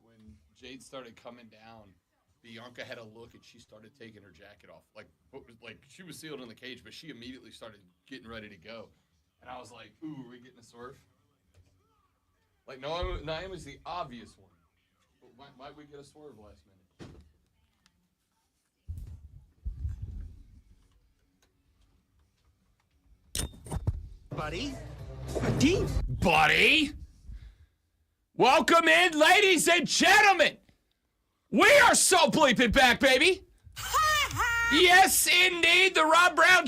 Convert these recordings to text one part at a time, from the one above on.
when Jade started coming down, Bianca had a look and she started taking her jacket off. Like she was sealed in the cage, but she immediately started getting ready to go. And I was like, ooh, are we getting a swerve? Like, Naomi's the obvious one. But might we get a swerve last minute? Buddy! Welcome in, ladies and gentlemen! We are so bleeping back, baby! Yes, indeed, the Rob Brown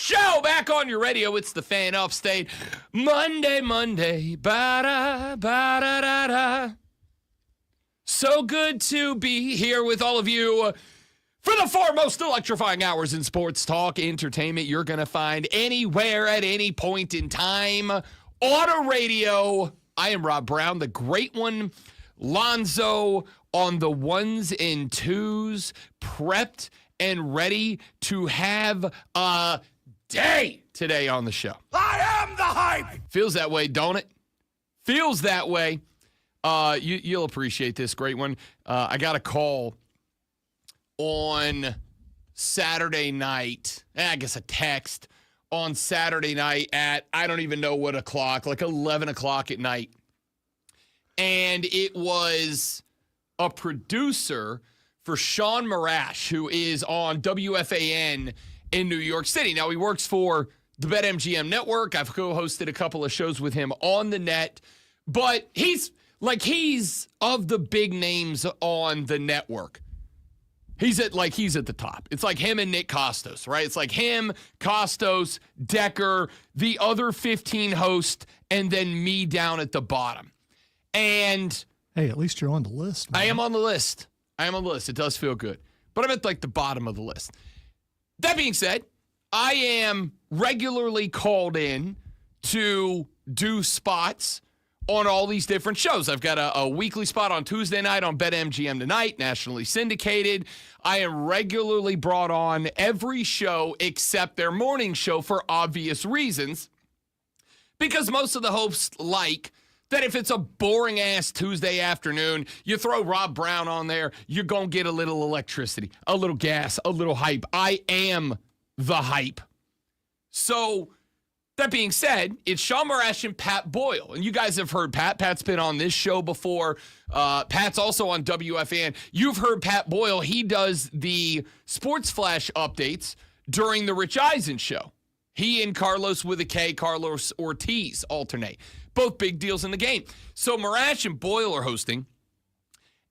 Show back on your radio. It's the Fan Upstate. Monday, ba-da, ba-da-da-da. So good to be here with all of you for the four most electrifying hours in sports talk entertainment you're going to find anywhere at any point in time. Auto radio. I am Rob Brown, the great one. Lonzo on the ones and twos, prepped and ready to have a day today on the show. I am the hype! Feels that way, don't it? Feels that way. You'll appreciate this great one. I got a call on Saturday night. I guess a text on Saturday night at, I don't even know what o'clock, like 11 o'clock at night. And it was a producer for Sean Marash, who is on WFAN in New York City. Now, he works for the BetMGM network. I've co-hosted a couple of shows with him on the net. But he's of the big names on the network. He's at the top. It's like him and Nick Kostos, right? It's like him, Kostos, Decker, the other 15 hosts, and then me down at the bottom. And hey, at least you're on the list, man. I am on the list. It does feel good. But I'm at like the bottom of the list. That being said, I am regularly called in to do spots on all these different shows. I've got a weekly spot on Tuesday night on BetMGM Tonight, nationally syndicated. I am regularly brought on every show except their morning show for obvious reasons. Because most of the hosts like that if it's a boring-ass Tuesday afternoon, you throw Rob Brown on there, you're going to get a little electricity, a little gas, a little hype. I am the hype. So, that being said, it's Sean Marash and Pat Boyle. And you guys have heard Pat. Pat's been on this show before. Pat's also on WFAN. You've heard Pat Boyle. He does the Sports Flash updates during the Rich Eisen show. He and Carlos with a K, Carlos Ortiz, alternate. Both big deals in the game. So Marash and Boyle are hosting,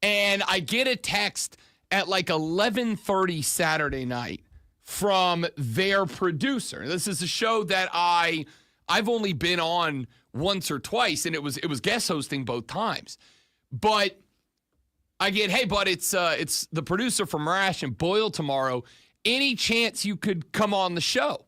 and I get a text at like 11:30 Saturday night from their producer. This is a show that I've only been on once or twice, and it was guest hosting both times. But I get, hey, bud, it's the producer from Marash and Boyle tomorrow. Any chance you could come on the show?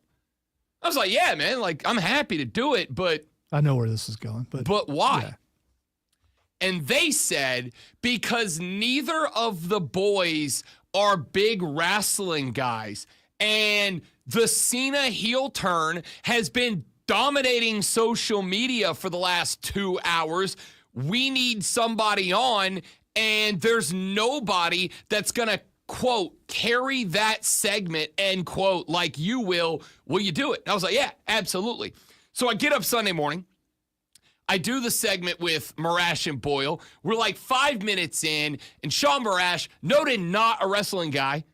I was like, yeah, man, like I'm happy to do it, but I know where this is going, but why? Yeah. And they said because neither of the boys are big wrestling guys, and the Cena heel turn has been dominating social media for the last 2 hours. We need somebody on, and there's nobody that's going to, quote, carry that segment, end quote, like you will. Will you do it? And I was like, yeah, absolutely. So I get up Sunday morning. I do the segment with Marash and Boyle. We're like 5 minutes in, and Sean Marash, noted not a wrestling guy,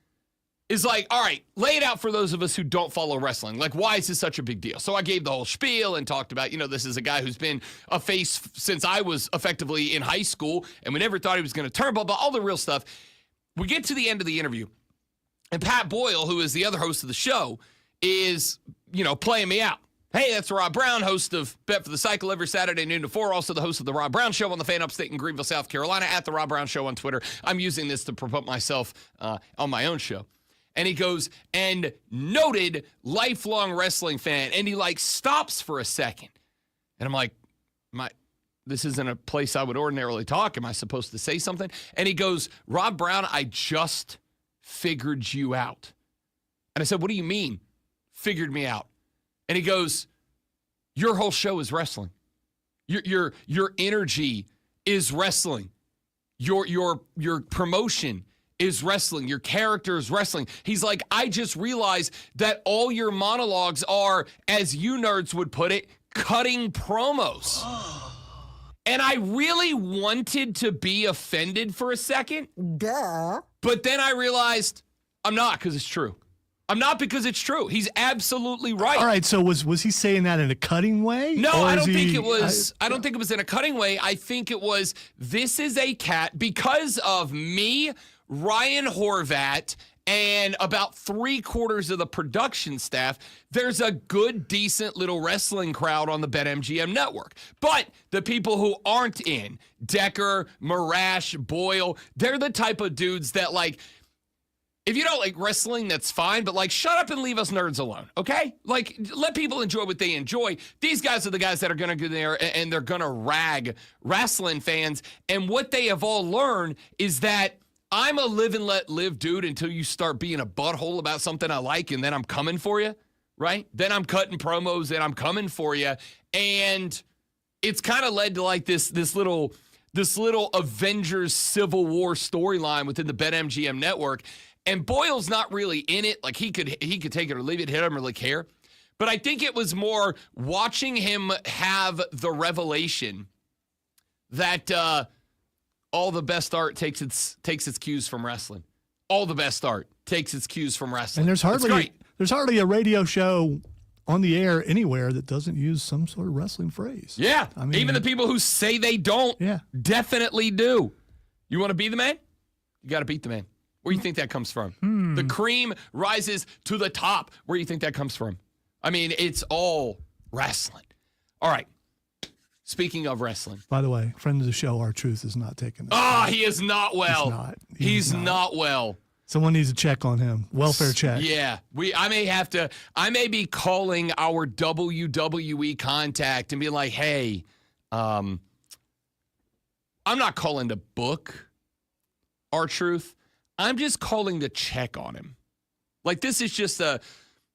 is like, all right, lay it out for those of us who don't follow wrestling. Like, why is this such a big deal? So I gave the whole spiel and talked about, this is a guy who's been a face since I was effectively in high school, and we never thought he was going to turn, blah, blah, all the real stuff. We get to the end of the interview, and Pat Boyle, who is the other host of the show, is, playing me out. Hey, that's Rob Brown, host of Bet for the Cycle every Saturday, noon to 4. Also the host of The Rob Brown Show on the Fan Upstate in Greenville, South Carolina, at The Rob Brown Show on Twitter. I'm using this to promote myself on my own show. And he goes, and noted lifelong wrestling fan. And he, stops for a second. And I'm like, this isn't a place I would ordinarily talk. Am I supposed to say something? And he goes, Rob Brown, I just figured you out. And I said, what do you mean, figured me out? And he goes, your whole show is wrestling. Your energy is wrestling. Your promotion is wrestling. Your character is wrestling. He's like, I just realized that all your monologues are, as you nerds would put it, cutting promos. And I really wanted to be offended for a second. Duh. But then I realized I'm not, because it's true. I'm not, because it's true. He's absolutely right. All right, so was he saying that in a cutting way? No, Or I is don't think he- it was. I don't think it was in a cutting way. I think it was, this is a cat because of me, Ryan Horvat, and about 3/4 of the production staff. There's a good, decent little wrestling crowd on the BetMGM network. But the people who aren't in, Decker, Marash, Boyle, they're the type of dudes that, like, if you don't like wrestling, that's fine, but like, shut up and leave us nerds alone, okay? Like, let people enjoy what they enjoy. These guys are the guys that are going to go there and they're going to rag wrestling fans. And what they have all learned is that I'm a live and let live dude until you start being a butthole about something I like, and then I'm coming for you, right? Then I'm cutting promos and I'm coming for you. And it's kind of led to like this little Avengers Civil War storyline within the BetMGM network. And Boyle's not really in it. Like, he could take it or leave it. He doesn't really care. But I think it was more watching him have the revelation that all the best art takes its cues from wrestling. All the best art takes its cues from wrestling. And It's great. there's hardly a radio show on the air anywhere that doesn't use some sort of wrestling phrase. Yeah. I mean, even the people who say they don't Yeah. definitely do. You want to be the man? You got to beat the man. Where do you think that comes from? The cream rises to the top. Where do you think that comes from? I mean, it's all wrestling. All right. Speaking of wrestling. By the way, friend of the show, R-Truth is not taking this. He is not well. He's not well. Someone needs to check on him. Welfare check. Yeah. I may be calling our WWE contact and be like, hey, I'm not calling to book R-Truth. I'm just calling to check on him. Like, this is just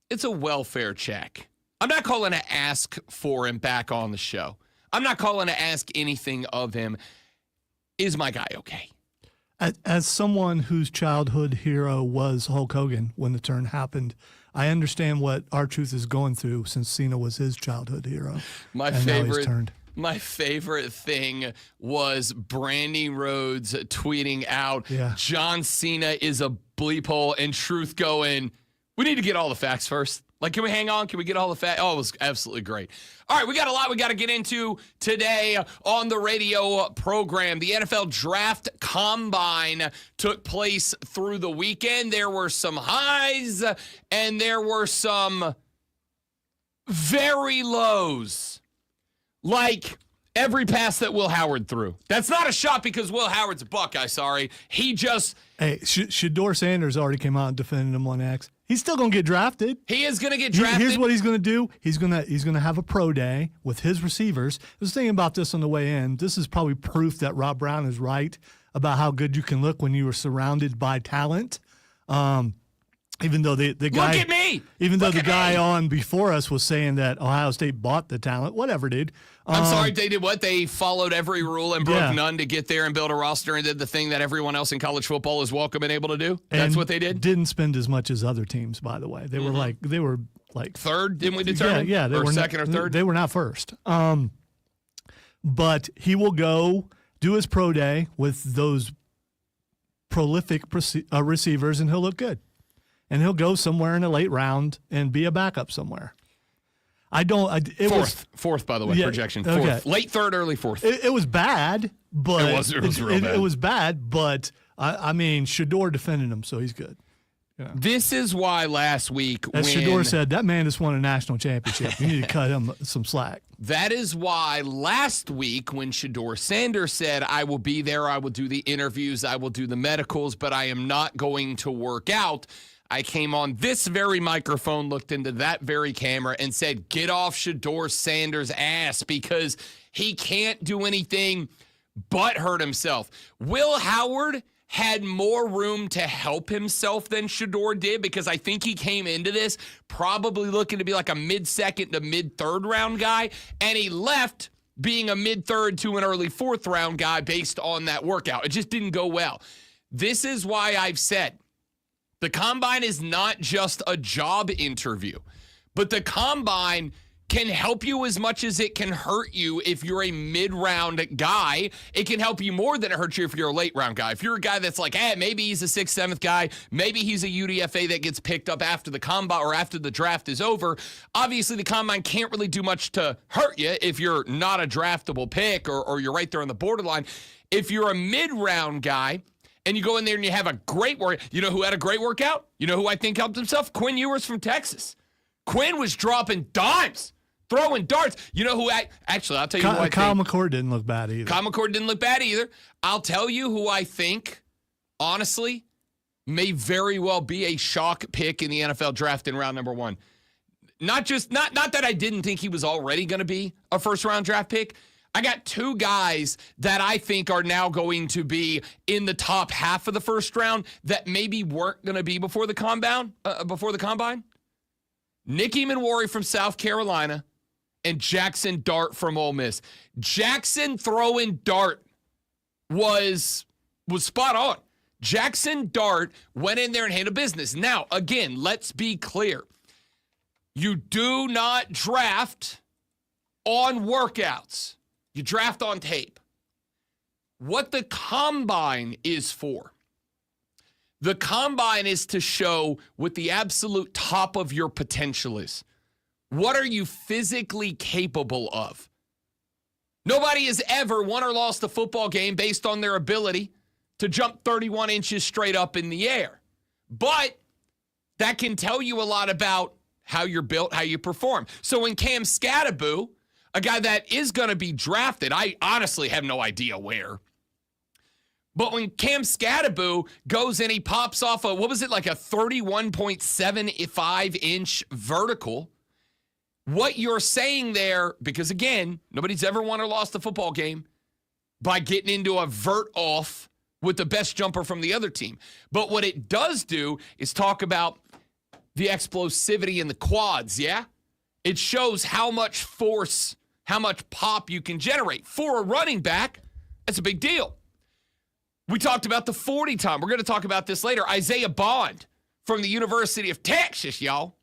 it's a welfare check. I'm not calling to ask for him back on the show. I'm not calling to ask anything of him. Is my guy okay? As someone whose childhood hero was Hulk Hogan when the turn happened, I understand what R-Truth is going through since Cena was his childhood hero. My favorite thing was Brandy Rhodes tweeting out, John Cena is a bleep hole, and Truth going, we need to get all the facts first. Like, can we hang on? Can we get all the facts? Oh, it was absolutely great. All right, we got a lot we got to get into today on the radio program. The NFL Draft Combine took place through the weekend. There were some highs and there were some very lows. Like every pass that Will Howard threw. That's not a shot because Will Howard's a Buckeye, sorry. He just... Hey, Shedeur Sanders already came out and defended him on X. He's still going to get drafted. He is going to get drafted. Here's what he's going to do. He's going to have a pro day with his receivers. I was thinking about this on the way in. This is probably proof that Rob Brown is right about how good you can look when you are surrounded by talent. Even though the guy, look at me. Even though the guy me. on before us was saying that Ohio State bought the talent, whatever, dude. I'm sorry, they did what? They followed every rule and broke none to get there and build a roster and did the thing that everyone else in college football is welcome and able to do. That's what they did. Didn't spend as much as other teams, by the way. They were like third. Didn't we determine? Yeah, they or were second or third. They were not first. But he will go do his pro day with those prolific receivers, and he'll look good. And he'll go somewhere in a late round and be a backup somewhere. Fourth, by the way, projection. Fourth. Okay. Late third, early fourth. It was bad, but it was real bad. It was bad, but I mean, Shedeur defended him, so he's good. Yeah. This is why last week, as Shedeur said, that man just won a national championship. You need to cut him some slack. That is why last week when Shedeur Sanders said, I will be there, I will do the interviews, I will do the medicals, but I am not going to work out, I came on this very microphone, looked into that very camera, and said, get off Shedeur Sanders' ass because he can't do anything but hurt himself. Will Howard had more room to help himself than Shedeur did because I think he came into this probably looking to be like a mid-second to mid-third round guy, and he left being a mid-third to an early fourth-round guy based on that workout. It just didn't go well. This is why I've said the combine is not just a job interview, but the combine can help you as much as it can hurt you if you're a mid-round guy. It can help you more than it hurts you if you're a late-round guy. If you're a guy that's like, maybe he's a 6th, 7th guy, maybe he's a UDFA that gets picked up after the combine or after the draft is over, obviously the combine can't really do much to hurt you if you're not a draftable pick or you're right there on the borderline. If you're a mid-round guy and you go in there and you have a great workout, you know who had a great workout? You know who I think helped himself? Quinn Ewers from Texas. Quinn was dropping dimes, throwing darts. You know who? Actually, I'll tell you who I think. Kyle McCord didn't look bad either. Kyle McCord didn't look bad either. I'll tell you who I think, honestly, may very well be a shock pick in the NFL draft in round number 1. Not that I didn't think he was already going to be a first-round draft pick. I got 2 guys that I think are now going to be in the top half of the first round that maybe weren't going to be before the combine. Nicky Manwari from South Carolina and Jackson Dart from Ole Miss. Jackson throwing dart was spot on. Jackson Dart went in there and handled business. Now, again, let's be clear. You do not draft on workouts. You draft on tape. What the combine is for. The combine is to show what the absolute top of your potential is. What are you physically capable of? Nobody has ever won or lost a football game based on their ability to jump 31 inches straight up in the air. But that can tell you a lot about how you're built, how you perform. So when Cam Skattebo, a guy that is going to be drafted, I honestly have no idea where, but when Cam Skattebo goes and he pops off like a 31.75-inch vertical, what you're saying there, because again, nobody's ever won or lost a football game by getting into a vert off with the best jumper from the other team. But what it does do is talk about the explosivity in the quads, yeah? It shows how much force, how much pop you can generate. For a running back, that's a big deal. We talked about the 40 time. We're going to talk about this later. Isaiah Bond from the University of Texas, y'all,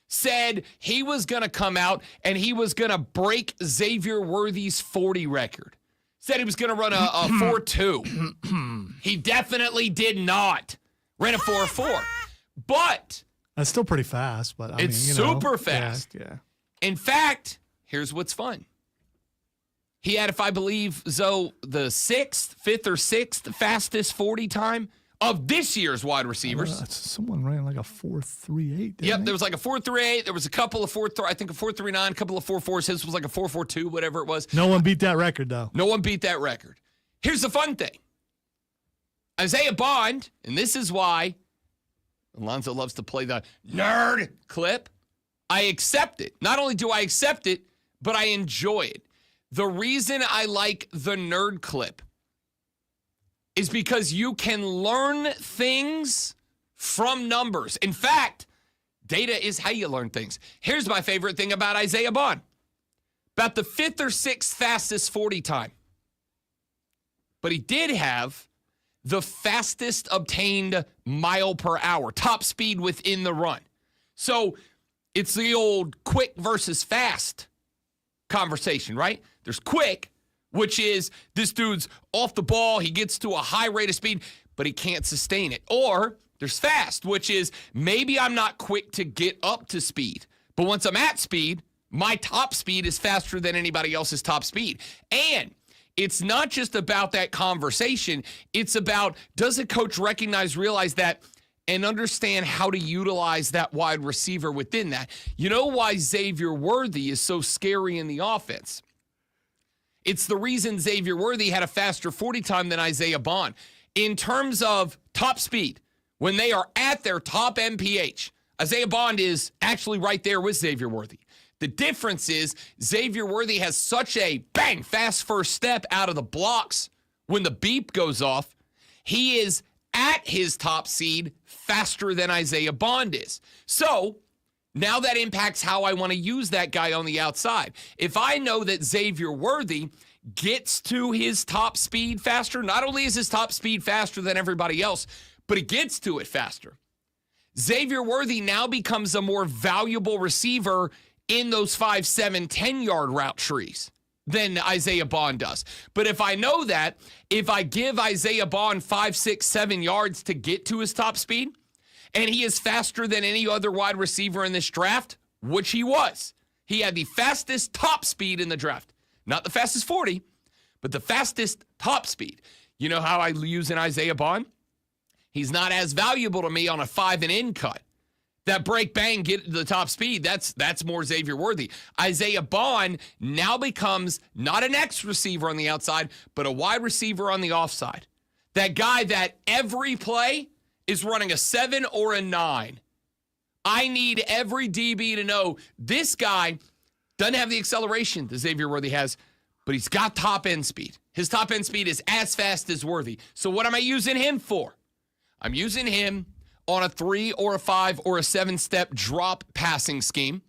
said he was going to come out and he was going to break Xavier Worthy's 40 record. Said he was going to run a 4.2. He definitely did not. Ran a 4.4. But that's still pretty fast, but it's super fast. Yeah. In fact, here's what's fun. He had, if I believe, Zoe, the 5th or 6th fastest 40 time of this year's wide receivers. Someone ran like a 4.38. Yep, there was like a 4.38. There was a couple of 4.3, I think a 4.39, a couple of 4.4s. His was like a 4.42, whatever it was. No one beat that record, though. No one beat that record. Here's the fun thing. Isaiah Bond, and this is why Alonzo loves to play the nerd clip. I accept it. Not only do I accept it, but I enjoy it. The reason I like the nerd clip is because you can learn things from numbers. In fact, data is how you learn things. Here's my favorite thing about Isaiah Bond. About the 5th or 6th fastest 40 time. But he did have the fastest obtained mile per hour, top speed within the run. So it's the old quick versus fast conversation, right? There's quick, which is this dude's off the ball, he gets to a high rate of speed, but he can't sustain it. Or there's fast, which is maybe I'm not quick to get up to speed, but once I'm at speed, my top speed is faster than anybody else's top speed. And it's not just about that conversation. It's about, does a coach realize that, and understand how to utilize that wide receiver within that? You know why Xavier Worthy is so scary in the offense? It's the reason Xavier Worthy had a faster 40 time than Isaiah Bond. In terms of top speed, when they are at their top MPH, Isaiah Bond is actually right there with Xavier Worthy. The difference is Xavier Worthy has such a bang, fast first step out of the blocks when the beep goes off. He is at his top speed faster than Isaiah Bond is. So Now that impacts how I want to use that guy on the outside. If I know that Xavier Worthy gets to his top speed faster, not only is his top speed faster than everybody else, but he gets to it faster. Xavier Worthy now becomes a more valuable receiver in those 5, 7, 10-yard route trees than Isaiah Bond does. But if I know that, if I give Isaiah Bond 5, 6, 7 yards to get to his top speed, and he is faster than any other wide receiver in this draft, which he was. He had the fastest top speed in the draft. Not the fastest 40, but the fastest top speed. You know how I use an Isaiah Bond? He's not as valuable to me on a 5 and in cut. That break, bang, get to the top speed, that's more Xavier Worthy. Isaiah Bond now becomes not an X receiver on the outside, but a wide receiver on the offside. That guy that every play is running a 7 or a 9. I need every DB to know this guy doesn't have the acceleration that Xavier Worthy has, but he's got top end speed. His top end speed is as fast as Worthy. So what am I using him for? I'm using him on a 3 or a 5 or a 7-step drop passing scheme.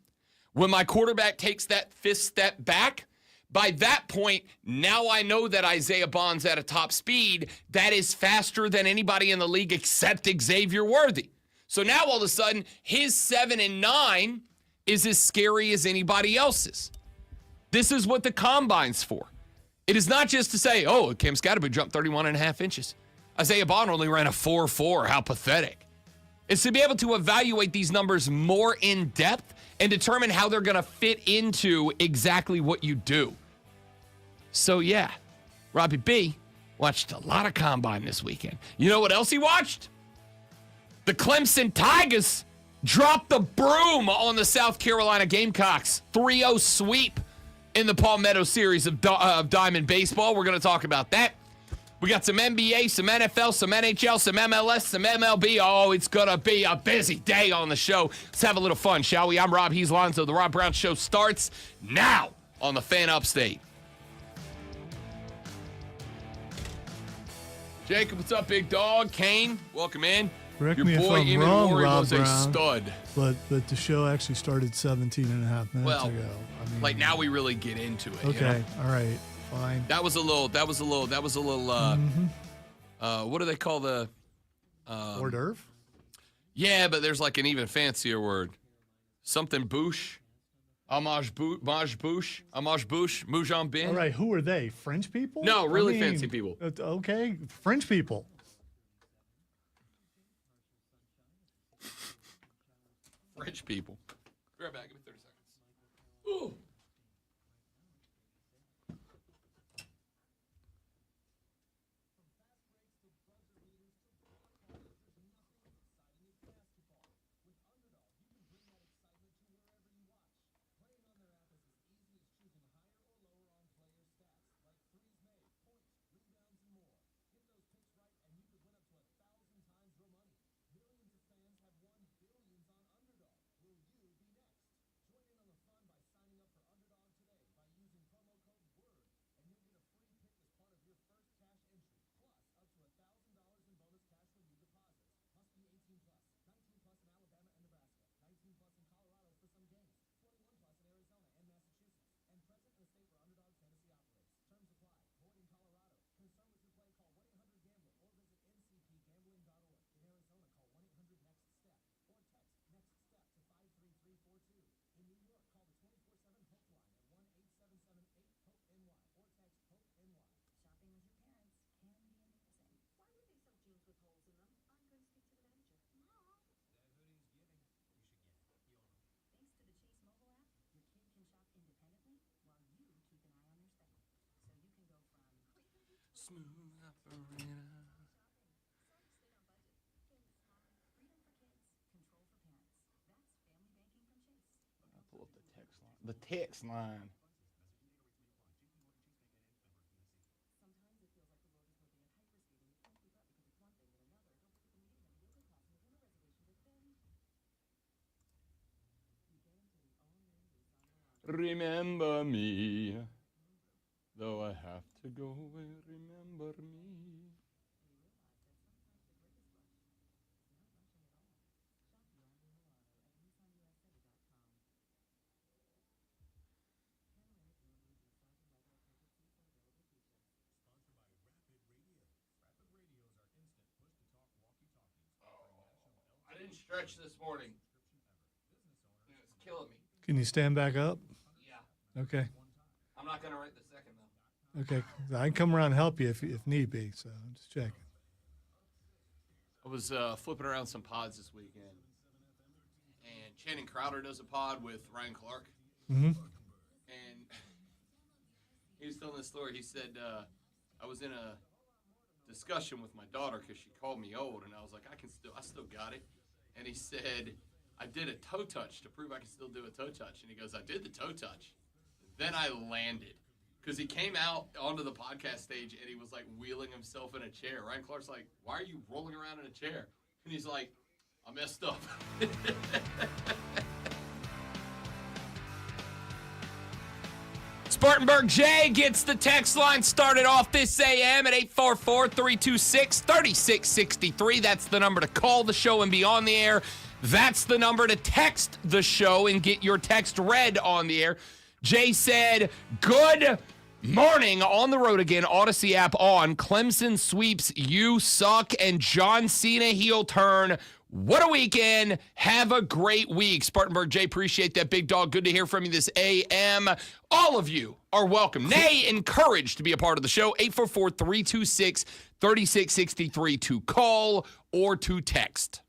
When my quarterback takes that 5th step back, by that point, now I know that Isaiah Bond's at a top speed that is faster than anybody in the league except Xavier Worthy. So now all of a sudden, his 7 and 9 is as scary as anybody else's. This is what the combine's for. It is not just to say, oh, Cam Scatterby jumped 31.5 inches. Isaiah Bond only ran a 4.4. How pathetic. It's to be able to evaluate these numbers more in depth and determine how they're going to fit into exactly what you do. So, yeah, Robbie B watched a lot of combine this weekend. You know what else he watched? The Clemson Tigers dropped the broom on the South Carolina Gamecocks. 3-0 sweep in the Palmetto series of Diamond Baseball. We're going to talk about that. We got some NBA, some NFL, some NHL, some MLS, some MLB. Oh, it's going to be a busy day on the show. Let's have a little fun, shall we? I'm Rob. He's Lonzo. The Rob Brown Show starts now on the Fan Upstate. Jacob, what's up, big dog? Kane, welcome in. Correct Your me boy, if I'm Eamon wrong, Mori, Rob was a Brown, stud. But the show actually started 17 and a half minutes ago. I mean, Like now we really get into it. okay, You know? all right, fine. That was a little, what do they call the? Hors d'oeuvre? Yeah, but there's like an even fancier word. Something bouche. Amage bouche. Moujambin. All right, who are they? French people? No, really fancy people. Okay, French people. French people. Be right back. Give me 30 seconds. Ooh. Smooth operator. I'll pull up the text line. The text line. Remember me, though I have to go away, remember me. didn't stretch this morning. It's killing me. Can you stand back up? Yeah. Okay. I'm not going to write the second, though. Okay. I can come around and help you if need be. So I'm just checking. I was flipping around some pods this weekend. And Channing Crowder does a pod with Ryan Clark. Mm-hmm. And he was telling this story. He said, I was in a discussion with my daughter because she called me old. And I was like, I still got it. And he said, I did a toe touch to prove I can still do a toe touch. And he goes, I did the toe touch. Then I landed. Because he came out onto the podcast stage and he was like wheeling himself in a chair. Ryan Clark's like, why are you rolling around in a chair? And he's like, I messed up. Spartanburg J gets the text line started off this AM at 844-326-3663. That's the number to call the show and be on the air. That's the number to text the show and get your text read on the air. Jay said, good morning, on the road again, Odyssey app on. Clemson sweeps, you suck, and John Cena heel turn. What a weekend. Have a great week. Spartanburg Jay, appreciate that, big dog. Good to hear from you this AM. All of you are welcome. Nay, encouraged to be a part of the show. 844-326-3663 to call or to text.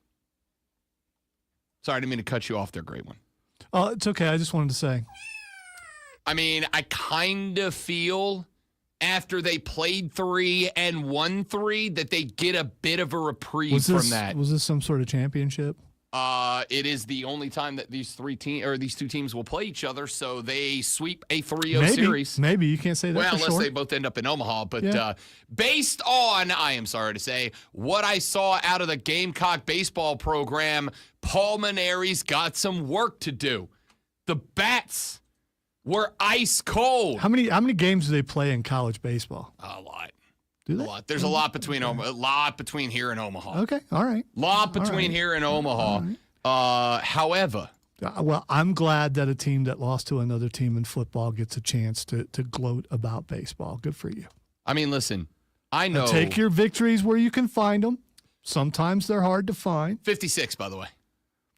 Sorry, I didn't mean to cut you off there, great one. Oh, it's okay. I just wanted to say. I mean, I kind of feel after they played 3 and won 3 that they get a bit of a reprieve from that. Was this some sort of championship? It is the only time that these two teams will play each other, so they sweep a 3-0 series. Maybe you can't say that. Well, for unless sure. they both end up in Omaha. But based on, I am sorry to say, what I saw out of the Gamecock baseball program, Paul Maneri's got some work to do. The bats were ice cold. How many games do they play in college baseball? A lot. Do they? A lot. There's a lot between here and Omaha. Okay, all right. Lot between here and Omaha. However, well, I'm glad that a team that lost to another team in football gets a chance to gloat about baseball. Good for you. I mean, listen, I know. Now take your victories where you can find them. Sometimes they're hard to find. 56, by the way.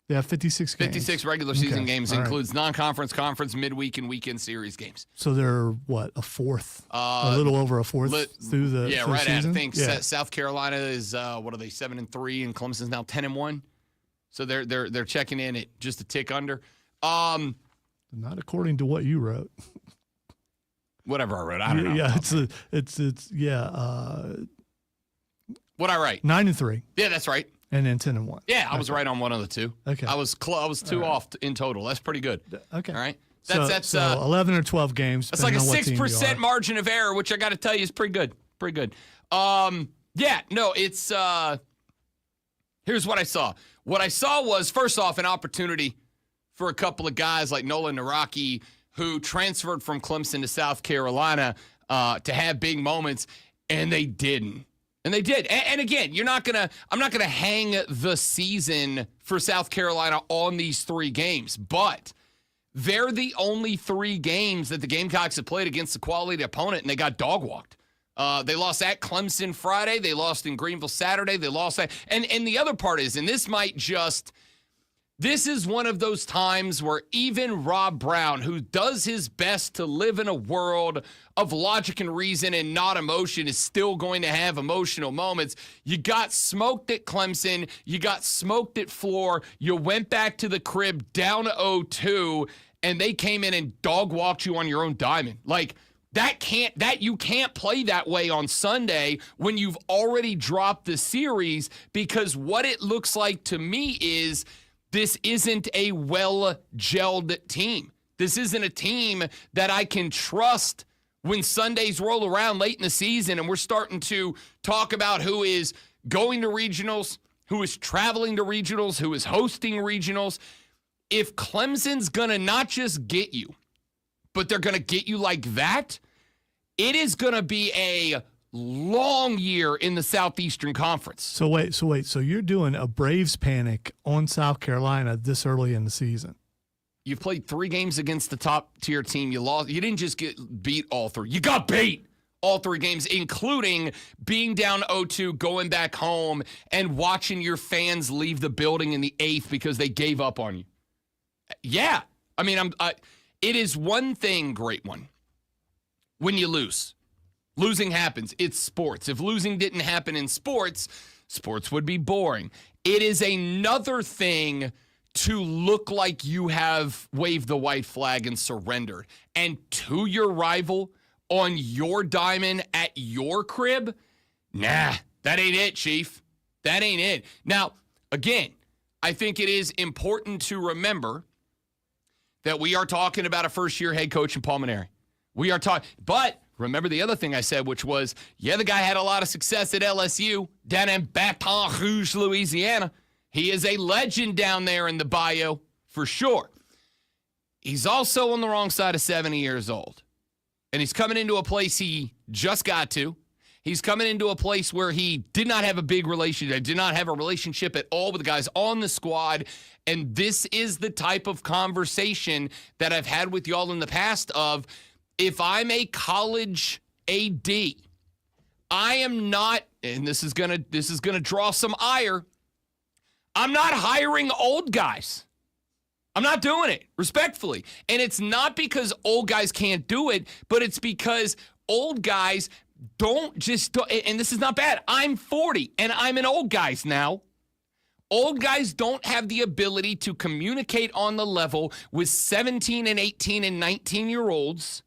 Yeah, 56 games. 56 regular season games all includes non-conference, conference, midweek, and weekend series games. So they're, what, a fourth? A little over a fourth through the Yeah, through right the at, season? I think Yeah. South Carolina is, 7-3, and Clemson's now 10-1. So they're checking in at just a tick under. Not according to what you wrote. Whatever I wrote, I don't know. Yeah, it's What I write? 9-3. Yeah, that's right. And then 10-1. Yeah, I was right on one of the two. Okay. I was two off in total. That's pretty good. Okay. All right. So 11 or 12 games. That's like a depending on what team you 6% are. margin of error, which I got to tell you is pretty good. Pretty good. Yeah, no, it's here's what I saw. What I saw was, first off, an opportunity for a couple of guys like Nolan Naraki, who transferred from Clemson to South Carolina, to have big moments, and they didn't. And they did. And again, I'm not gonna hang the season for South Carolina on these 3 games, but they're the only 3 games that the Gamecocks have played against a quality opponent, and they got dog-walked. They lost at Clemson Friday. They lost in Greenville Saturday. They lost at, and the other part is, and this is one of those times where even Rob Brown, who does his best to live in a world of logic and reason and not emotion, is still going to have emotional moments. You got smoked at Clemson. You got smoked at Floor. You went back to the crib down 0-2, and they came in and dog-walked you on your own diamond. Like, you can't play that way on Sunday when you've already dropped the series, because what it looks like to me is this isn't a well-gelled team. This isn't a team that I can trust when Sundays roll around late in the season and we're starting to talk about who is going to regionals, who is traveling to regionals, who is hosting regionals. If Clemson's going to not just get you, but they're going to get you like that, it is going to be a long year in the Southeastern Conference. So wait. So you're doing a Braves panic on South Carolina this early in the season? You've played 3 games against the top-tier team. You lost. You didn't just get beat all 3. You got beat all 3 games, including being down 0-2, going back home, and watching your fans leave the building in the 8th because they gave up on you. Yeah. I mean, it is one thing, great one, when you lose. Losing happens. It's sports. If losing didn't happen in sports, sports would be boring. It is another thing to look like you have waved the white flag and surrendered. And to your rival on your diamond at your crib, nah, that ain't it, Chief. That ain't it. Now, again, I think it is important to remember that we are talking about a first-year head coach in Paul Mainieri. We are talking, but remember the other thing I said, which was, yeah, the guy had a lot of success at LSU down in Baton Rouge, Louisiana. He is a legend down there in the bayou, for sure. He's also on the wrong side of 70 years old. And he's coming into a place he just got to. He's coming into a place where he did not have a big relationship, did not have a relationship at all with the guys on the squad. And this is the type of conversation that I've had with y'all in the past of, if I'm a college AD, I am not, and this is gonna draw some ire, I'm not hiring old guys. I'm not doing it, respectfully. And it's not because old guys can't do it, but it's because old guys don't, and this is not bad. I'm 40, and I'm an old guys now. Old guys don't have the ability to communicate on the level with 17 and 18 and 19-year-olds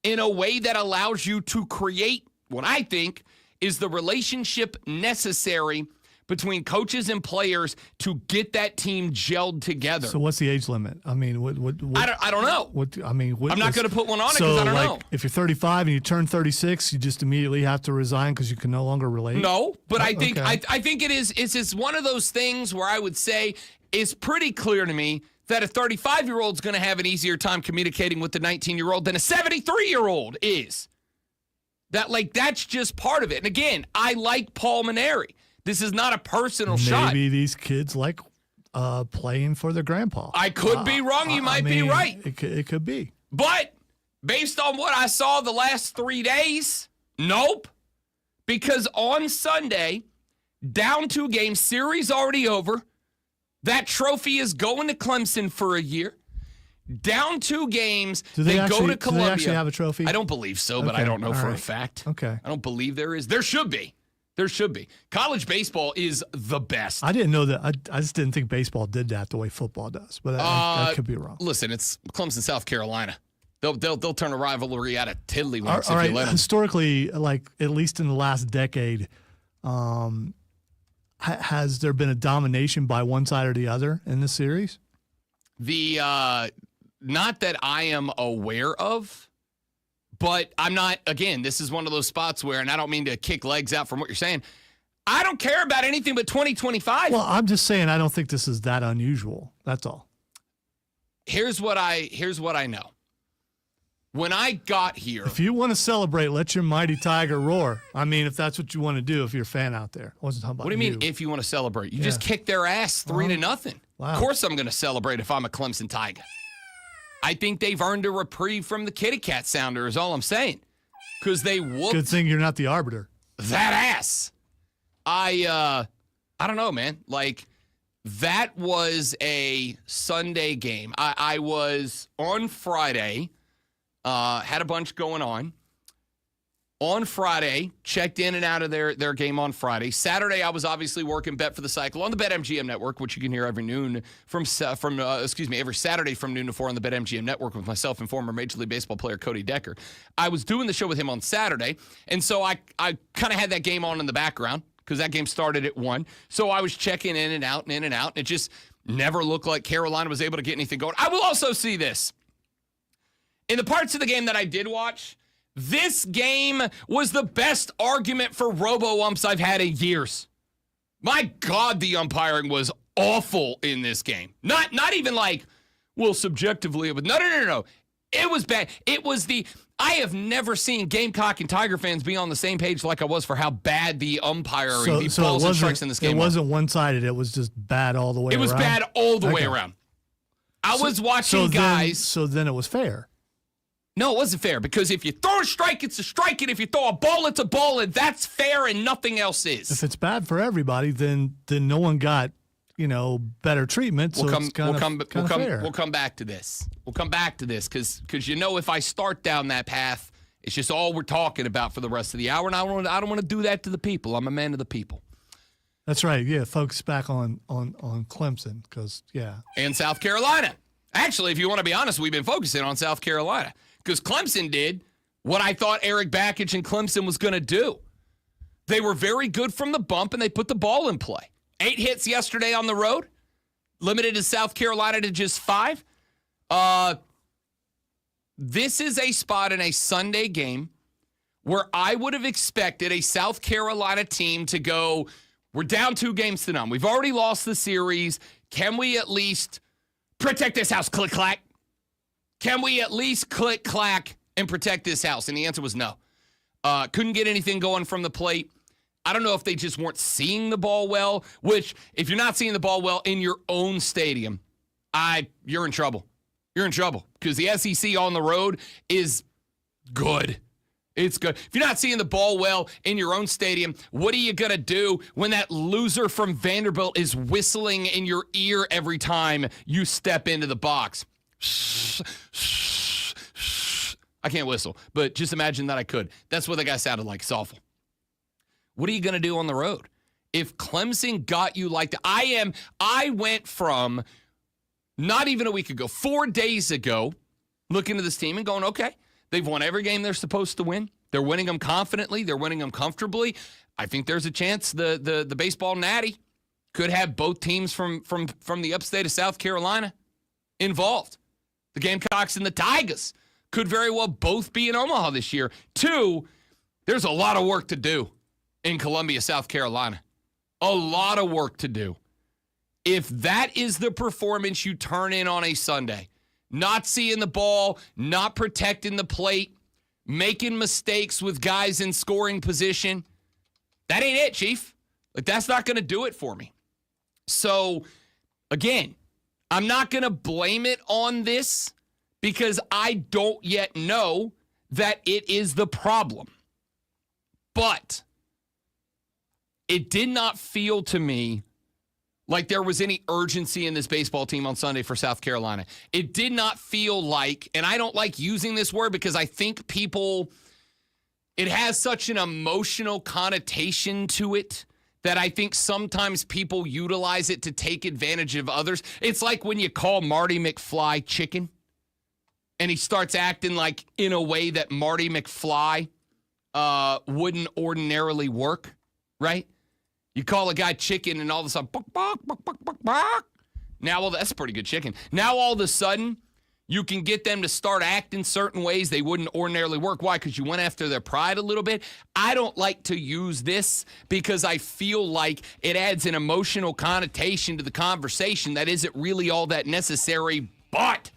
in a way that allows you to create what I think is the relationship necessary between coaches and players to get that team gelled together. So what's the age limit? I mean, what I don't know. I'm not going to put one on it because I don't know. If you're 35 and you turn 36, you just immediately have to resign because you can no longer relate? No, but I think okay. I think it's just one of those things where I would say it's pretty clear to me that a 35-year-old is going to have an easier time communicating with the 19-year-old than a 73-year-old is. That's just part of it. And again, I like Paul Mainieri. This is not a personal shot. Maybe these kids like playing for their grandpa. I could be wrong. You might be right. It could be. But based on what I saw the last 3 days, nope. Because on Sunday, down 2 games, series already over. That trophy is going to Clemson for a year. Down 2 games, they go to Columbia. Do they actually have a trophy? I don't believe so, but I don't know for a fact. Okay. I don't believe there is. There should be. There should be. College baseball is the best. I didn't know that. I just didn't think baseball did that the way football does, but I could be wrong. Listen, it's Clemson, South Carolina. They'll turn a rivalry out of tiddlywinks if you let them. Historically, at least in the last decade, has there been a domination by one side or the other in this series? Not that I am aware of. But I'm not, again, this is one of those spots where, and I don't mean to kick legs out from what you're saying, I don't care about anything but 2025. Well, I'm just saying I don't think this is that unusual. That's all. Here's what I know. When I got here. If you want to celebrate, let your mighty tiger roar. I mean, if that's what you want to do, if you're a fan out there. I wasn't talking about What do you mean if you want to celebrate? You just kick their ass 3-0. Wow. Of course I'm going to celebrate if I'm a Clemson Tiger. I think they've earned a reprieve from the kitty cat sounder is all I'm saying. Because they whooped Good thing you're not the arbiter. that ass. I don't know, man. That was a Sunday game. I was on Friday, had a bunch going on. On Friday, checked in and out of their game on Friday. Saturday, I was obviously working Bet for the Cycle on the BetMGM network, which you can hear every every Saturday from noon to 4 on the BetMGM network with myself and former Major League Baseball player Cody Decker. I was doing the show with him on Saturday, and so I kind of had that game on in the background because that game started at 1. So I was checking in and out, and it just never looked like Carolina was able to get anything going. I will also see this. In the parts of the game that I did watch, this game was the best argument for robo-umps I've had in years. My God, the umpiring was awful in this game. Not even subjectively, but no. It was bad. I have never seen Gamecock and Tiger fans be on the same page like I was for how bad the umpiring, the balls and strikes in this game It wasn't one-sided. It was just bad all the way around. It was bad all the way around. I was watching guys. So then it was fair. No, it wasn't fair because if you throw a strike, it's a strike, and if you throw a ball, it's a ball, and that's fair, and nothing else is. If it's bad for everybody, then no one got better treatment. So it's kind of fair. We'll come back to this. We'll come back to this because if I start down that path, it's just all we're talking about for the rest of the hour, and I don't want to do that to the people. I'm a man of the people. That's right. Yeah, focus back on Clemson because and South Carolina. Actually, if you want to be honest, we've been focusing on South Carolina. Because Clemson did what I thought Eric Bakich and Clemson was going to do. They were very good from the bump, and they put the ball in play. 8 hits yesterday on the road, limited to South Carolina to just 5. This is a spot in a Sunday game where I would have expected a South Carolina team to go, we're down 2 games to none. We've already lost the series. Can we at least protect this house, click-clack? Can we at least click-clack and protect this house? And the answer was no. Couldn't get anything going from the plate. I don't know if they just weren't seeing the ball well, which if you're not seeing the ball well in your own stadium, you're in trouble. You're in trouble because the SEC on the road is good. It's good. If you're not seeing the ball well in your own stadium, what are you going to do when that loser from Vanderbilt is whistling in your ear every time you step into the box? I can't whistle, but just imagine that I could. That's what the guy sounded like. It's awful. What are you going to do on the road? If Clemson got you like that, I went from not even a week ago, 4 days ago, looking at this team and going, okay, they've won every game they're supposed to win. They're winning them confidently. They're winning them comfortably. I think there's a chance the baseball natty could have both teams from the upstate of South Carolina involved. The Gamecocks and the Tigers could very well both be in Omaha this year. 2, there's a lot of work to do in Columbia, South Carolina. A lot of work to do. If that is the performance you turn in on a Sunday, not seeing the ball, not protecting the plate, making mistakes with guys in scoring position, that ain't it, Chief. Like, that's not going to do it for me. So, again, I'm not going to blame it on this because I don't yet know that it is the problem. But it did not feel to me like there was any urgency in this baseball team on Sunday for South Carolina. It did not feel like, and I don't like using this word because I think it has such an emotional connotation to it that I think sometimes people utilize it to take advantage of others. It's like when you call Marty McFly chicken and he starts acting like in a way that Marty McFly wouldn't ordinarily work, right? You call a guy chicken and all of a sudden, bark, bark, bark, bark, bark, bark. Now, well, that's pretty good chicken. Now, all of a sudden, you can get them to start acting certain ways they wouldn't ordinarily work. Why? Because you went after their pride a little bit. I don't like to use this because I feel like it adds an emotional connotation to the conversation that isn't really all that necessary. But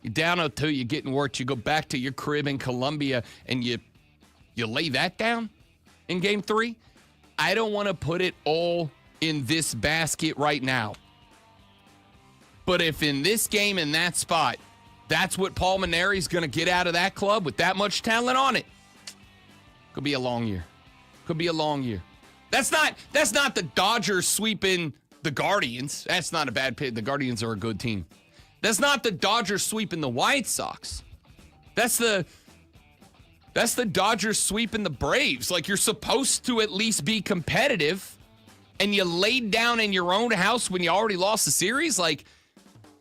you're down 0-2, you're getting worked. You go back to your crib in Columbia and you lay that down in Game 3. I don't want to put it all in this basket right now. But if in this game, in that spot, that's what Paul Mainieri's going to get out of that club with that much talent on it, could be a long year. Could be a long year. That's not the Dodgers sweeping the Guardians. That's not a bad pick. The Guardians are a good team. That's not the Dodgers sweeping the White Sox. That's the Dodgers sweeping the Braves. Like, you're supposed to at least be competitive, and you laid down in your own house when you already lost the series. Like,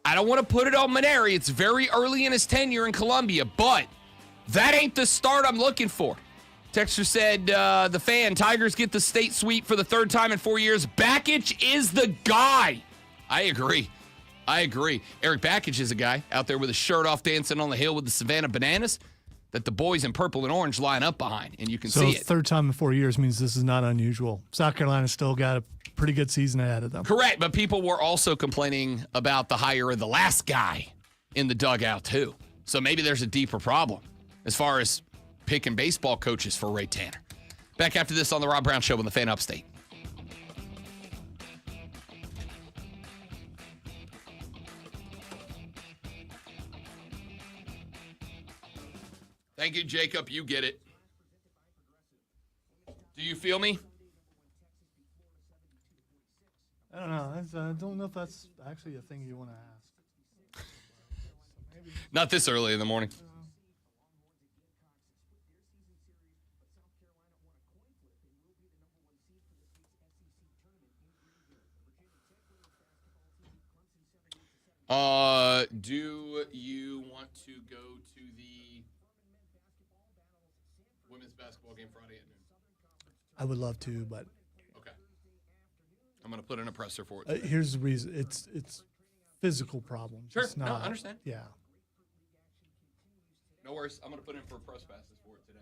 I don't want to put it on Mainieri. It's very early in his tenure in Columbia, but that ain't the start I'm looking for. Texter said, the fan, Tigers get the state sweep for the 3rd time in 4 years. Bakich is the guy. I agree. Eric Bakich is a guy out there with his shirt off dancing on the hill with the Savannah Bananas that the boys in purple and orange line up behind, and you can see it. 3rd time in 4 years means this is not unusual. South Carolina's still got a pretty good season ahead of them. Correct, but people were also complaining about the hire of the last guy in the dugout, too. So maybe there's a deeper problem as far as picking baseball coaches for Ray Tanner. Back after this on the Rob Brown Show on the Fan Upstate. Thank you, Jacob. You get it. Do you feel me? I don't know. I don't know if that's actually a thing you want to ask. Not this early in the morning. Do you want to go to the women's basketball game Friday at noon? I would love to, but Okay. I'm going to put in a presser for it. here's the reason. It's physical problems. Sure. It's No, not, I understand. Yeah. No worries. I'm going to put in for press passes for it today.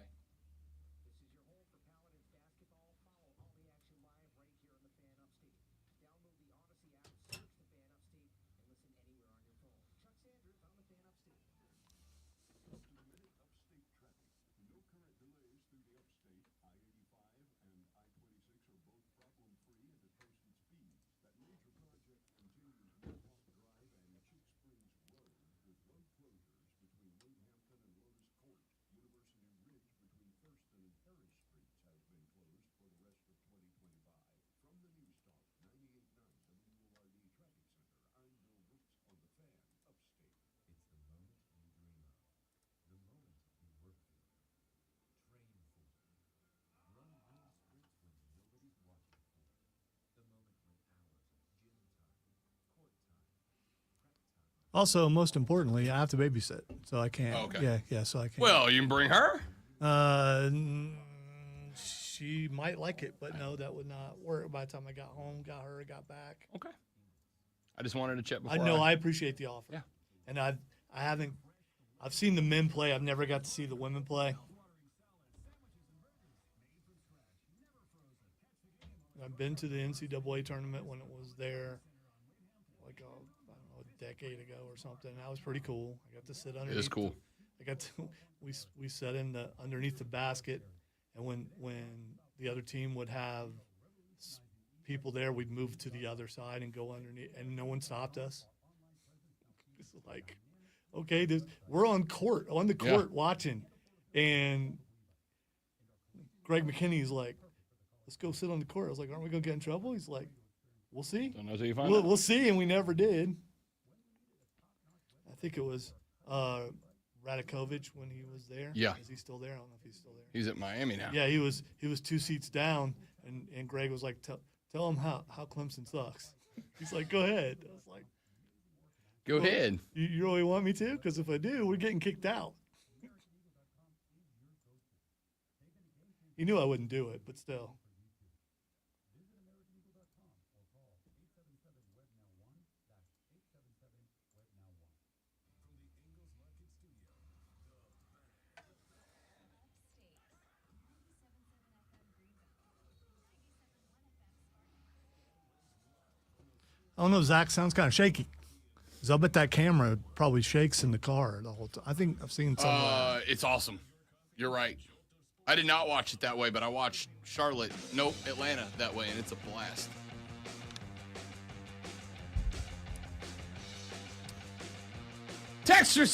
Also, most importantly, I have to babysit, so I can't. Oh, okay. Yeah, so I can't. Well, you can bring her. She might like it, but no, that would not work. By the time I got home, got her, got back. Okay. I just wanted to check before. I know. I appreciate the offer. Yeah. And I haven't. I've seen the men play. I've never got to see the women play. I've been to the NCAA tournament when it was there, like I don't know, a decade ago or something. That was pretty cool. I got to sit underneath. It is cool. I got to. We sat in the underneath the basket, and when the other team would have people there, we'd move to the other side and go underneath, and no one stopped us. It's like, okay, we're on the court watching, and Greg McKinney's like, let's go sit on the court. I was like, aren't we going to get in trouble? He's like, we'll see. Don't know until you find out. We'll see, and we never did. I think it was Radakovich when he was there. Yeah. Is he still there? I don't know if he's still there. He's at Miami now. Yeah, he was 2 seats down, and Greg was like, tell him how Clemson sucks. He's like, go ahead. I was like, Go ahead. You really want me to? Because if I do, we're getting kicked out. He knew I wouldn't do it, but still. I don't know, Zach sounds kind of shaky. Because I bet that camera probably shakes in the car the whole time. I think I've seen some of that. It's awesome. You're right. I did not watch it that way, but I watched Atlanta that way, and it's a blast. Texter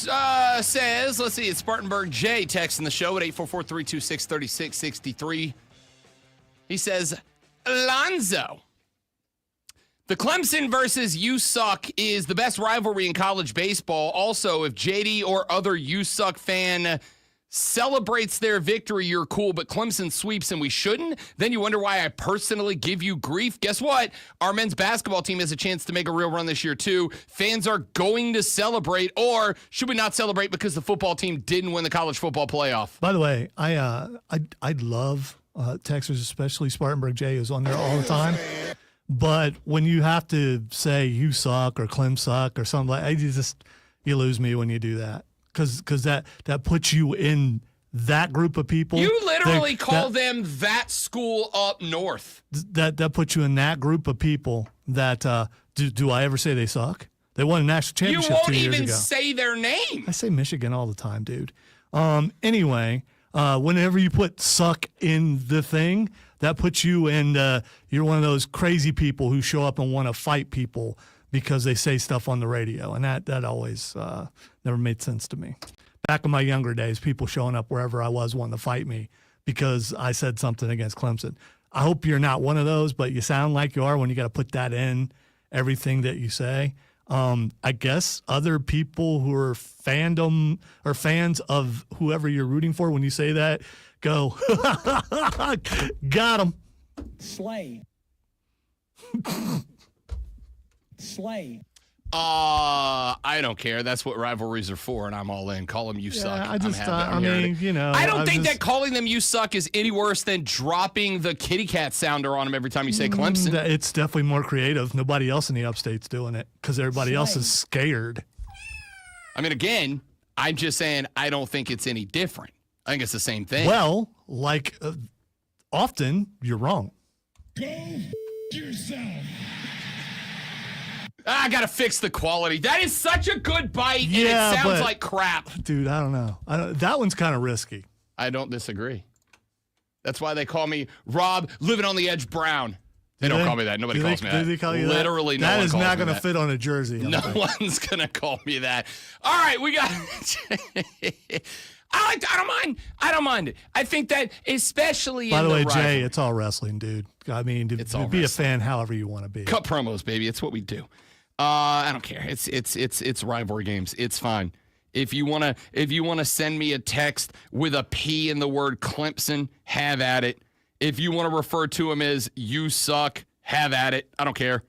says, let's see, it's Spartanburg J texting the show at 844-326-3663. He says, Alonzo, the Clemson versus USUck is the best rivalry in college baseball. Also, if JD or other USUck fan celebrates their victory, you're cool, but Clemson sweeps and we shouldn't, then you wonder why I personally give you grief. Guess what? Our men's basketball team has a chance to make a real run this year, too. Fans are going to celebrate, or should we not celebrate because the football team didn't win the college football playoff? By the way, I'd love Texas, especially Spartanburg J, who's on there all the time. But when you have to say you suck or Clem suck or something like that, you lose me when you do that. Because that puts you in that group of people. You literally call them that school up north. That puts you in that group of people that do I ever say they suck? They won a national championship 2 years ago. You won't even say their name. I say Michigan all the time, dude. Anyway, whenever you put suck in the thing, that puts you in, you're one of those crazy people who show up and want to fight people because they say stuff on the radio. And that always never made sense to me. back in my younger days, people showing up wherever I was wanting to fight me because I said something against Clemson. I hope you're not one of those, but you sound like you are when you got to put that in everything that you say. I guess other people who are fandom or fans of whoever you're rooting for, when you say that, go, got him. Slay. Slay. I don't care. That's what rivalries are for, and I'm all in. Call them you suck. I just, I hearing mean, it. you know. I don't think that calling them you suck is any worse than dropping the kitty cat sounder on them every time you say Clemson. It's definitely more creative. Nobody else in the upstate's doing it because everybody else is scared. I mean, again, I'm just saying I don't think it's any different. I think it's the same thing. Well, often you're wrong. Go yourself. I got to fix the quality. That is such a good bite, and Yeah, it sounds but- like crap. Dude, I don't know. That one's kind of risky. I don't disagree. That's why they call me Rob Living on the Edge Brown. They don't call me that. Nobody calls me that. Do they call you Literally, that? no That one is calls not me going to that. fit on a jersey. No one's gonna call me that. All right, we got. I don't mind it. I think that especially By in the way, rivalry. Jay, it's all wrestling, dude. I mean, It's all be wrestling. a fan however you want to be. Cut promos, baby. It's what we do. I don't care. It's rivalry games. It's fine. If you wanna send me a text with a P in the word Clemson, have at it. If you want to refer to him as you suck, have at it. I don't care.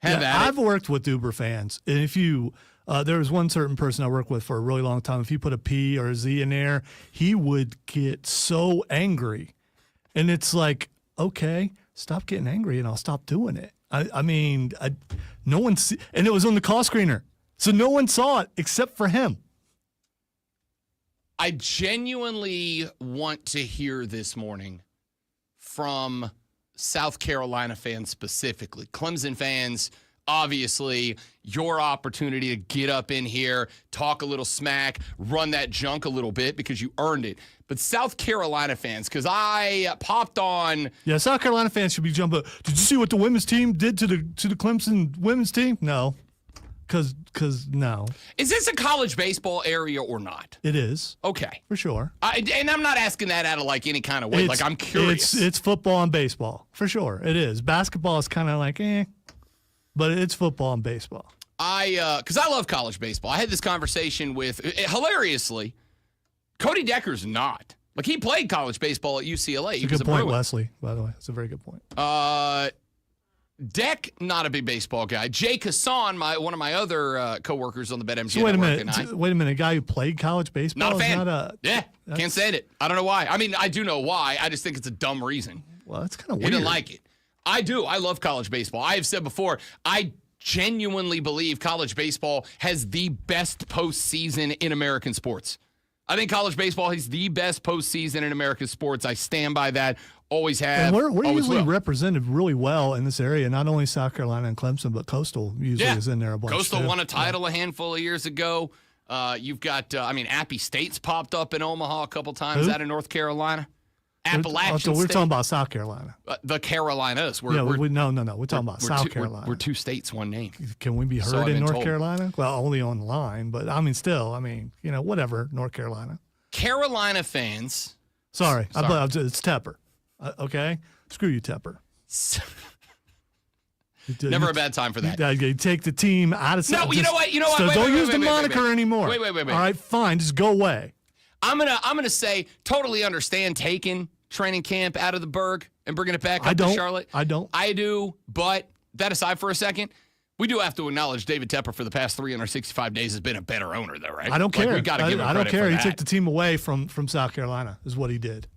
Have at I've it. worked with Uber fans, and if you, there was one certain person I worked with for a really long time. If you put a P or a Z in there, he would get so angry, and it's like, okay, stop getting angry, and I'll stop doing it. I mean, no one see, and it was on the call screener, so no one saw it except for him. I genuinely want to hear this morning from South Carolina fans specifically. Clemson fans, obviously, your opportunity to get up in here, talk a little smack, run that junk a little bit because you earned it. But South Carolina fans, because I popped on. Yeah, South Carolina fans should be jumping. Did you see what the women's team did to the Clemson women's team? No, because no, Is this a college baseball area or not? it is Okay. for sure. And I'm not asking that out of like any kind of way. Like I'm curious. It's football and baseball for sure. It is. Basketball is kind of like but it's football and baseball. Because I love college baseball. I had this conversation with, hilariously, Cody Decker's not. Like, he played college baseball at UCLA. It's He a was good a point, Bruin. Wesley. By the way, it's a very good point. Deck, not a big baseball guy. Jay Kassan, one of my other coworkers on the BetMGM So wait a network, minute. and I, Wait a minute. A guy who played college baseball not a is fan. not a. Yeah, can't stand it. I don't know why. I mean, I do know why. I just think it's a dumb reason. Well, that's kind of He weird. didn't like it. I do. I love college baseball. I have said before, I genuinely believe college baseball has the best postseason in American sports. I think college baseball has the best postseason in American sports. I stand by that. Always have. And we're always usually will. represented really well in this area. Not only South Carolina and Clemson, but Coastal usually is in there a bunch. Coastal too. won a title a handful of years ago. You've got, Appy State's popped up in Omaha a couple times Who? out of North Carolina. Oh, Appalachian so we're State. talking about South Carolina. The Carolinas. No. We're talking about South two, Carolina. We're two states, one name. Can we be So heard I've in been North told. Carolina? Well, only online, but I mean, still, whatever, North Carolina. Carolina fans. Sorry. Sorry. It's Tepper. Okay? Screw you, Tepper. Never a bad time for that. You take the team out of No, you know what? So Wait, don't wait, use wait, the wait, wait, moniker wait. anymore. Wait. All right, fine. Just go away. I'm gonna say totally understand taking training camp out of the Berg and bringing it back I up to don't. Charlotte. I don't. I do, but that aside for a second, we do have to acknowledge David Tepper for the past 365 days has been a better owner, though, right? I don't care. We got to give him I don't credit care. for He that. took the team away from South Carolina, is what he did.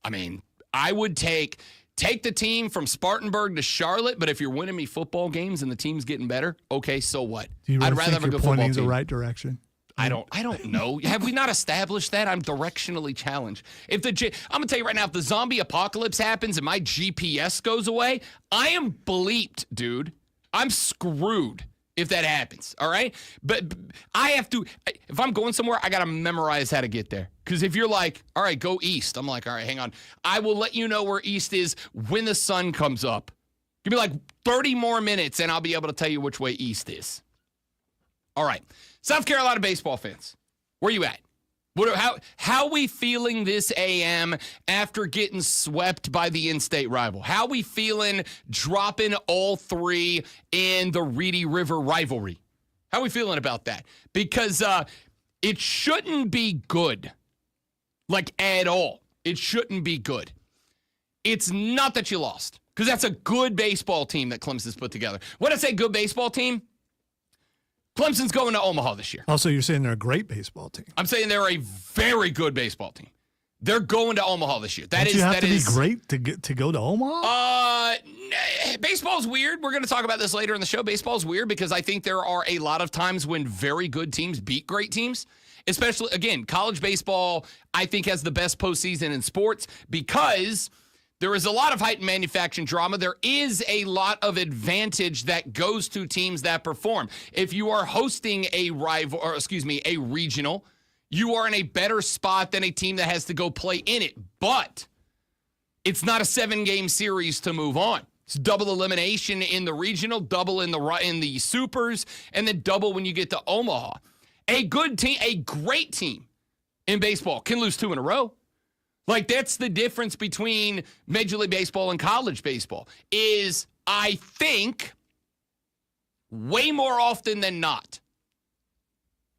I mean, I would take the team from Spartanburg to Charlotte, but if you're winning me football games and the team's getting better, okay, so what? Do you really I'd rather think have a you're good football pointing team. the right direction? I don't know. Have we not established that? I'm directionally challenged. I'm gonna tell you right now, if the zombie apocalypse happens and my GPS goes away, I am bleeped, dude. I'm screwed if that happens. All right, but I have to. If I'm going somewhere, I gotta memorize how to get there. Because if you're like, all right, go east, I'm like, all right, hang on. I will let you know where east is when the sun comes up. Give me like 30 more minutes, and I'll be able to tell you which way east is. All right. South Carolina baseball fans, Where you at? How we feeling this AM after getting swept by the in-state rival? How we feeling dropping all 3 in the Reedy River rivalry? How we feeling about that? Because it shouldn't be good, like at all. It shouldn't be good. It's not that you lost, because that's a good baseball team that Clemson's put together. When I say good baseball team, Clemson's going to Omaha this year. Also, you're saying they're a great baseball team. I'm saying they're a very good baseball team. They're going to Omaha this year. Don't you have to be great to go to Omaha? Baseball's weird. We're going to talk about this later in the show. Baseball's weird because I think there are a lot of times when very good teams beat great teams. Especially, again, college baseball, I think, has the best postseason in sports because there is a lot of heightened manufacturing drama. There is a lot of advantage that goes to teams that perform. If you are hosting a regional, you are in a better spot than a team that has to go play in it. But it's not a 7-game series to move on. It's double elimination in the regional, double in the supers, and then double when you get to Omaha. A good team, a great team in baseball can lose 2 in a row. Like, that's the difference between Major League Baseball and college baseball is, I think, way more often than not,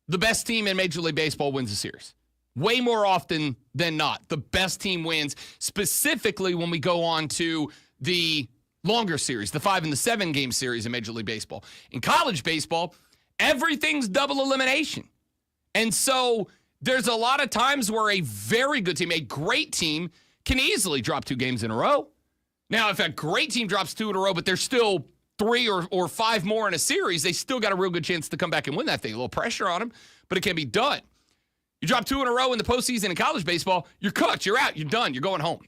the best team in Major League Baseball wins a series. Way more often than not, the best team wins, specifically when we go on to the longer series, the 5 and the 7 game series in Major League Baseball. In college baseball, everything's double elimination. And so there's a lot of times where a very good team, a great team, can easily drop 2 games in a row. Now, if a great team drops 2 in a row, but there's still 3 or 5 more in a series, they still got a real good chance to come back and win that thing. A little pressure on them, but it can be done. You drop 2 in a row in the postseason in college baseball, you're cooked, you're out, you're done, you're going home.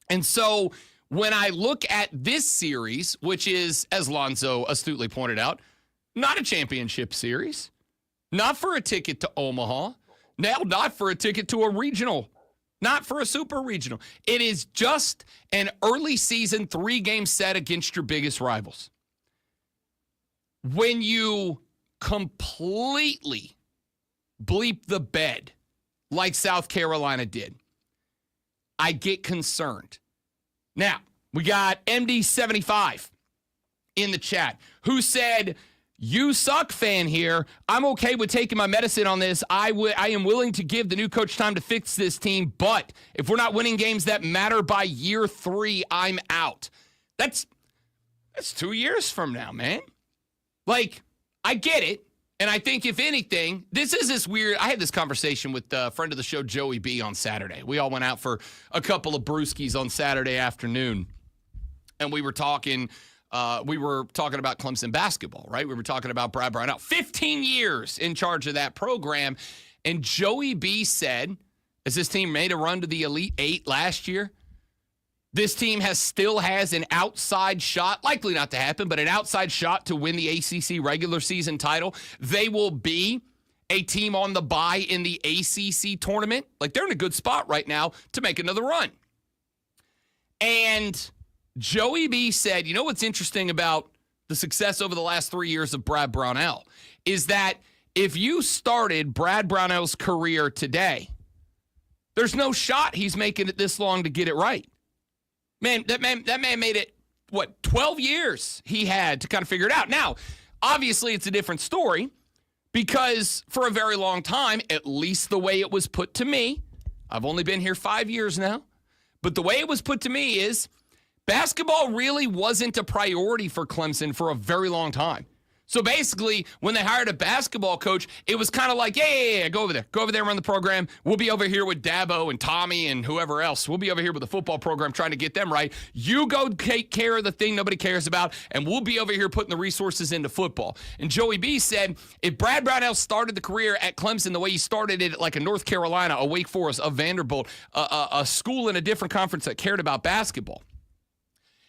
And so when I look at this series, which is, as Lonzo astutely pointed out, not a championship series, not for a ticket to Omaha, now not for a ticket to a regional, not for a super regional. It is just an early season 3-game set against your biggest rivals. When you completely bleep the bed like South Carolina did, I get concerned. Now, we got MD75 in the chat who said, "You suck fan here. I'm okay with taking my medicine on this. I am willing to give the new coach time to fix this team, but if we're not winning games that matter by year 3, I'm out." That's 2 years from now, man. Like, I get it. And I think, if anything, this is this weird. I had this conversation with a friend of the show, Joey B, on Saturday. We all went out for a couple of brewskis on Saturday afternoon. And we were talking about Clemson basketball, right? We were talking about Brad Brownell. 15 years in charge of that program. And Joey B said, as this team made a run to the Elite 8 last year, this team still has an outside shot, likely not to happen, but an outside shot to win the ACC regular season title. They will be a team on the bye in the ACC tournament. Like, they're in a good spot right now to make another run. And Joey B said, you know what's interesting about the success over the last 3 years of Brad Brownell is that if you started Brad Brownell's career today, there's no shot he's making it this long to get it right. Man, that man made it, 12 years he had to kind of figure it out. Now, obviously, it's a different story because for a very long time, at least the way it was put to me, I've only been here 5 years now, but the way it was put to me is basketball really wasn't a priority for Clemson for a very long time. So basically, when they hired a basketball coach, it was kind of like, yeah, go over there. Go over there and run the program. We'll be over here with Dabo and Tommy and whoever else. We'll be over here with the football program trying to get them right. You go take care of the thing nobody cares about, and we'll be over here putting the resources into football. And Joey B said, if Brad Brownell started the career at Clemson the way he started it, like a North Carolina, a Wake Forest, a Vanderbilt, a school in a different conference that cared about basketball,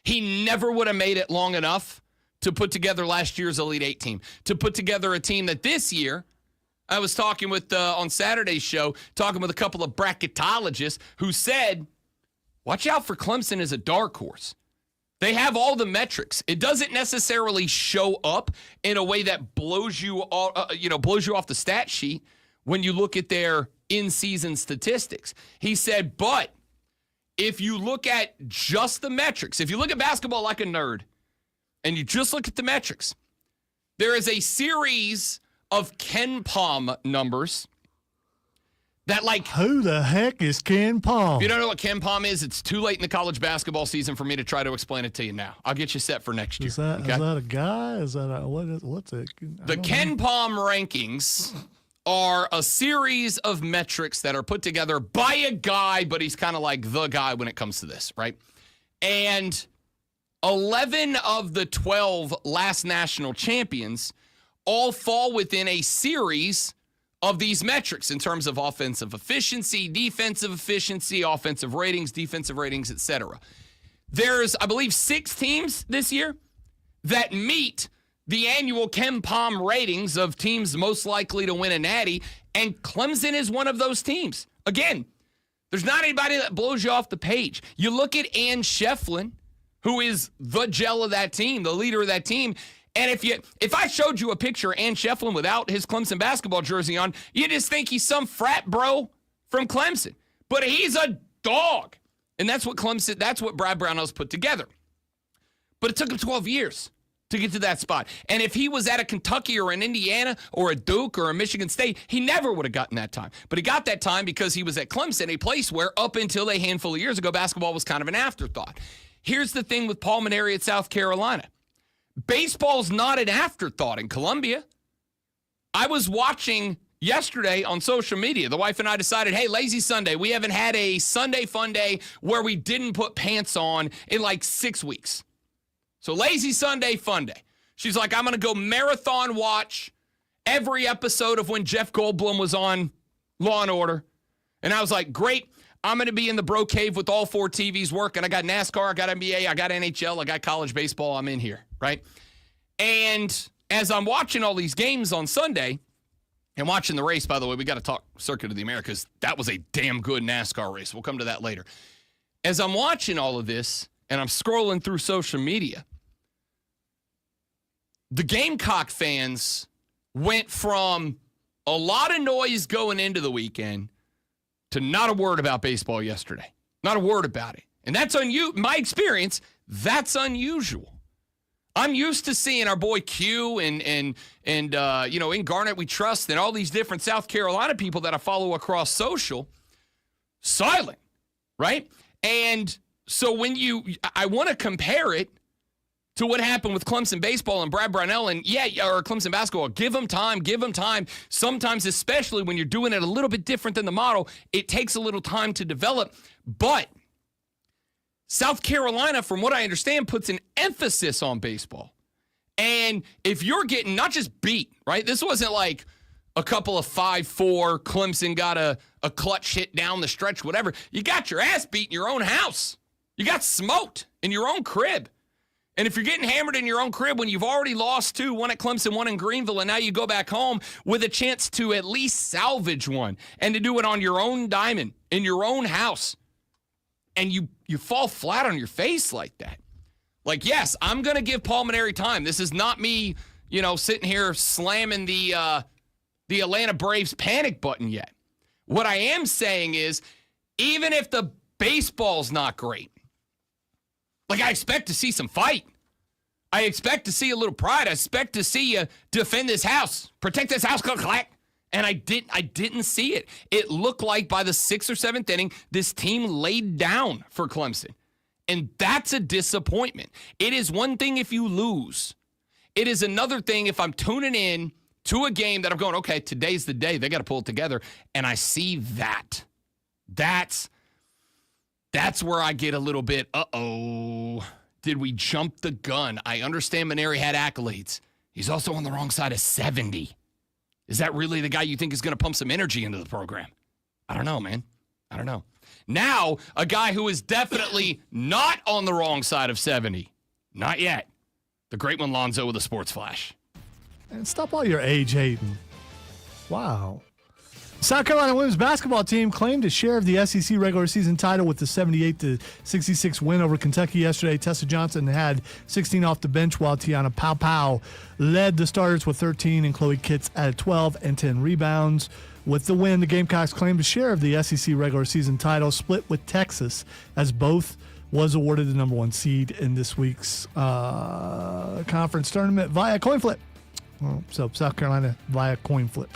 he never would have made it long enough to put together last year's Elite 8 team, to put together a team that this year, I was talking with, on Saturday's show, talking with a couple of bracketologists who said, watch out for Clemson as a dark horse. They have all the metrics. It doesn't necessarily show up in a way that blows you off the stat sheet when you look at their in-season statistics. He said, but if you look at just the metrics, if you look at basketball like a nerd and you just look at the metrics, there is a series of Ken Palm numbers that, like, Who the heck is Ken Palm? if you don't know what Ken Palm is, it's too late in the college basketball season for me to try to explain it to you now. I'll get you set for next year. Is that a guy? Is that what's it? The Ken Palm rankings are a series of metrics that are put together by a guy, but he's kind of like the guy when it comes to this, right? And 11 of the 12 last national champions all fall within a series of these metrics in terms of offensive efficiency, offensive ratings, defensive ratings, etc. There's, I believe, 6 teams this year that meet the annual Ken Palm ratings of teams most likely to win a natty, and Clemson is one of those teams. Again, there's not anybody that blows you off the page. You look at Ann Shefflin, who is the gel of that team, the leader of that team, and if I showed you a picture of Ann Shefflin without his Clemson basketball jersey on, you just think he's some frat bro from Clemson. But he's a dog. And that's what Brad Brownell's put together. But it took him 12 years to get to that spot. And if he was at a Kentucky or an Indiana or a Duke or a Michigan State, he never would have gotten that time. But he got that time because he was at Clemson, a place where up until a handful of years ago, basketball was kind of an afterthought. Here's the thing with Paul Mainieri at South Carolina. Baseball's not an afterthought in Columbia. I was watching yesterday on social media. The wife and I decided, hey, lazy Sunday. We haven't had a Sunday fun day where we didn't put pants on in like 6 weeks. So lazy Sunday fun day. She's like, I'm going to go marathon watch every episode of when Jeff Goldblum was on Law & Order. And I was like, great. I'm going to be in the bro cave with all 4 TVs working. I got NASCAR, I got NBA, I got NHL, I got college baseball. I'm in here, right? And as I'm watching all these games on Sunday and watching the race, by the way, we got to talk Circuit of the Americas. That was a damn good NASCAR race. We'll come to that later. As I'm watching all of this and I'm scrolling through social media, the Gamecock fans went from a lot of noise going into the weekend to not a word about baseball yesterday. Not a word about it. And that's my experience, that's unusual. I'm used to seeing our boy Q and in Garnet We Trust and all these different South Carolina people that I follow across social silent, right? And so I want to compare it to what happened with Clemson baseball and Brad Brownell or Clemson basketball. Give them time. Sometimes, especially when you're doing it a little bit different than the model, it takes a little time to develop. But South Carolina, from what I understand, puts an emphasis on baseball. And if you're getting not just beat, right? This wasn't like a couple of 5-4, Clemson got a clutch hit down the stretch, whatever. You got your ass beat in your own house. You got smoked in your own crib. And if you're getting hammered in your own crib when you've already lost 2, one at Clemson, one in Greenville, and now you go back home with a chance to at least salvage one and to do it on your own diamond, in your own house, and you fall flat on your face like that. Like, yes, I'm going to give Paul Mainieri time. This is not me, sitting here slamming the Atlanta Braves panic button yet. What I am saying is, even if the baseball's not great, like, I expect to see some fight. I expect to see a little pride. I expect to see you defend this house, protect this house, clack. And I didn't see it. It looked like by the 6th or 7th inning, this team laid down for Clemson. And that's a disappointment. It is one thing if you lose. It is another thing if I'm tuning in to a game that I'm going, okay, today's the day. They got to pull it together. And I see that. That's where I get a little bit, did we jump the gun? I understand Mainieri had accolades. He's also on the wrong side of 70. Is that really the guy you think is going to pump some energy into the program? I don't know, man. I don't know. Now, a guy who is definitely not on the wrong side of 70. Not yet. The great one, Lonzo, with a sports flash. And stop all your age hating. Wow. South Carolina women's basketball team claimed a share of the SEC regular season title with the 78-66 win over Kentucky yesterday. Tessa Johnson had 16 off the bench, while Tiana Pau led the starters with 13, and Chloe Kitts added 12 and 10 rebounds. With the win, the Gamecocks claimed a share of the SEC regular season title, split with Texas, as both was awarded the number 1 seed in this week's conference tournament via coin flip. Well, so South Carolina via coin flip.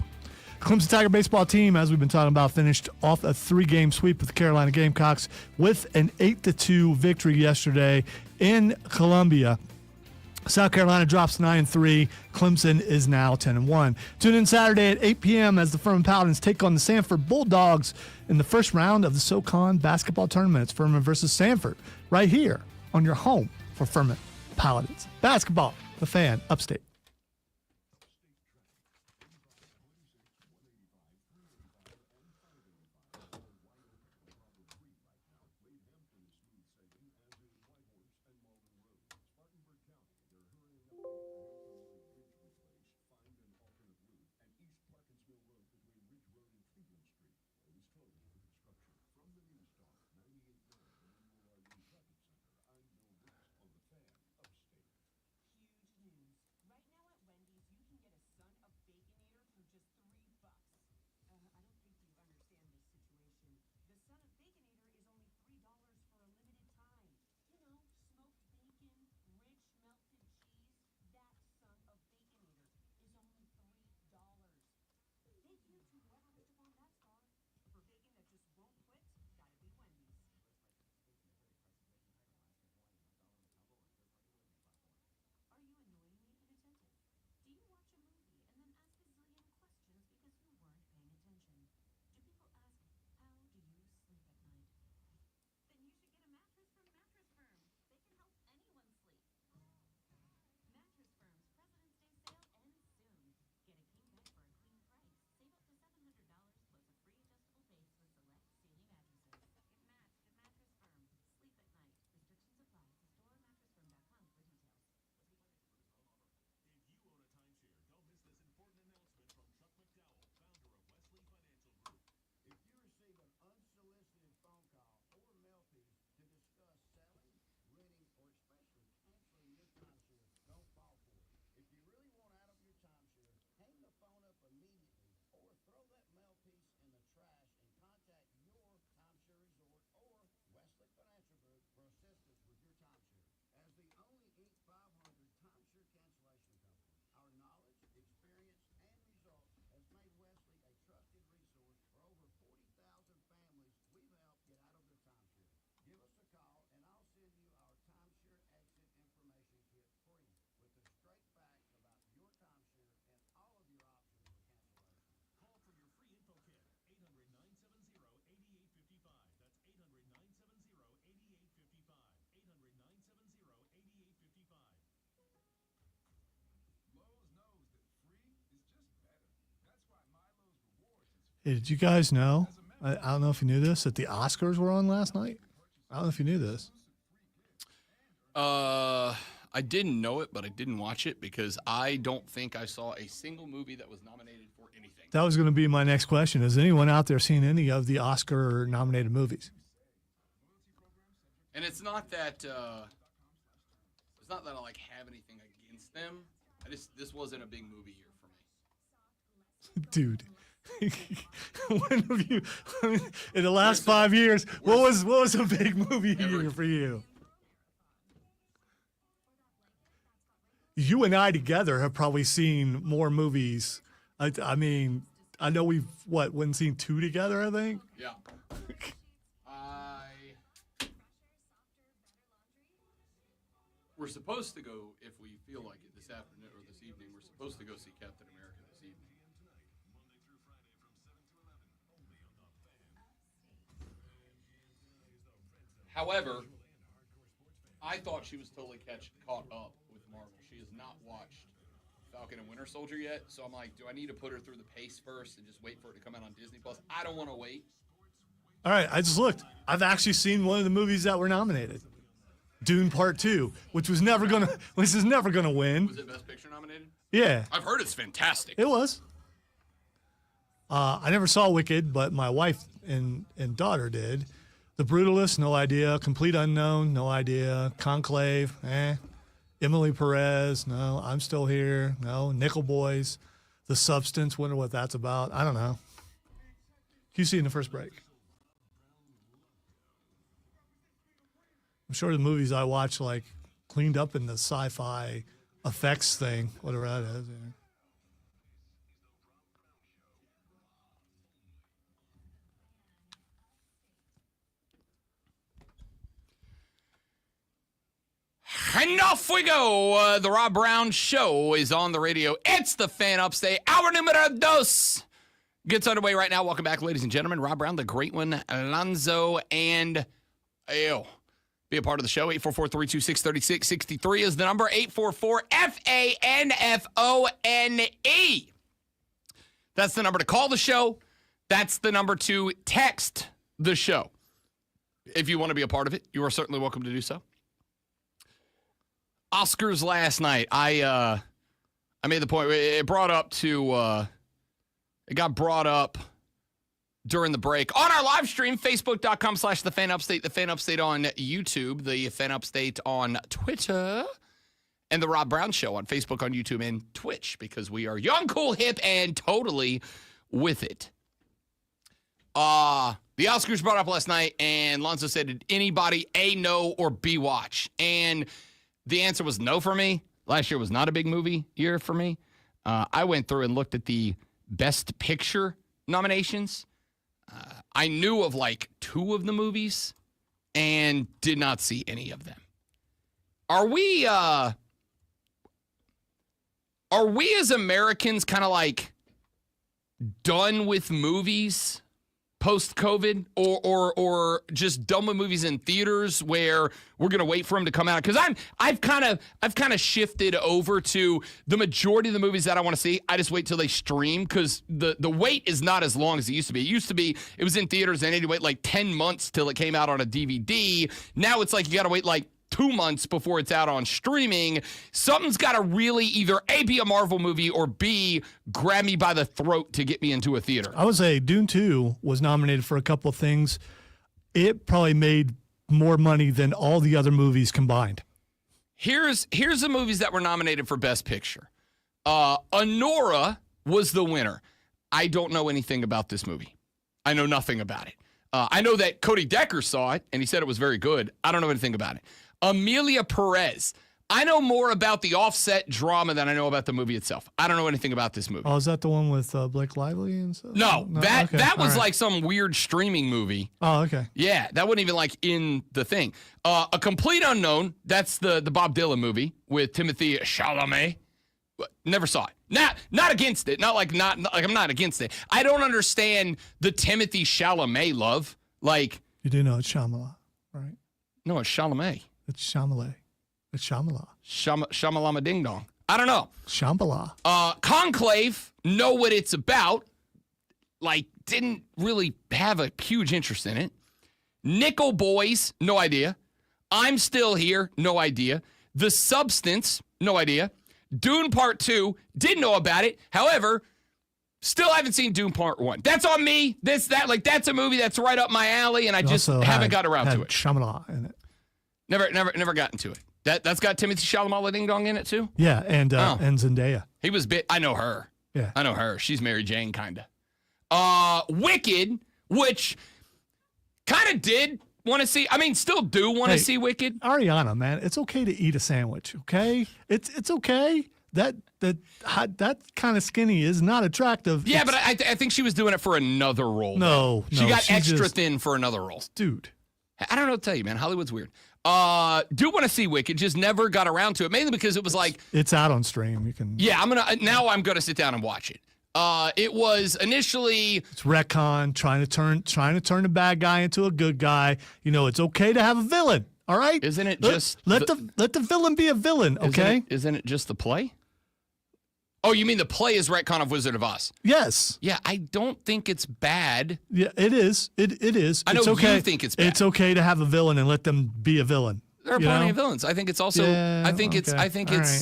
Clemson Tiger baseball team, as we've been talking about, finished off a 3-game sweep with the Carolina Gamecocks with an 8-2 victory yesterday in Columbia. South Carolina drops 9-3. Clemson is now 10-1. Tune in Saturday at 8 p.m. as the Furman Paladins take on the Sanford Bulldogs in the first round of the SoCon basketball tournament. It's Furman versus Sanford right here on your home for Furman Paladins. Basketball, the Fan, Upstate. Hey, did you guys know? I don't know if you knew this, that the Oscars were on last night. I don't know if you knew this. I didn't know it, but I didn't watch it because I don't think I saw a single movie that was nominated for anything. That was going to be my next question. Has anyone out there seen any of the Oscar-nominated movies? And it's not that I like have anything against them. This wasn't a big movie year for me. Dude. When have you, in the last 5 years, what was a big movie year for you? You and I together have probably seen more movies. I mean, I know we've went and seen 2 together, I think. Yeah. We're supposed to go, if we feel like it this afternoon or this evening, we're supposed to go see Captain America this evening. However, I thought she was totally caught up with Marvel. She has not watched Falcon and Winter Soldier yet, so I'm like, do I need to put her through the pace first and just wait for it to come out on Disney Plus? I don't want to wait. All right, I just looked. I've actually seen one of the movies that were nominated, Dune Part 2, which is never gonna win. Was it Best Picture nominated? Yeah, I've heard it's fantastic. it was. I never saw Wicked, but my wife and daughter did. The Brutalist, no idea. Complete Unknown, no idea. Conclave, Emily Perez, no. I'm Still Here, no. Nickel Boys, The Substance, wonder what that's about. I don't know. QC in the first break. I'm sure the movies I watch like cleaned up in the sci-fi effects thing, whatever that is. Yeah. And off we go. The Rob Brown Show is on the radio. It's the Fan Upstate. Hour numero dos gets underway right now. Welcome back, ladies and gentlemen. Rob Brown, the great one, Alonzo, and Ayo. Be a part of the show. 844-326-3663 is the number. 844-FANFONE. That's the number to call the show. That's the number to text the show. If you want to be a part of it, you are certainly welcome to do so. Oscars last night. I made the point. It got brought up during the break on our live stream, Facebook.com/The Fan Upstate, The Fan Upstate on YouTube, The Fan Upstate on Twitter, and The Rob Brown Show on Facebook, on YouTube, and Twitch, because we are young, cool, hip, and totally with it. The Oscars brought up last night, and Lonzo said, did anybody A, know, or B, watch? And the answer was no for me. Last year was not a big movie year for me. I went through and looked at the Best Picture nominations. I knew of like 2 of the movies and did not see any of them. Are we as Americans kind of like done with movies post-COVID, or just done with movies in theaters where we're gonna wait for them to come out? Because I've kind of shifted over to the majority of the movies that I want to see. I just wait till they stream, because the wait is not as long as it used to be. It was in theaters and you had to wait like 10 months till it came out on a DVD. Now it's like you got to wait like 2 months before it's out on streaming. Something's got to really either A, be a Marvel movie, or B, grab me by the throat to get me into a theater. I would say Dune 2 was nominated for a couple of things. It probably made more money than all the other movies combined. Here's the movies that were nominated for Best Picture. Anora was the winner. I don't know anything about this movie. I know nothing about it. I know that Cody Decker saw it, and he said it was very good. I don't know anything about it. Amelia Perez. I know more about the Offset drama than I know about the movie itself. I don't know anything about this movie. Oh, is that the one with Blake Lively and stuff? No, that was right. like some weird streaming movie. Oh, okay. Yeah, that wasn't even like in the thing. A Complete Unknown, that's the Bob Dylan movie with Timothée Chalamet. Never saw it. Not against it. Not like I'm not against it. I don't understand the Timothée Chalamet love. Like, you do know it's Shyamalan, right? No, it's Chalamet. It's Shyamalan. It's Shyamalan. Shamalama Ding Dong. I don't know. Shambhala. Conclave, know what it's about. Like, didn't really have a huge interest in it. Nickel Boys, no idea. I'm Still Here, no idea. The Substance, no idea. Dune Part 2, didn't know about it. However, still haven't seen Dune Part 1. That's on me. That's a movie that's right up my alley, and I just haven't got around to it. Shyamalan in it. Never gotten to it. That's got Timothée Chalamet Ding Dong in it too? Yeah, and Zendaya. He was I know her. Yeah. I know her. She's Mary Jane, kind of. Wicked, which kind of did want to see. I mean, still do want to see Wicked. Ariana, man, it's okay to eat a sandwich, okay? It's okay. That kind of skinny is not attractive. Yeah, but I think she was doing it for another role. No, she got extra thin for another role. Dude. I don't know what to tell you, man. Hollywood's weird. Do want to see Wicked, just never got around to it, mainly because it was like... It's out on stream. You can... Yeah, I'm going to sit down and watch it. It was initially... It's retcon, trying to turn the bad guy into a good guy. You know, it's okay to have a villain, all right? Isn't it just... Let the villain be a villain, okay? Isn't it just the play? Oh, you mean the play is retcon of Wizard of Oz? Yes. Yeah, I don't think it's bad. Yeah, it is. It is. I know it's okay. You think it's bad. It's okay to have a villain and let them be a villain. There are plenty of villains. I think it's also. Yeah, I think okay.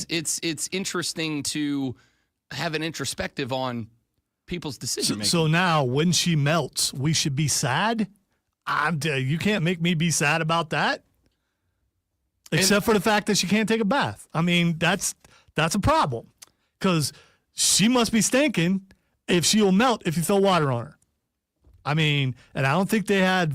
it's interesting to have an introspective on people's decision making. So now, when she melts, we should be sad. You can't make me be sad about that. Except for the fact that she can't take a bath. I mean, that's a problem. Because she must be stinking if she'll melt if you throw water on her. I mean, and I don't think they had,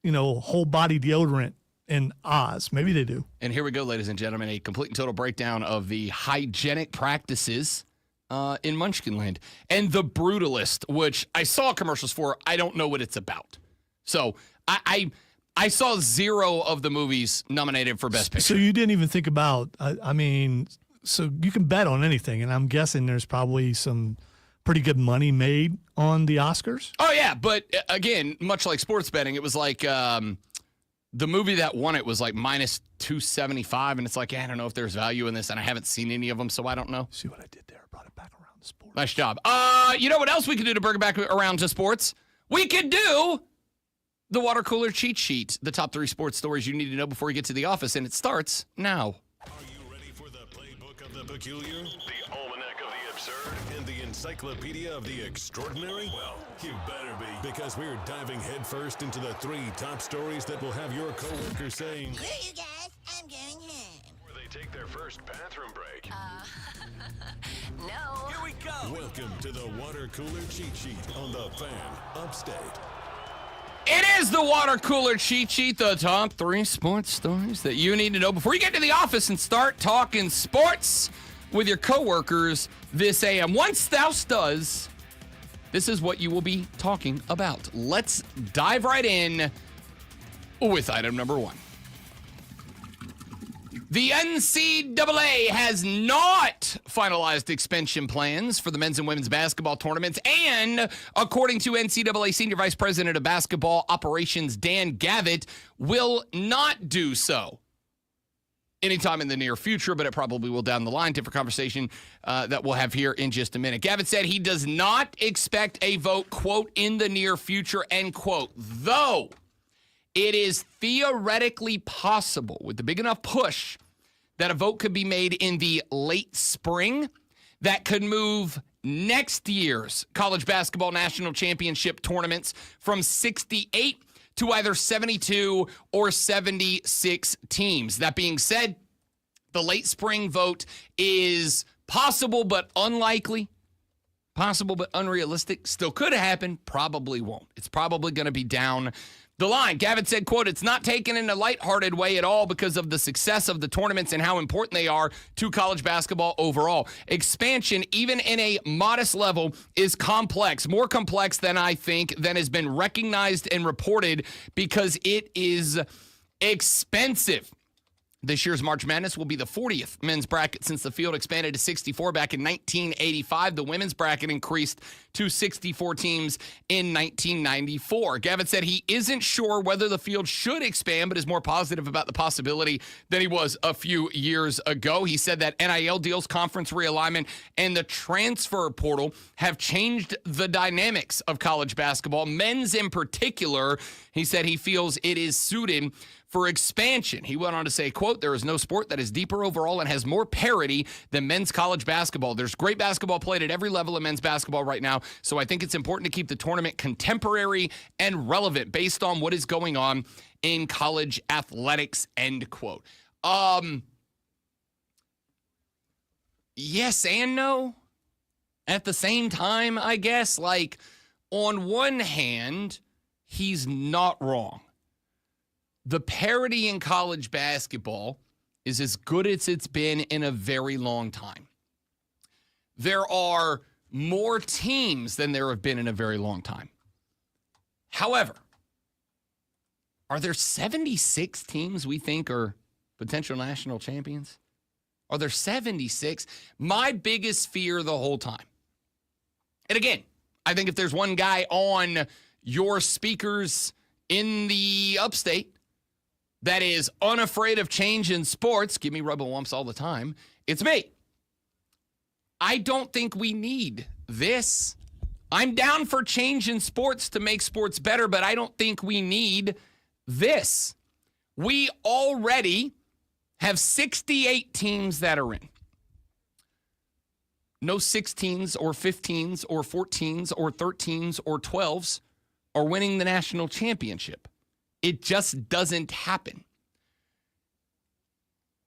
whole body deodorant in Oz. Maybe they do. And here we go, ladies and gentlemen, a complete and total breakdown of the hygienic practices in Munchkinland. And The Brutalist, which I saw commercials for. I don't know what it's about. So I saw 0 of the movies nominated for Best Picture. So you didn't even think about, so you can bet on anything. And I'm guessing there's probably some pretty good money made on the Oscars. Oh, yeah. But again, much like sports betting, it was like the movie that won it was like minus 275. And it's like, I don't know if there's value in this. And I haven't seen any of them, so I don't know. See what I did there? Brought it back around to sports. Nice job. You know what else we could do to bring it back around to sports? We could do the water cooler cheat sheet, the top 3 sports stories you need to know before you get to the office. And it starts now. Are you ready for the playbook of the peculiar, the almanac of the absurd, and the encyclopedia of the extraordinary? Well, you better be, because we're diving headfirst into the 3 top stories that will have your coworkers saying, Screw you guys, I'm going home. where they take their first bathroom break. No. Here we go. Welcome to the water cooler cheat sheet on the Fan Upstate. It is the water cooler cheat sheet, the top 3 sports stories that you need to know before you get to the office and start talking sports with your coworkers this AM. Once thou does, this is what you will be talking about. Let's dive right in with item number 1. The NCAA has not finalized expansion plans for the men's and women's basketball tournaments, and according to NCAA Senior Vice President of Basketball Operations Dan Gavitt, will not do so anytime in the near future, but it probably will down the line. Different conversation that we'll have here in just a minute. Gavitt said he does not expect a vote, quote, in the near future, end quote, though it is theoretically possible with the big enough push that a vote could be made in the late spring that could move next year's college basketball national championship tournaments from 68 to either 72 or 76 teams. That being said, the late spring vote is possible but unlikely. Possible but unrealistic. Still could happen. Probably won't. It's probably going to be down the line. Gavitt said, quote, it's not taken in a lighthearted way at all because of the success of the tournaments and how important they are to college basketball overall. Expansion, even in a modest level, is complex, more complex than I think than has been recognized and reported because it is expensive. This year's March Madness will be the 40th men's bracket since the field expanded to 64 back in 1985. The women's bracket increased to 64 teams in 1994. Gavitt said he isn't sure whether the field should expand, but is more positive about the possibility than he was a few years ago. He said that NIL deals, conference realignment, and the transfer portal have changed the dynamics of college basketball. Men's in particular, he said he feels it is suited for expansion. He went on to say, quote, there is no sport that is deeper overall and has more parity than men's college basketball. There's great basketball played at every level of men's basketball right now, so I think it's important to keep the tournament contemporary and relevant based on what is going on in college athletics, end quote. Yes and no. At the same time, I guess, like, on one hand, he's not wrong. The parity in college basketball is as good as it's been in a very long time. There are more teams than there have been in a very long time. However, are there 76 teams we think are potential national champions? Are there 76? My biggest fear the whole time. And again, I think if there's one guy on your speakers in the upstate that is unafraid of change in sports, give me rubber wumps all the time, it's me. I don't think we need this. I'm down for change in sports to make sports better, but I don't think we need this. We already have 68 teams that are in. No 16s or 15s or 14s or 13s or 12s are winning the national championship. It just doesn't happen.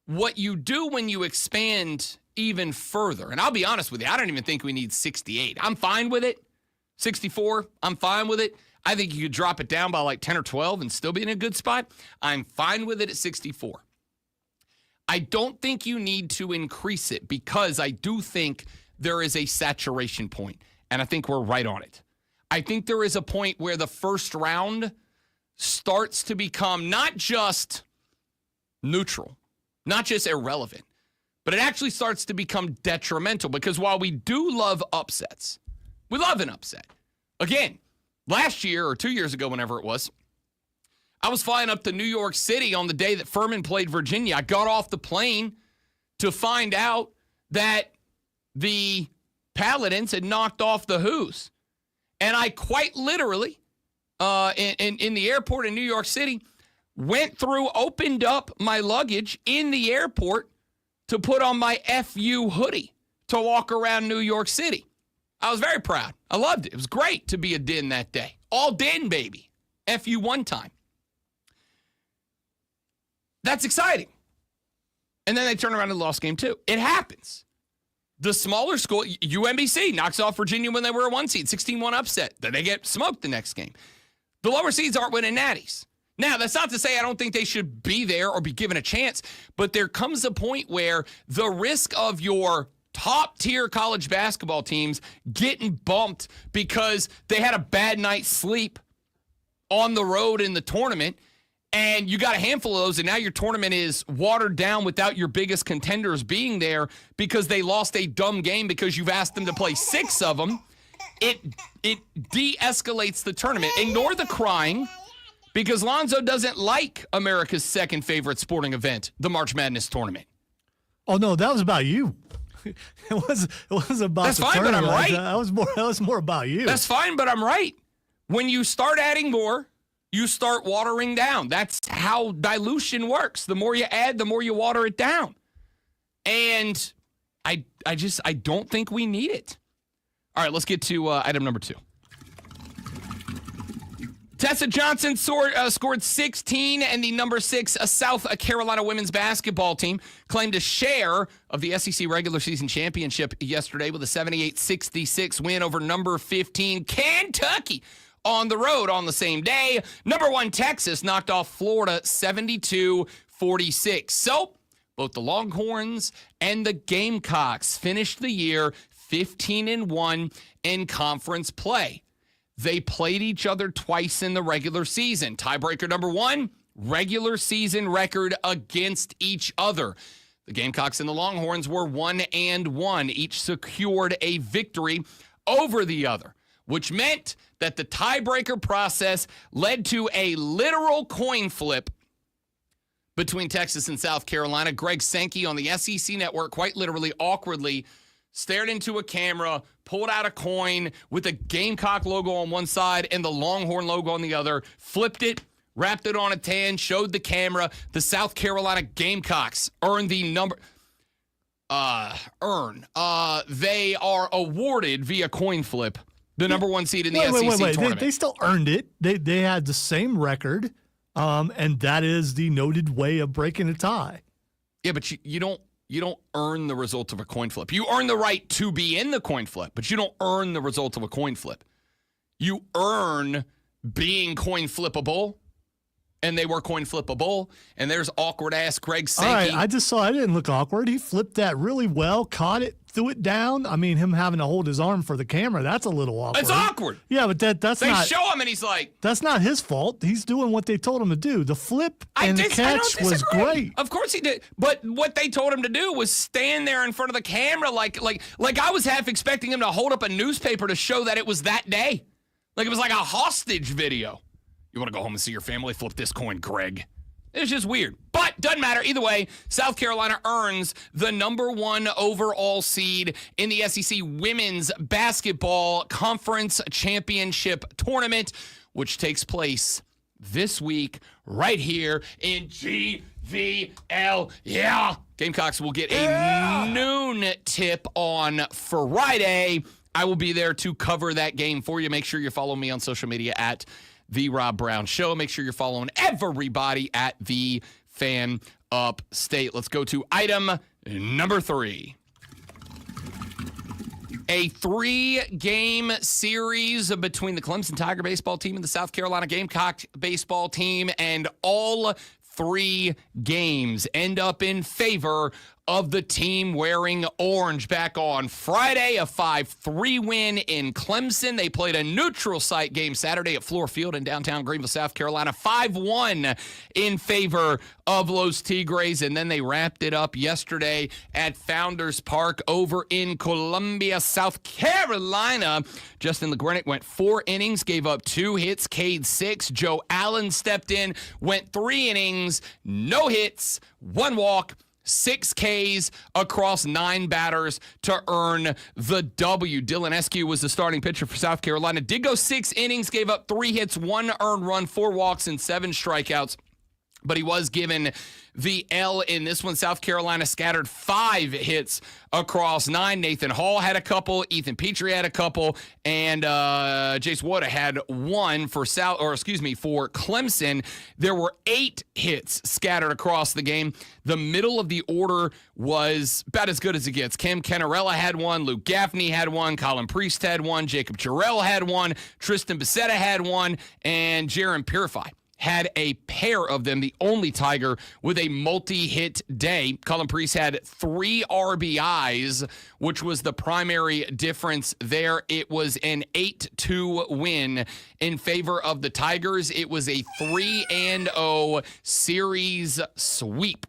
What you do when you expand even further, and I'll be honest with you, I don't even think we need 68. I'm fine with it. 64, I'm fine with it. I think you could drop it down by like 10 or 12 and still be in a good spot. I'm fine with it at 64. I don't think you need to increase it because I do think there is a saturation point, and I think we're right on it. I think there is a point where the first round starts to become not just neutral, not just irrelevant, but it actually starts to become detrimental because while we do love upsets, we love an upset. Again, last year or 2 years ago, whenever it was, I was flying up to New York City on the day that Furman played Virginia. I got off the plane to find out that the Paladins had knocked off the Hoos. And I quite literally, in the airport in New York City, went through, opened up my luggage in the airport to put on my FU hoodie to walk around New York City. I was very proud. I loved it. It was great to be a Den that day. All Den, baby. FU one time. That's exciting. And then they turn around and lost game 2. It happens. The smaller school, UMBC, knocks off Virginia when they were a 1 seed, 16-1 upset. Then they get smoked the next game. The lower seeds aren't winning natties. Now, that's not to say I don't think they should be there or be given a chance, but there comes a point where the risk of your top-tier college basketball teams getting bumped because they had a bad night's sleep on the road in the tournament, and you got a handful of those, and now your tournament is watered down without your biggest contenders being there because they lost a dumb game because you've asked them to play 6 of them. It de-escalates the tournament. Ignore the crying because Lonzo doesn't like America's second favorite sporting event, the March Madness tournament. Oh, no, that was about you. It was about That's the fine, but I'm tournament. right. That was more about you. That's fine, but I'm right. When you start adding more, you start watering down. That's how dilution works. The more you add, the more you water it down. And I don't think we need it. All right, let's get to item number 2. Tessa Johnson scored 16, and the number 6 South Carolina women's basketball team claimed a share of the SEC regular season championship yesterday with a 78-66 win over number 15 Kentucky on the road on the same day. Number 1 Texas knocked off Florida 72-46. So both the Longhorns and the Gamecocks finished the year 15-1 in conference play. They played each other twice in the regular season. Tiebreaker number 1, regular season record against each other. The Gamecocks and the Longhorns were 1-1. Each secured a victory over the other, which meant that the tiebreaker process led to a literal coin flip between Texas and South Carolina. Greg Sankey on the SEC network, quite literally, awkwardly, stared into a camera, pulled out a coin with the Gamecock logo on one side and the Longhorn logo on the other, flipped it, wrapped it on a tan, showed the camera. The South Carolina Gamecocks earned the number... they are awarded via coin flip the number 1 seed in the SEC tournament. They still earned it. They had the same record, and that is the noted way of breaking a tie. Yeah, but you don't earn the result of a coin flip. You earn the right to be in the coin flip, but you don't earn the result of a coin flip. You earn being coin flippable, and they were coin flippable, and there's awkward-ass Greg Sankey. All right, I didn't look awkward. He flipped that really well, caught it, threw it down. I mean, him having to hold his arm for the camera, that's a little awkward. It's awkward. Yeah, but that's they not... They show him, and he's like... That's not his fault. He's doing what they told him to do. The flip and the catch was great. Of course he did. But what they told him to do was stand there in front of the camera like I was half expecting him to hold up a newspaper to show that it was that day. Like it was like a hostage video. You want to go home and see your family? Flip this coin, Greg. It's just weird. But doesn't matter. Either way, South Carolina earns the number 1 overall seed in the SEC Women's Basketball Conference Championship Tournament, which takes place this week right here in GVL. Yeah. Gamecocks will get a noon tip on Friday. I will be there to cover that game for you. Make sure you follow me on social media at The Rob Brown Show. Make sure you're following everybody at The Fan Upstate. Let's go to item number 3. A 3-game series between the Clemson Tiger baseball team and the South Carolina Gamecock baseball team, and all 3 games end up in favor of the team wearing orange. Back on Friday, a 5-3 win in Clemson. They played a neutral site game Saturday at Fluor Field in downtown Greenville, South Carolina. 5-1 in favor of Los Tigres, and then they wrapped it up yesterday at Founders Park over in Columbia, South Carolina. Justin LeGrenick went 4 innings, gave up 2 hits, K'd 6. Joe Allen stepped in, went 3 innings, no hits, 1 walk, 6 Ks across 9 batters to earn the W. Dylan Eskew was the starting pitcher for South Carolina. Did go 6 innings, gave up 3 hits, 1 earned run, 4 walks, and 7 strikeouts. But he was given the L in this one. South Carolina scattered 5 hits across 9. Nathan Hall had a couple. Ethan Petrie had a couple. And Jace Wood had 1 for for Clemson. There were 8 hits scattered across the game. The middle of the order was about as good as it gets. Cam Kennarella had 1. Luke Gaffney had 1. Colin Priest had 1. Jacob Jarrell had 1. Tristan Bissetta had 1. And Jaron Purify had a pair of them, the only Tiger with a multi-hit day. Colin Priest had 3 RBIs, which was the primary difference there. It was an 8-2 win in favor of the Tigers. It was a 3-0 series sweep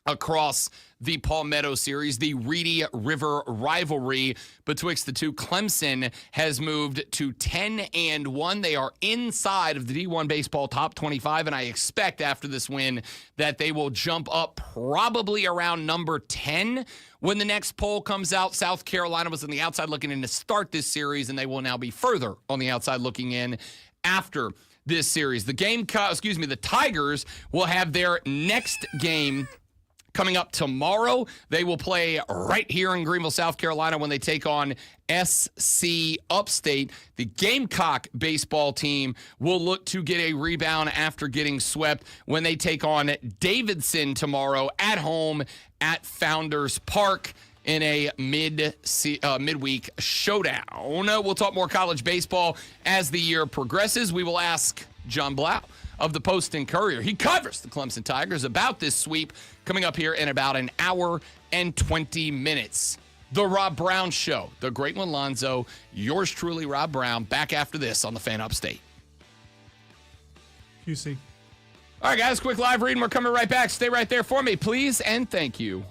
across the Palmetto series. The Reedy River rivalry betwixt the two. Clemson has moved to 10-1. They are inside of the D1 baseball top 25, and I expect after this win that they will jump up probably around number 10 when the next poll comes out. South Carolina was on the outside looking in to start this series, and they will now be further on the outside looking in after this series. The Tigers will have their next game coming up tomorrow. They will play right here in Greenville, South Carolina when they take on SC Upstate. The Gamecock baseball team will look to get a rebound after getting swept when they take on Davidson tomorrow at home at Founders Park in a midweek showdown. We'll talk more college baseball as the year progresses. We will ask John Blau of the Post and Courier. He covers the Clemson Tigers about this sweep coming up here in about an hour and 20 minutes. The Rob Brown Show, the great one, Lonzo. Yours truly, Rob Brown, back after this on the Fan Upstate. QC. All right, guys, quick live reading. We're coming right back. Stay right there for me, please, and thank you.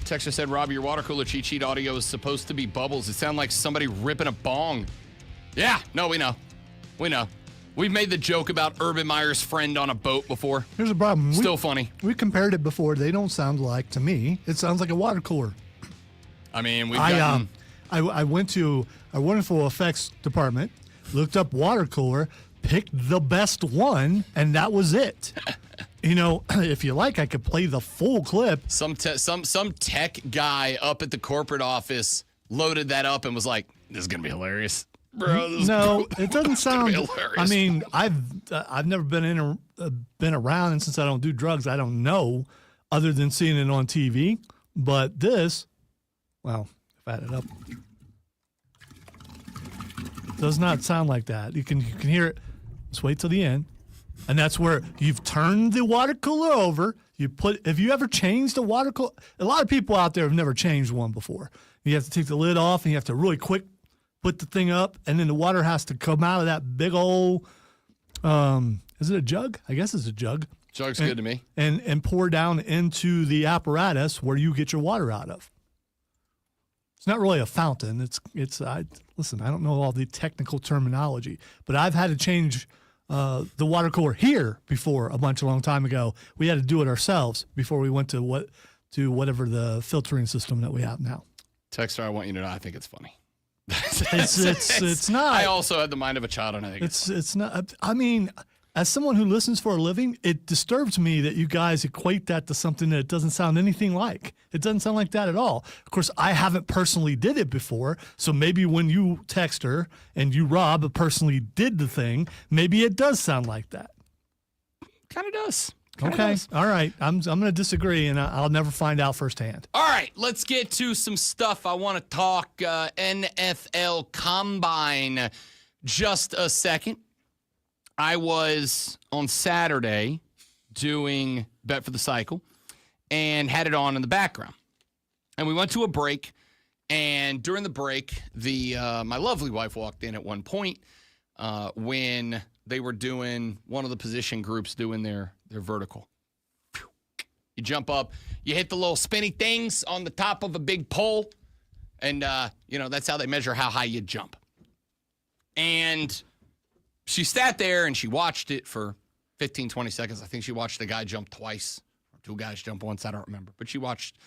Texter said, Rob, your water cooler cheat sheet audio is supposed to be bubbles. It sounded like somebody ripping a bong. Yeah, no, we know. We know. We've made the joke about Urban Meyer's friend on a boat before. Here's the problem. Still funny. We compared it before. They don't sound like, to me, it sounds like a water cooler. I mean, we've gotten... I went to our wonderful effects department, looked up water cooler, picked the best one, and that was it. If you like, I could play the full clip. Some tech guy up at the corporate office loaded that up and was like, this is going to be hilarious. Bro, It doesn't sound. hilarious. I mean, I've never been around, and since I don't do drugs, I don't know, other than seeing it on TV. But this, well, if I add it up, does not sound like that. You can hear it. Just wait till the end, and that's where you've turned the water cooler over. Have you ever changed a water cooler? A lot of people out there have never changed one before. You have to take the lid off, and you have to really quick put the thing up, and then the water has to come out of that big old, is it a jug? I guess it's a jug. Jug's good to me. And pour down into the apparatus where you get your water out of. It's not really a fountain. Listen, I don't know all the technical terminology, but I've had to change the water cooler here before a long time ago. We had to do it ourselves before we went to whatever the filtering system that we have now. Texter, I want you to know I think it's funny. It's not. I also had the mind of a child, and I think it's not. I mean, as someone who listens for a living, it disturbs me that you guys equate that to something that it doesn't sound anything like. It doesn't sound like that at all. Of course, I haven't personally did it before, so maybe when you text her and you, Rob, personally did the thing, maybe it does sound like that. kind of does. Okay. All right. I'm going to disagree, and I'll never find out firsthand. All right, let's get to some stuff. I want to talk NFL Combine just a second. I was on Saturday doing Bet for the Cycle and had it on in the background. And we went to a break, and during the break, my lovely wife walked in at one point when they were doing one of the position groups doing their vertical. You jump up, you hit the little spinny things on the top of a big pole, and, that's how they measure how high you jump. And she sat there and she watched it for 15, 20 seconds. I think she watched a guy jump twice, or two guys jump once. I don't remember. But she watched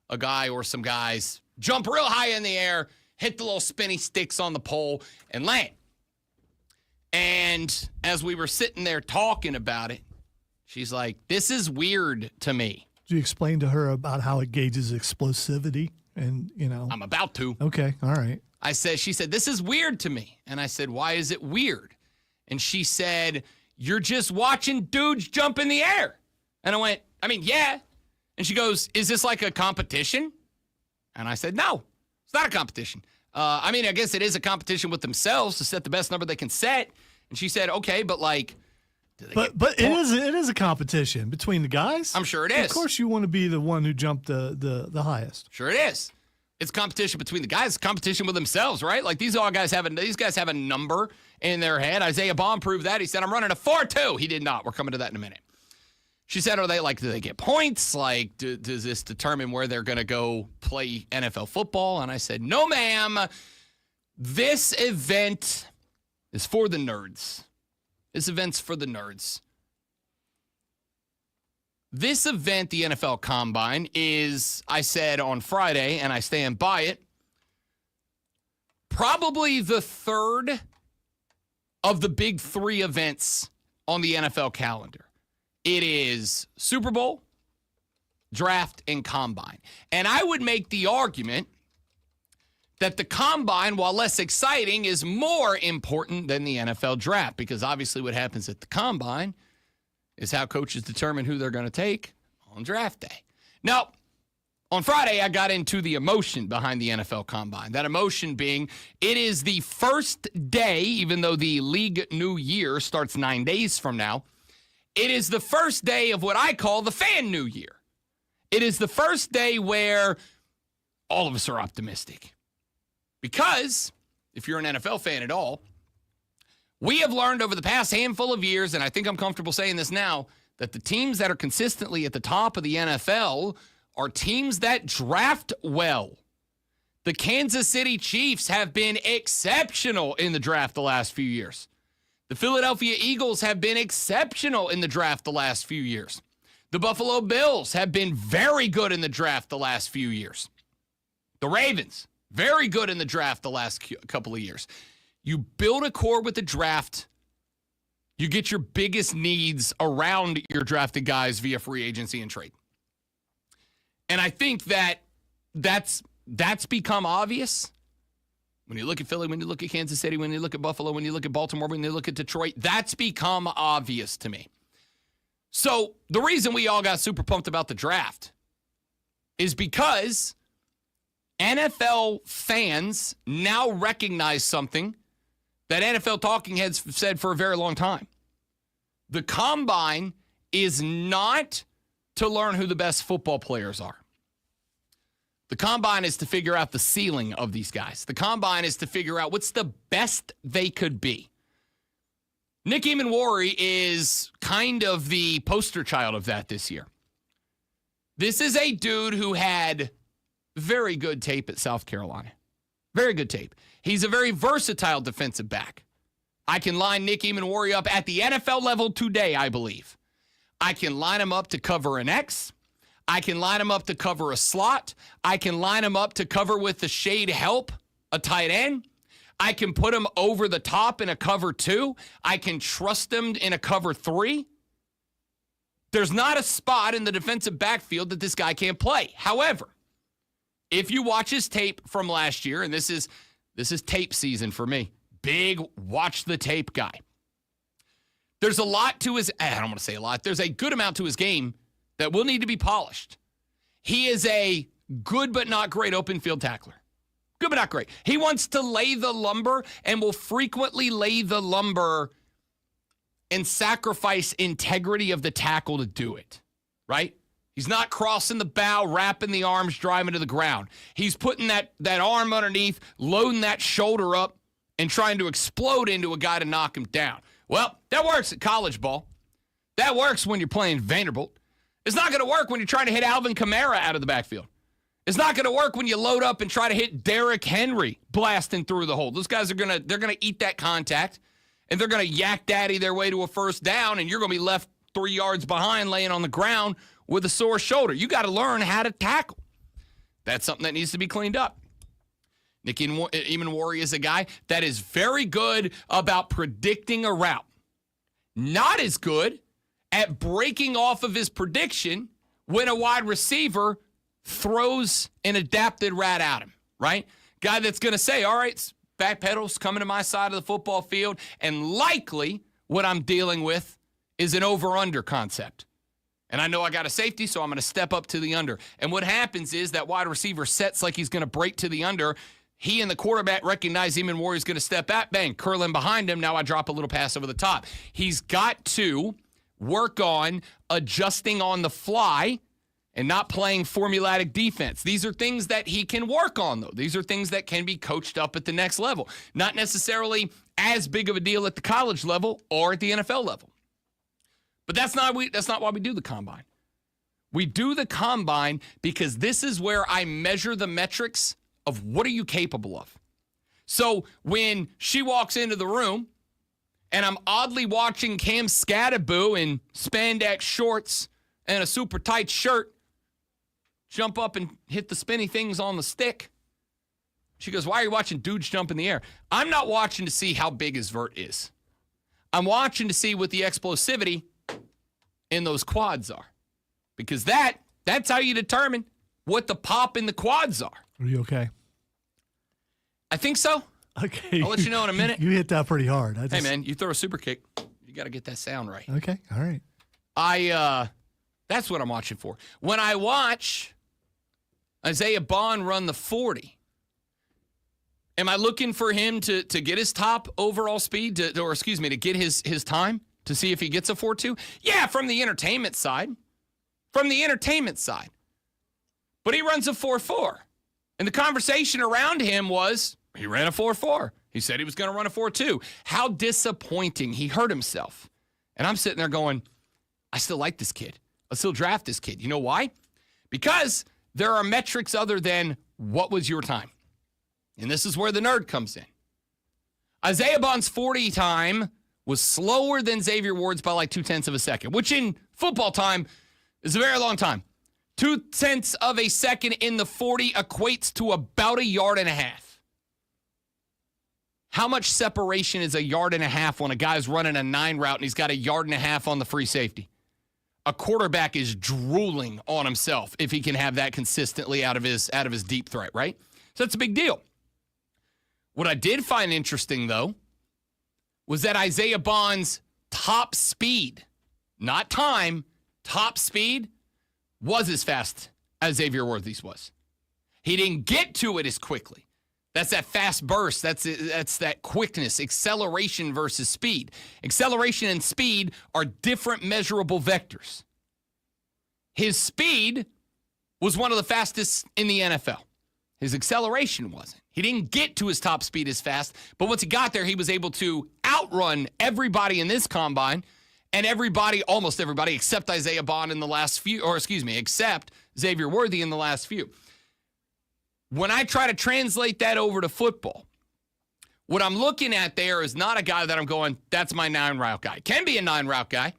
a guy or some guys jump real high in the air, hit the little spinny sticks on the pole, and land. And as we were sitting there talking about it, she's like, this is weird to me. Did you explain to her about how it gauges explosivity? And, I'm about to. Okay. All right. She said, this is weird to me. And I said, why is it weird? And she said, you're just watching dudes jump in the air. And I went, yeah. And she goes, is this like a competition? And I said, no, it's not a competition. I guess it is a competition with themselves to set the best number they can set. And she said, okay, but like, but it is a competition between the guys. I'm sure it is. Of course, you want to be the one who jumped the highest. Sure it is. It's competition between the guys. It's competition with themselves, right? Like these guys have a number in their head. Isaiah Baum proved that. He said, I'm running a 4.2. He did not. We're coming to that in a minute. She said, do they get points? Like, does this determine where they're going to go play NFL football? And I said, no, ma'am. This event is for the nerds. This event's for the nerds. This event, the NFL Combine, is, I said on Friday, and I stand by it, probably the third of the big three events on the NFL calendar. It is Super Bowl, Draft, and Combine. And I would make the argument that the Combine, while less exciting, is more important than the NFL Draft, because obviously what happens at the Combine is how coaches determine who they're going to take on draft day. Now, on Friday, I got into the emotion behind the NFL Combine. That emotion being, it is the first day, even though the league new year starts 9 days from now, it is the first day of what I call the fan new year. It is the first day where all of us are optimistic. Because, if you're an NFL fan at all, we have learned over the past handful of years, and I think I'm comfortable saying this now, that the teams that are consistently at the top of the NFL are teams that draft well. The Kansas City Chiefs have been exceptional in the draft the last few years. The Philadelphia Eagles have been exceptional in the draft the last few years. The Buffalo Bills have been very good in the draft the last few years. The Ravens, very good in the draft the last couple of years. You build a core with the draft. You get your biggest needs around your drafted guys via free agency and trade. And I think that's become obvious. When you look at Philly, when you look at Kansas City, when you look at Buffalo, when you look at Baltimore, when you look at Detroit, that's become obvious to me. So the reason we all got super pumped about the draft is because NFL fans now recognize something that NFL talking heads have said for a very long time. The combine is not to learn who the best football players are. The combine is to figure out the ceiling of these guys. The combine is to figure out what's the best they could be. Nick Emmanwori is kind of the poster child of that this year. This is a dude who had very good tape at South Carolina. Very good tape. He's a very versatile defensive back. I can line Nick Emmanwori up at the NFL level today, I believe. I can line him up to cover an X. I can line him up to cover a slot. I can line him up to cover with the shade help, a tight end. I can put him over the top in a cover 2. I can trust him in a cover 3. There's not a spot in the defensive backfield that this guy can't play. However, if you watch his tape from last year, and this is tape season for me, big watch the tape guy. There's a lot to his, I don't want to say a lot, there's a good amount to his game that will need to be polished. He is a good but not great open field tackler. Good but not great. He wants to lay the lumber and will frequently lay the lumber and sacrifice integrity of the tackle to do it, right? He's not crossing the bow, wrapping the arms, driving to the ground. He's putting that arm underneath, loading that shoulder up, and trying to explode into a guy to knock him down. Well, that works at college ball. That works when you're playing Vanderbilt. It's not going to work when you're trying to hit Alvin Kamara out of the backfield. It's not going to work when you load up and try to hit Derrick Henry blasting through the hole. Those guys are going to eat that contact, and they're going to yak daddy their way to a first down, and you're going to be left 3 yards behind laying on the ground with a sore shoulder. You got to learn how to tackle. That's something that needs to be cleaned up. Nick Emmanwori is a guy that is very good about predicting a route. Not as good at breaking off of his prediction when a wide receiver throws an adapted route at him, right? Guy that's going to say, all right, back pedal's coming to my side of the football field, and likely what I'm dealing with is an over-under concept. And I know I got a safety, so I'm going to step up to the under. And what happens is that wide receiver sets like he's going to break to the under. He and the quarterback recognize Emmanwori is going to step out, bang, curling behind him. Now I drop a little pass over the top. He's got to work on adjusting on the fly and not playing formulatic defense. These are things that he can work on, though. These are things that can be coached up at the next level. Not necessarily as big of a deal at the college level or at the NFL level. But that's not why we do the combine. We do the combine because this is where I measure the metrics of what are you capable of. So when she walks into the room and I'm oddly watching Cam Scattaboo in spandex shorts and a super tight shirt jump up and hit the spinny things on the stick, she goes, why are you watching dudes jump in the air? I'm not watching to see how big his vert is. I'm watching to see what the explosivity in those quads are. Because that's how you determine what the pop in the quads are. Are you okay? I think so. Okay. I'll let you know in a minute. You hit that pretty hard. Hey, man, you throw a super kick, you got to get that sound right. Okay, all right. That's what I'm watching for. When I watch Isaiah Bond run the 40, am I looking for him to get his top overall speed, to get his time, to see if he gets a 4.2? Yeah, from the entertainment side. But he runs a 4.4. And the conversation around him was, he ran a 4.4. He said he was going to run a 4.2. How disappointing. He hurt himself. And I'm sitting there going, I still like this kid. Let's still draft this kid. You know why? Because there are metrics other than what was your time. And this is where the nerd comes in. Isaiah Bond's 40 time was slower than Xavier Ward's by like 0.2 of a second, which in football time is a very long time. 0.2 of a second in the 40 equates to about 1.5 yards. How much separation is 1.5 yards when a guy's running a 9 route and he's got 1.5 yards on the free safety? A quarterback is drooling on himself if he can have that consistently out of his deep threat, right? So that's a big deal. What I did find interesting, though, was that Isaiah Bond's top speed, not time, top speed, was as fast as Xavier Worthy's was. He didn't get to it as quickly. That's that fast burst. That's that quickness, acceleration versus speed. Acceleration and speed are different measurable vectors. His speed was one of the fastest in the NFL. His acceleration wasn't. He didn't get to his top speed as fast, but once he got there, he was able to outrun everybody in this combine and almost everybody, except Isaiah Bond in the last few, except Xavier Worthy in the last few. When I try to translate that over to football, what I'm looking at there is not a guy that I'm going, that's my 9 route guy. Can be a 9 route guy.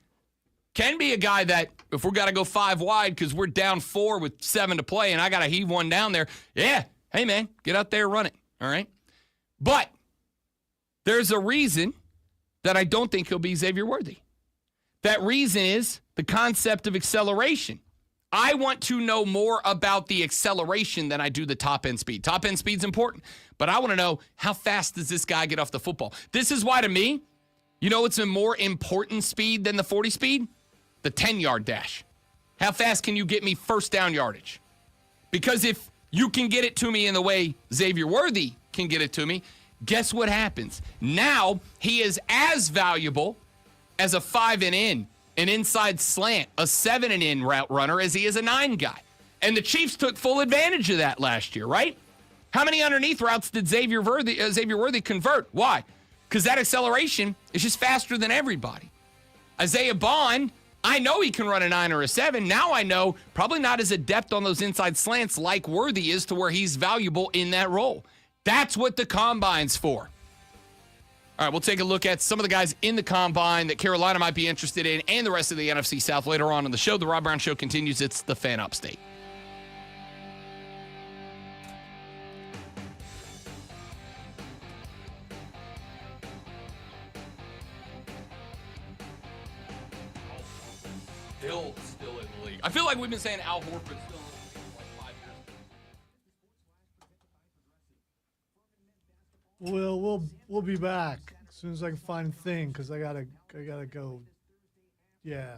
Can be a guy that if we're got to go 5 wide because we're down 4 with 7 to play and I got to heave one down there, yeah, hey, man, get out there, run it, all right? But there's a reason that I don't think he'll be Xavier Worthy. That reason is the concept of acceleration. I want to know more about the acceleration than I do the top-end speed. Top-end speed's important, but I want to know how fast does this guy get off the football. This is why, to me, you know it's a more important speed than the 40 speed? The 10-yard dash. How fast can you get me first down yardage? Because if you can get it to me in the way Xavier Worthy can get it to me, guess what happens? Now he is as valuable as a 5 and in, an inside slant, a 7 and in route runner as he is a 9 guy. And the Chiefs took full advantage of that last year, right? How many underneath routes did Xavier Worthy convert? Why? Because that acceleration is just faster than everybody. Isaiah Bond, I know he can run a 9 or a 7. Now I know probably not as adept on those inside slants like Worthy is to where he's valuable in that role. That's what the combine's for. All right, we'll take a look at some of the guys in the combine that Carolina might be interested in and the rest of the NFC South later on in the show. The Rob Brown Show continues. It's the Fan Upstate. Hill still in the league. I feel like we've been saying Al Horford's still in the league for like 5 years. We'll be back as soon as I can find a thing because I gotta go. Yeah.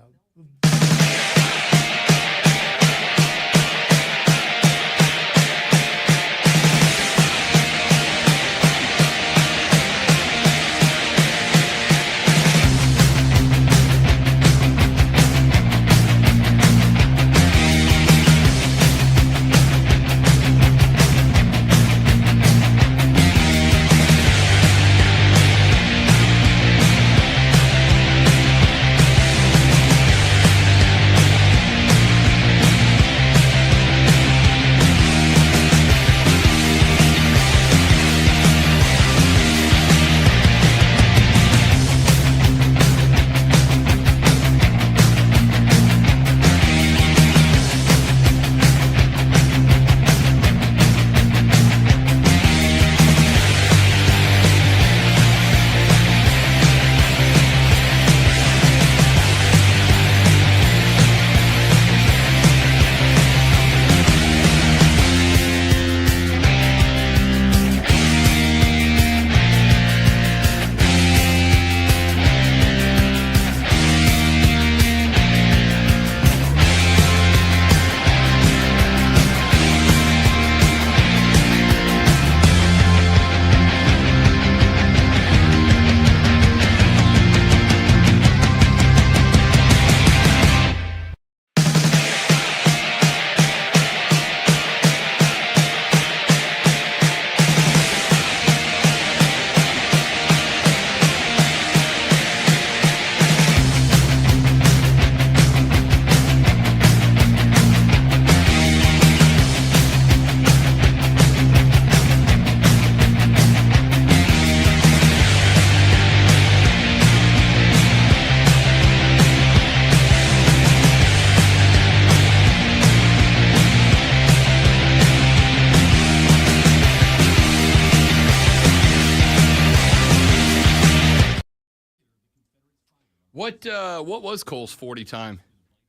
What was Cole's 40 time?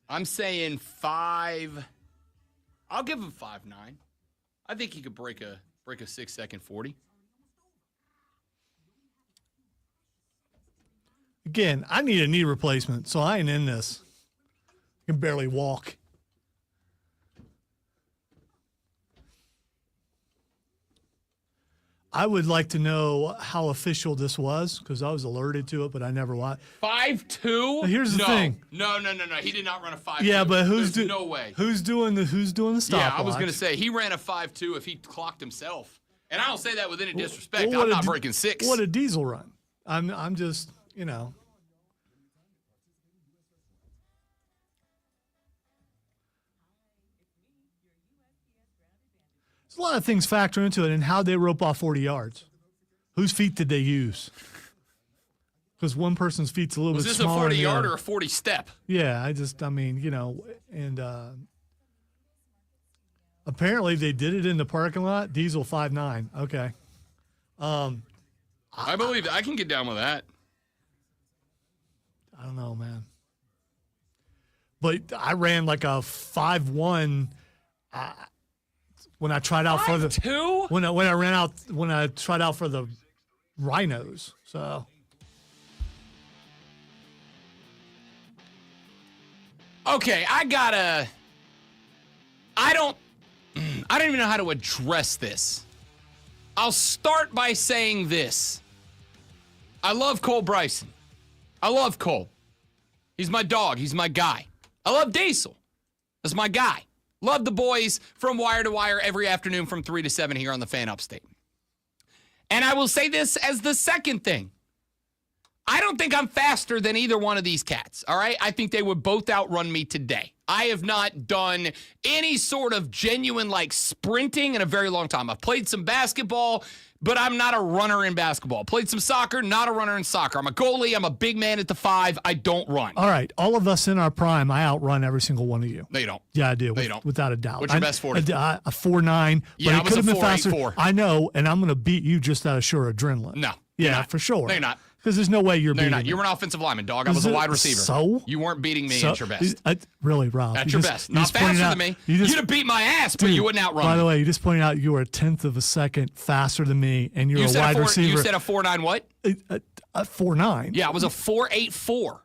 I'm saying 5. I'll give him 5.9. I think he could break a 6-second 40. Again, I need a knee replacement, so I ain't in this. I can barely walk. I would like to know how official this was because I was alerted to it, but I never watched. 5.2? Here's the thing. No. He did not run a 5.2. Yeah, but no way. Who's doing the stopwatch? Yeah, I was going to say he ran a 5.2 if he clocked himself. And I don't say that with any disrespect. Well, I'm not breaking 6. What a Diesel run. I'm just, There's a lot of things factor into it and how they rope off 40 yards. Whose feet did they use? Because one person's feet's a little Was bit this a smaller. 40 yard or a 40 step? Yeah, and apparently they did it in the parking lot. Diesel 5.9. Okay. I believe that. I can get down with that. I don't know, man. But I ran like a 5.1 when I tried out for the 5.2? when I tried out for the Rhinos. So Okay, I don't even know how to address this. I'll start by saying this. I love Cole Bryson. I love Cole. He's my dog. He's my guy. I love Diesel. That's my guy. Love the boys from Wire to Wire every afternoon from 3 to 7 here on the Fan Upstate. And I will say this as the second thing. I don't think I'm faster than either one of these cats, all right? I think they would both outrun me today. I have not done any sort of genuine, sprinting in a very long time. I've played some basketball, but I'm not a runner in basketball. Played some soccer, not a runner in soccer. I'm a goalie. I'm a big man at the 5. I don't run. all right, all of us in our prime, I outrun every single one of you. They don't. Yeah, I do. They don't. Without a doubt. What's your best 40? A 4.9. Yeah, but I was could have a been faster. 4.84. I know, and I'm going to beat you just out of sheer adrenaline. No. You're Yeah, not. for sure. No, you're not. Because there's no way you're No, you're beating not. me. You were an offensive lineman, dog. I was a wide receiver. So? You weren't beating me at your best. Really, Rob? At you your just- best. you Not just pointed faster out- than me. You just, You'd have beat my ass, but you wouldn't outrun by me. the way, you just pointed out you were a tenth of a second faster than me, and you're You a said wide a receiver. You said a 4.9 what? a 4.9. Yeah, it was a 4.84.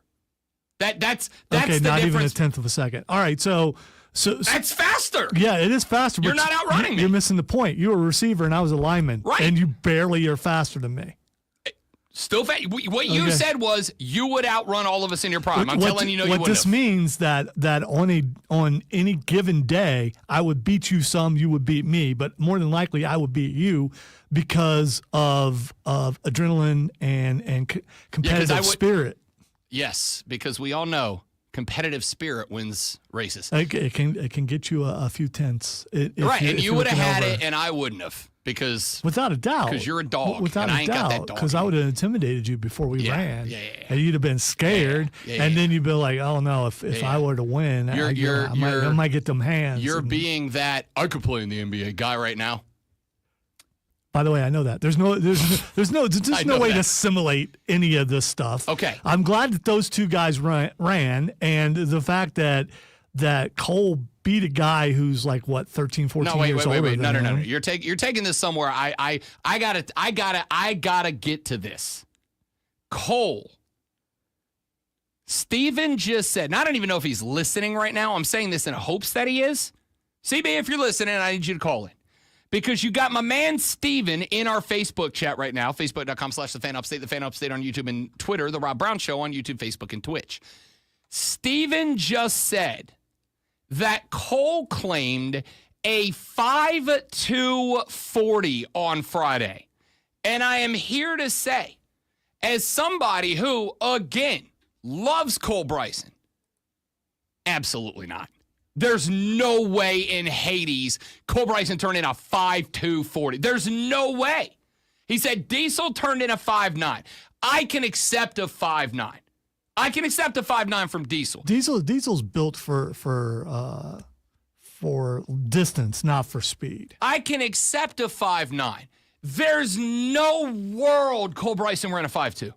That's okay, the not even a difference. tenth of a second. All right, so That's faster. yeah, it is faster. You're but not outrunning me. You're missing the point. You were a receiver, and I was a lineman, Right. and you barely are faster than me. Still fast. What you Okay. said was you would outrun all of us in your prime. I'm telling you, no, you what wouldn't this have. means that on any given day, I would beat you some, you would beat me, but more than likely, I would beat you because of adrenaline and competitive would- spirit. Yes, because we all know competitive spirit wins races. It can get you a few tenths. If And if you you're would have looking had over. it, and I wouldn't have because Without a doubt. 'Cause you're a dog, Without and a I ain't got that doubt. dog Because I in would have intimidated you before we Yeah, ran. yeah. And you'd have been scared. Yeah, and yeah. then you'd be like, oh no, if Yeah. I were to win, I might get them hands. you're And- being that I could play in the NBA guy right now. By the way, I know that. There's no I no know way that. to assimilate any of this stuff. Okay. I'm glad that those two guys ran, and the fact that Cole beat a guy who's like what 13, 14 No, wait. years older No. than him. You're taking this somewhere. I gotta get to this. Cole. Steven just said, and I don't even know if he's listening right now. I'm saying this in hopes that he is. CB, if you're listening, I need you to call in. Because you got my man Steven in our Facebook chat right now, facebook.com/thefanupstate, the Fan Upstate on YouTube and Twitter, The Rob Brown Show on YouTube, Facebook, and Twitch. Steven just said that Cole claimed a 5.240 on Friday. And I am here to say, as somebody who, again, loves Cole Bryson, absolutely not. There's no way in Hades Cole Bryson turned in a 5.240. There's no way. He said Diesel turned in a 5.9. I can accept a 5.9. I can accept a 5.9 from Diesel. Diesel's built for distance, not for speed. I can accept a 5.9. There's no world Cole Bryson ran a 5.2.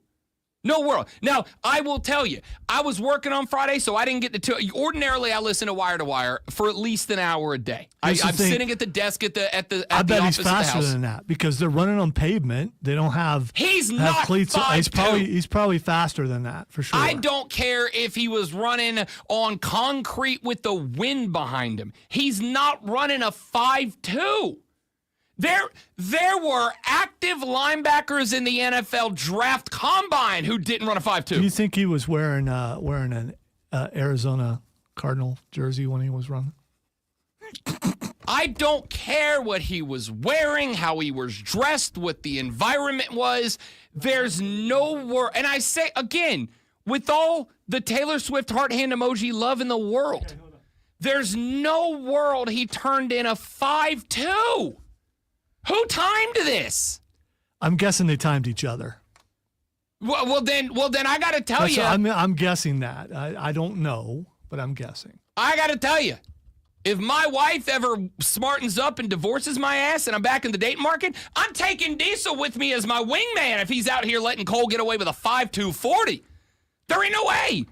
No world. Now, I will tell you, I was working on Friday, so I didn't get to. Ordinarily, I listen to Wire to Wire for at least an hour a day. I'm sitting at the desk at the I bet office he's faster at the house. than that because they're running on pavement. They don't have. He's have not cleats. 5'2". He's probably faster than that for sure. I don't care if he was running on concrete with the wind behind him. He's not running a 5'2". There were active linebackers in the NFL draft combine who didn't run a 5'2". Do you think he was wearing an Arizona Cardinal jersey when he was running? I don't care what he was wearing, how he was dressed, what the environment was. There's no word. And I say, again, with all the Taylor Swift heart hand emoji love in the world, there's no world he turned in a 5'2". Who timed this? I'm guessing they timed each other. Well, then I got to tell you. I'm guessing that. I don't know, but I'm guessing. I got to tell you. If my wife ever smartens up and divorces my ass and I'm back in the dating market, I'm taking Diesel with me as my wingman if he's out here letting Cole get away with a 5'2" 40. There ain't no way.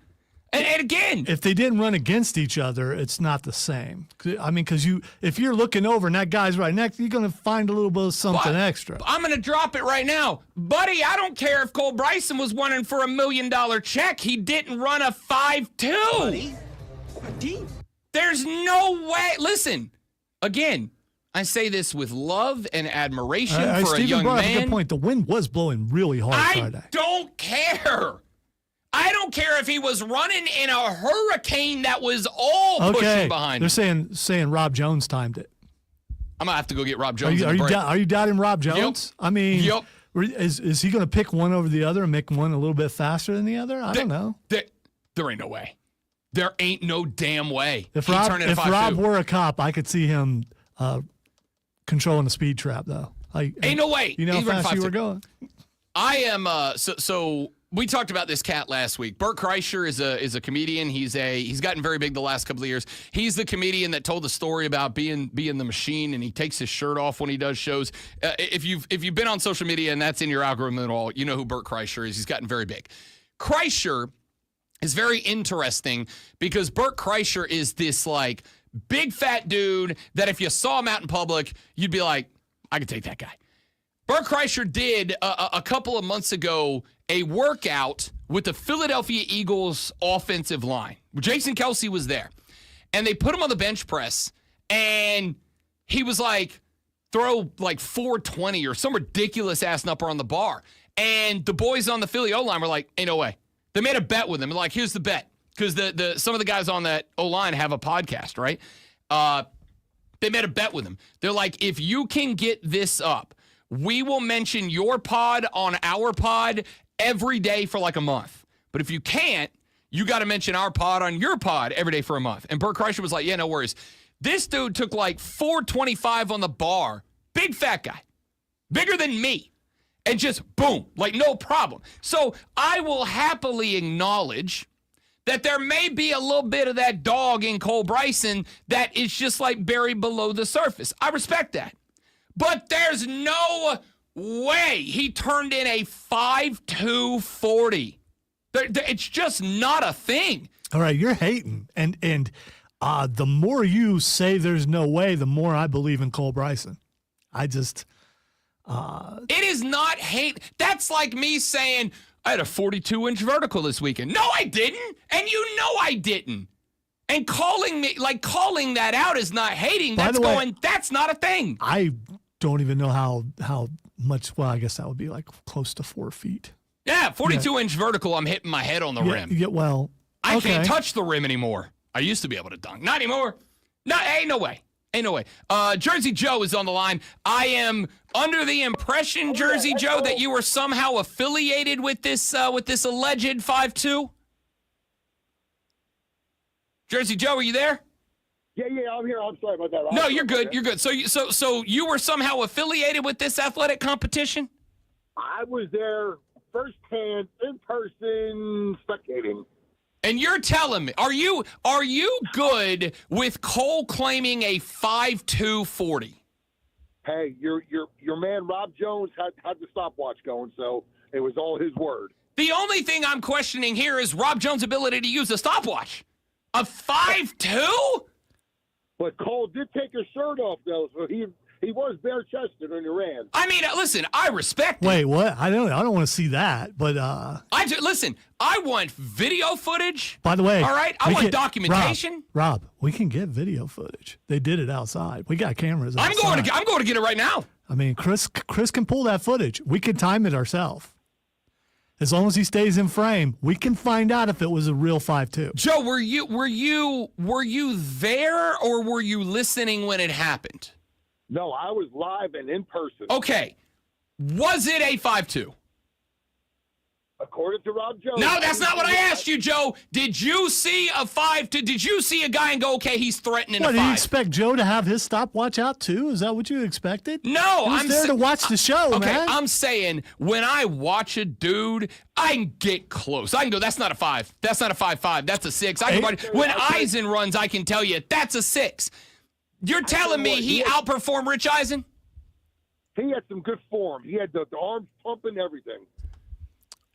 And again, if they didn't run against each other, it's not the same. I mean, because if you're looking over and that guy's right next, you're going to find a little bit of something extra. I'm going to drop it right now. Buddy, I don't care if Cole Bryson was running for $1 million check. He didn't run a 5'2". Buddy. There's no way. Listen, again, I say this with love and admiration for Steven a young brought up man. a good point. The wind was blowing really hard Friday. I don't care. I don't care if he was running in a hurricane that was all pushing behind him. They're saying Rob Jones timed it. I'm gonna have to go get Rob Jones. Are you doubting Rob Jones? Yep. I mean, yep. Is he going to pick one over the other and make one a little bit faster than the other? I don't know. There ain't no way. There ain't no damn way. If Rob were a cop, I could see him controlling the speed trap, though. Ain't no way. You know how fast you were going. I am. So we talked about this cat last week. Bert Kreischer is a comedian. He's gotten very big the last couple of years. He's the comedian that told the story about being the machine, and he takes his shirt off when he does shows. If you've been on social media and that's in your algorithm at all, you know who Bert Kreischer is. He's gotten very big. Kreischer is very interesting because Bert Kreischer is this like big fat dude that if you saw him out in public, you'd be like, I could take that guy. Bert Kreischer did a couple of months ago a workout with the Philadelphia Eagles offensive line. Jason Kelce was there. And they put him on the bench press, and he was like, throw like 420 or some ridiculous ass number on the bar. And the boys on the Philly O-line were like, ain't no way. They made a bet with him. Like, here's the bet. Because some of the guys on that O-line have a podcast, right? They made a bet with him. They're like, if you can get this up, we will mention your pod on our pod every day for like a month. But if you can't, you got to mention our pod on your pod every day for a month. And Bert Kreischer was like, yeah, no worries. This dude took like 425 on the bar. Big fat guy. Bigger than me. And just boom, like no problem. So I will happily acknowledge that there may be a little bit of that dog in Cole Bryson that is just like buried below the surface. I respect that. But there's no way he turned in a 5'2" 40. It's just not a thing. All right, you're hating. And the more you say there's no way, the more I believe in Cole Bryson. It is not hate. That's like me saying, I had a 42-inch vertical this weekend. No, I didn't. And you know I didn't. And calling that out is not hating. That's that's not a thing. I don't even know how much, well, I guess that would be like close to 4 feet. Yeah, 42-inch vertical, I'm hitting my head on the rim. Yeah, well, I can't touch the rim anymore. I used to be able to dunk. Not anymore. No, ain't no way. Ain't no way. Jersey Joe is on the line. I am under the impression, Jersey Joe, that you were somehow affiliated with this alleged 5'2". Jersey Joe, are you there? Yeah, I'm here. I'm sorry about that. No, you're good. You're good. So you were somehow affiliated with this athletic competition? I was there firsthand, in person, spectating. And you're telling me, are you good with Cole claiming a 5'2" 40? Hey, your man Rob Jones had the stopwatch going, so it was all his word. The only thing I'm questioning here is Rob Jones' ability to use a stopwatch. A 5'2"? But Cole did take his shirt off, though, so he was bare-chested when he ran. I mean, listen, I respect it. Wait, what? I don't want to see that. But Listen, I want video footage. by the way, All right? I we want can- documentation. Rob, we can get video footage. They did it outside. We got cameras. I'm outside. going to get it right now. I mean, Chris can pull that footage. We can time it ourselves. As long as he stays in frame, we can find out if it was a real 5'2". Joe, were you there or were you listening when it happened? No, I was live and in person. Okay. Was it a 5'2"? According to Rob Jones. No, that's not what I asked you, Joe. Did you see a 5'2"? Did you see a guy and go, okay, he's threatening What, a do you 5? expect Joe to have his stopwatch out too? Is that what you expected? No, He was there to watch the show, okay, man. I'm saying when I watch a dude, I can get close. I can go, that's not a 5. That's not a 5'5". That's a 6. I can when Eisen runs, I can tell you that's a 6. You're telling me he outperformed Rich Eisen? He had some good form. He had the arms pumping, everything.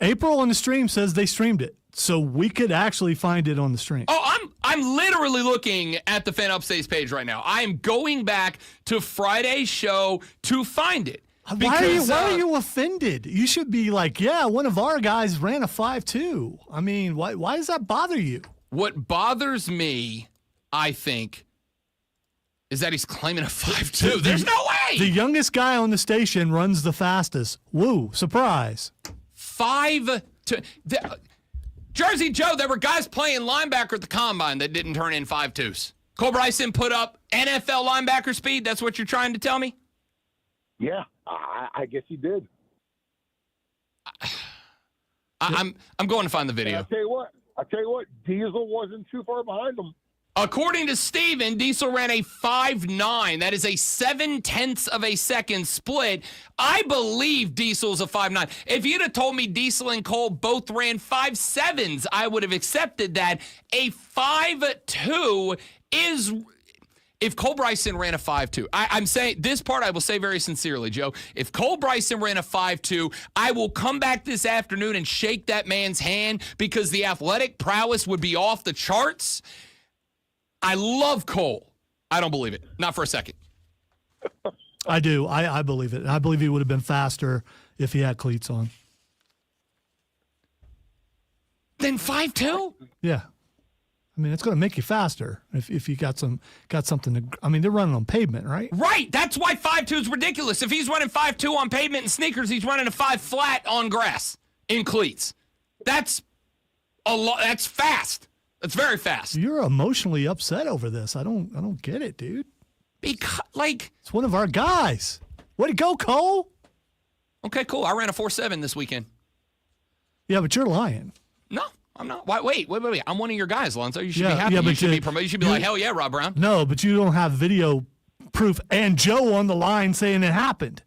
April on the stream says they streamed it, so we could actually find it on the stream. Oh, I'm literally looking at the Fan Upstates page right now. I am going back to Friday's show to find it. Why are you offended? You should be like, yeah, one of our guys ran a 5'2". I mean, why does that bother you? What bothers me, I think, is that he's claiming a 5'2". There's no way. The youngest guy on the station runs the fastest. Woo, surprise. 5'2". Jersey Joe, there were guys playing linebacker at the combine that didn't turn in 5'2s. Cole Bryson put up NFL linebacker speed. That's what you're trying to tell me? Yeah, I guess he did. I'm going to find the video. I tell you what, Diesel wasn't too far behind him. According to Steven, Diesel ran a 5'9". That is a 0.7 of a second split. I believe Diesel's a 5'9". If you'd have told me Diesel and Cole both ran 5'7s, I would have accepted that. A 5'2" is... If Cole Bryson ran a 5'2", I'm saying this part I will say very sincerely, Joe. If Cole Bryson ran a 5'2", I will come back this afternoon and shake that man's hand because the athletic prowess would be off the charts. I love Cole. I don't believe it. Not for a second. I do. I believe it. I believe he would have been faster if he had cleats on. Then 5'2"? Yeah. I mean, it's going to make you faster if you got something to. I mean, they're running on pavement, right? Right. That's why 5'2" is ridiculous. If he's running 5'2" on pavement and sneakers, he's running a 5 flat on grass in cleats. That's a lot. That's fast. That's very fast. You're emotionally upset over this. I don't get it, dude. Because, It's one of our guys. Way to go, Cole. okay, cool. I ran a 4.7 this weekend. Yeah, but you're lying. No, I'm not. Wait. I'm one of your guys, Lonzo. You should Yeah, be happy. yeah, You but should you- be promoted. You should be like, hell yeah, Rob Brown. No, but you don't have video proof and Joe on the line saying it happened.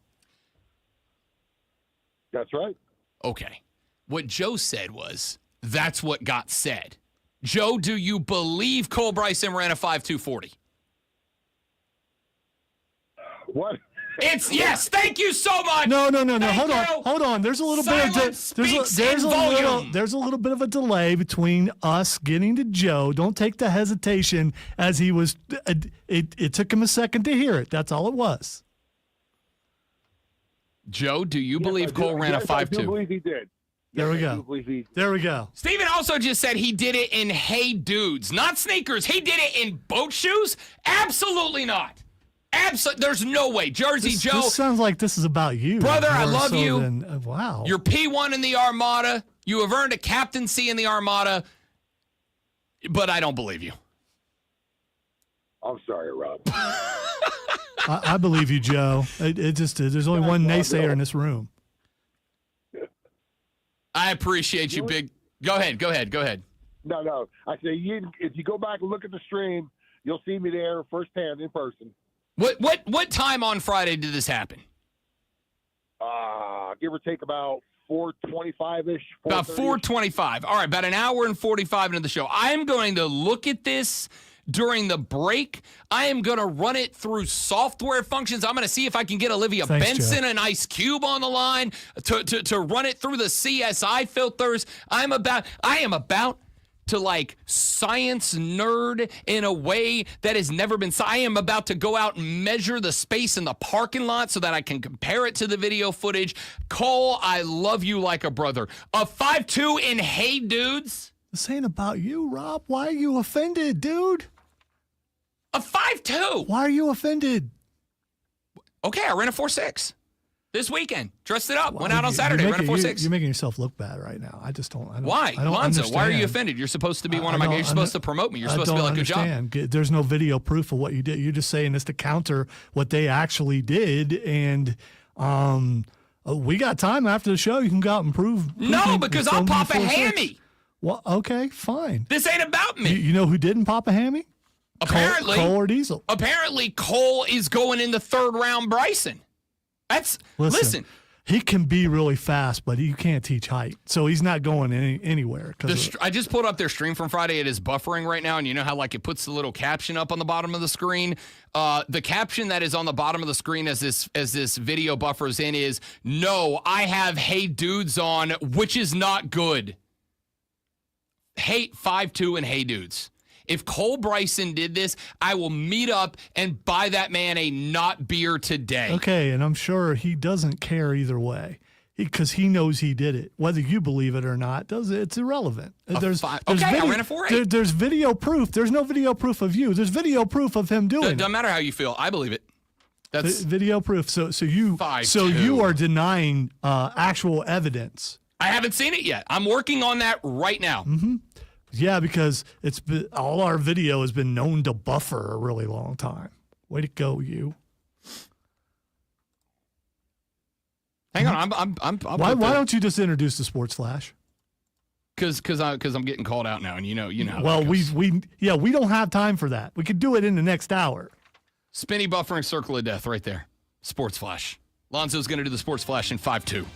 That's right. Okay. What Joe said was, that's what got said. Joe, do you believe Cole Bryson ran a 5.240? What? It's yes. Thank you so much. No. Thank Hold on. There's a little Silence bit of speaks in volume. there's a little bit of a delay between us getting to Joe. Don't take the hesitation as he was. It took him a second to hear it. That's all it was. Joe, do you believe Yes, Cole ran a I do 5.2? believe he did. There we Yes, I go. do believe he. There we go. Steven also just said he did it in Hey Dudes, not sneakers. He did it in boat shoes? Absolutely not. There's no way. Jersey Joe, This sounds like this is about you, Brother, I more love so you. than- wow. you're P1 in the Armada. You have earned a captaincy in the Armada, but I don't believe you. I'm sorry, Rob. I believe you, Joe. It just there's only one naysayer in this room. I appreciate you, big. Go ahead. No. I say if you go back and look at the stream, you'll see me there firsthand in person. What time on Friday did this happen? Give or take about 4:25-ish. About 4:25. All right, about an hour and 45 into the show. I'm going to look at this during the break. I am going to run it through software functions. I'm going to see if I can get Olivia Thanks, Benson Joe. and Ice Cube on the line to run it through the CSI filters. I am about to like science nerd in a way that has never been. I am about to go out and measure the space in the parking lot so that I can compare it to the video footage. Cole, I love you like a brother. A 5'2" in Hey Dudes. This ain't about you, Rob. Why are you offended, dude? A 5'2". Why are you offended? Okay, I ran a 4.6 this weekend. Dressed it up. Went out on You- Saturday. you're Ran a making- 4.6. You're making yourself look bad right now. I just don't. Why? I don't Lonzo, why are you understand. offended? You're supposed to be one I of my don't guys. You're supposed under- to promote me. You're I supposed to be don't like, good job. understand. There's no video proof of what you did. You're just saying this to counter what they actually did. And we got time after the show. You can go out and prove. No, because I'll pop a 4.6. hammy. Well, okay, fine. This ain't about me. You know who didn't pop a hammy? Apparently, Cole or Diesel. apparently Cole is going in the third round. Bryson. That's listen. He can be really fast, but you can't teach height, so he's not going anywhere. I just pulled up their stream from Friday. It is buffering right now, and you know how like it puts the little caption up on the bottom of the screen. The caption that is on the bottom of the screen as this video buffers in is, "No, I have Hey Dudes on, which is not good." Hate 5'2" and Hey Dudes. If Cole Bryson did this, I will meet up and buy that man a not beer today. Okay, and I'm sure he doesn't care either way because he knows he did it. Whether you believe it or not, it's irrelevant. There's I ran a 4.8. There's video proof. There's no video proof of you. There's video proof of him doing it. Doesn't matter how you feel. I believe it. That's Video proof. So you 5'2". are denying actual evidence. I haven't seen it yet. I'm working on that right now. Mm-hmm. Yeah, because all our video has been known to buffer a really long time. Way to go, you. Hang on, Why don't you just introduce the Sports Flash? Because I'm getting called out now, and you know how Well, that goes. we don't have time for that. We could do it in the next hour. Spinny buffering circle of death right there. Sports Flash. Lonzo's going to do the Sports Flash in 5'2".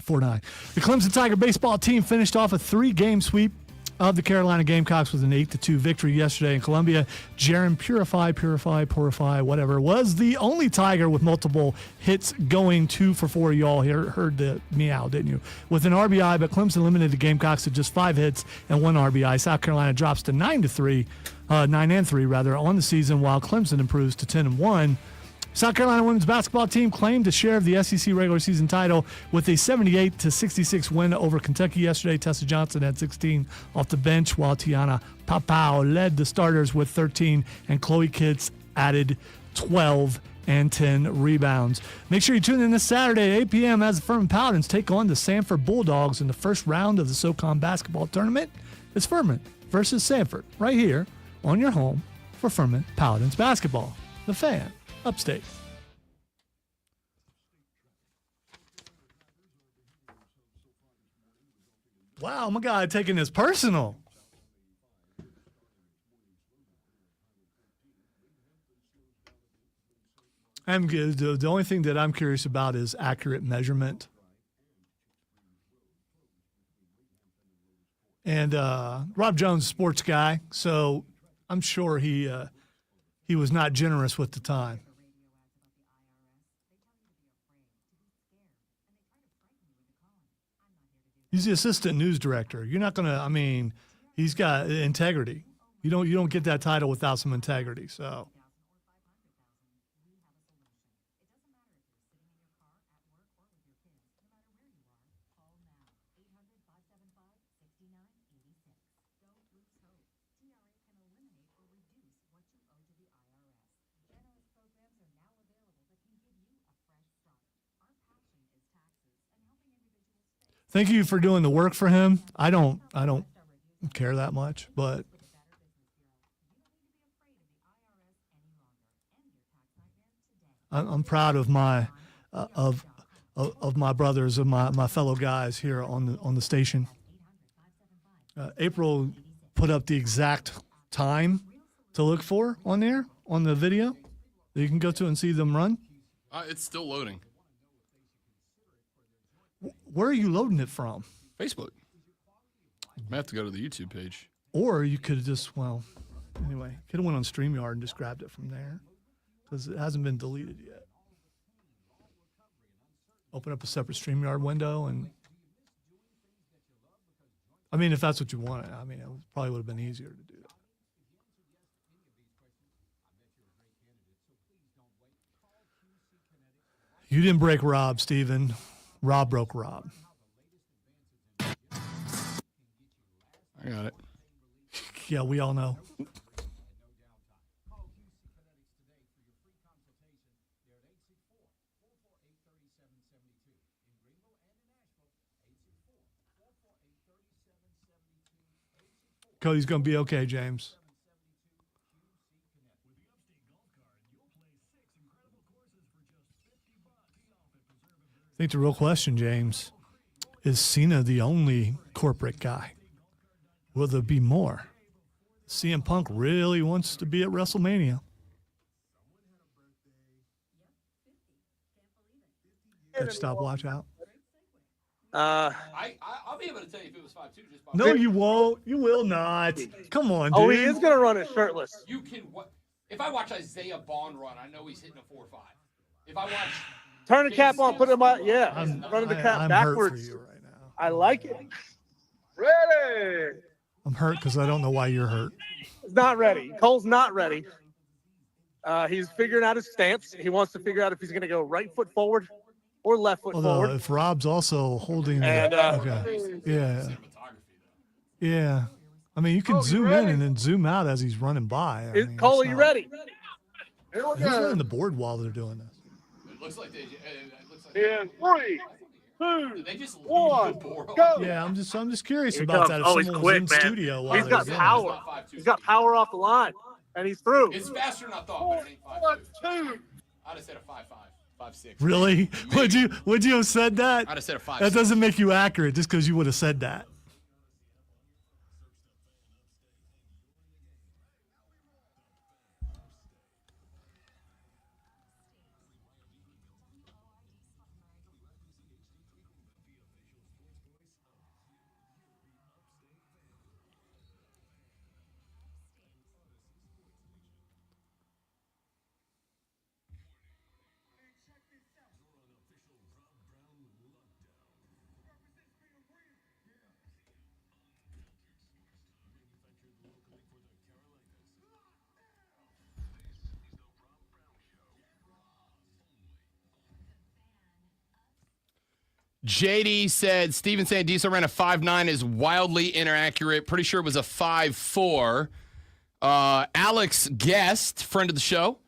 4-9. The Clemson Tiger baseball team finished off a 3-game sweep of the Carolina Gamecocks with an 8-2 victory yesterday in Columbia. Jaron Purify, whatever, was the only Tiger with multiple hits going 2 for 4. You all heard the meow, didn't you? With an RBI, but Clemson limited the Gamecocks to just 5 hits and 1 RBI. South Carolina drops to 9-3 on the season, while Clemson improves to 10-1. South Carolina women's basketball team claimed a share of the SEC regular season title with a 78-66 win over Kentucky yesterday. Tessa Johnson had 16 off the bench, while Tiana Papao led the starters with 13, and Chloe Kitts added 12 and 10 rebounds. Make sure you tune in this Saturday at 8 p.m. as the Furman Paladins take on the Sanford Bulldogs in the first round of the SoCon basketball tournament. It's Furman versus Sanford right here on your home for Furman Paladins basketball. The Fan. Upstate. Wow, my guy taking this personal. I'm good. The only thing that I'm curious about is accurate measurement. And Rob Jones, sports guy, so I'm sure he was not generous with the time. He's the assistant news director. You're not going to, he's got integrity. You don't get that title without some integrity. So thank you for doing the work for him. I don't care that much, but I'm proud of my of my brothers, of my fellow guys here on the station. April put up the exact time to look for on there on the video that you can go to and see them run. It's still loading. Where are you loading it from? Facebook. I have to go to the YouTube page. Or you could have just, anyway, could have went on StreamYard and just grabbed it from there because it hasn't been deleted yet. Open up a separate StreamYard window and, I mean, if that's what you wanted, I mean, it probably would have been easier to do that. You didn't break Rob, Steven. Rob broke Rob. I got it. Yeah, we all know. Cody's going to be okay, James. I think the real question, James, is Cena the only corporate guy? Will there be more? CM Punk really wants to be at WrestleMania. Got your stopwatch out? I'll be able to tell you if it was 5-2 just by No, you won't. You will not. Come on, dude. Oh, he is gonna run it shirtless. You can if I watch Isaiah Bond run, I know he's hitting a 4-5. If I watch Turn the cap on, put him on. Yeah, I'm, running the cap I'm backwards. hurt for you right now. I like it. Ready? I'm hurt because I don't know why you're hurt. He's not ready. Cole's not ready. He's figuring out his stance. He wants to figure out if he's going to go right foot forward or left foot Although forward. if Rob's also holding And, okay. Yeah. I mean, you can zoom in and then zoom out as he's running by. Cole, are you ready? Who's running the board while they're doing this? it looks like they In 3, 2, they just leave 1, the board go. Yeah, I'm just curious Here about comes. that. If Oh, he's someone quick, was in man. studio while He's they got was in power. He's got power off the line, and he's through. It's faster than I thought, but it ain't 5-2. 2. I'd have said a 5-5, 5-6. Really? Would you have said that? I'd have said a 5-6. That doesn't make you accurate just because you would have said that. JD said Steven saying Diesel ran a 5.9 is wildly inaccurate. Pretty sure it was a 5.4. Alex Guest, friend of the show,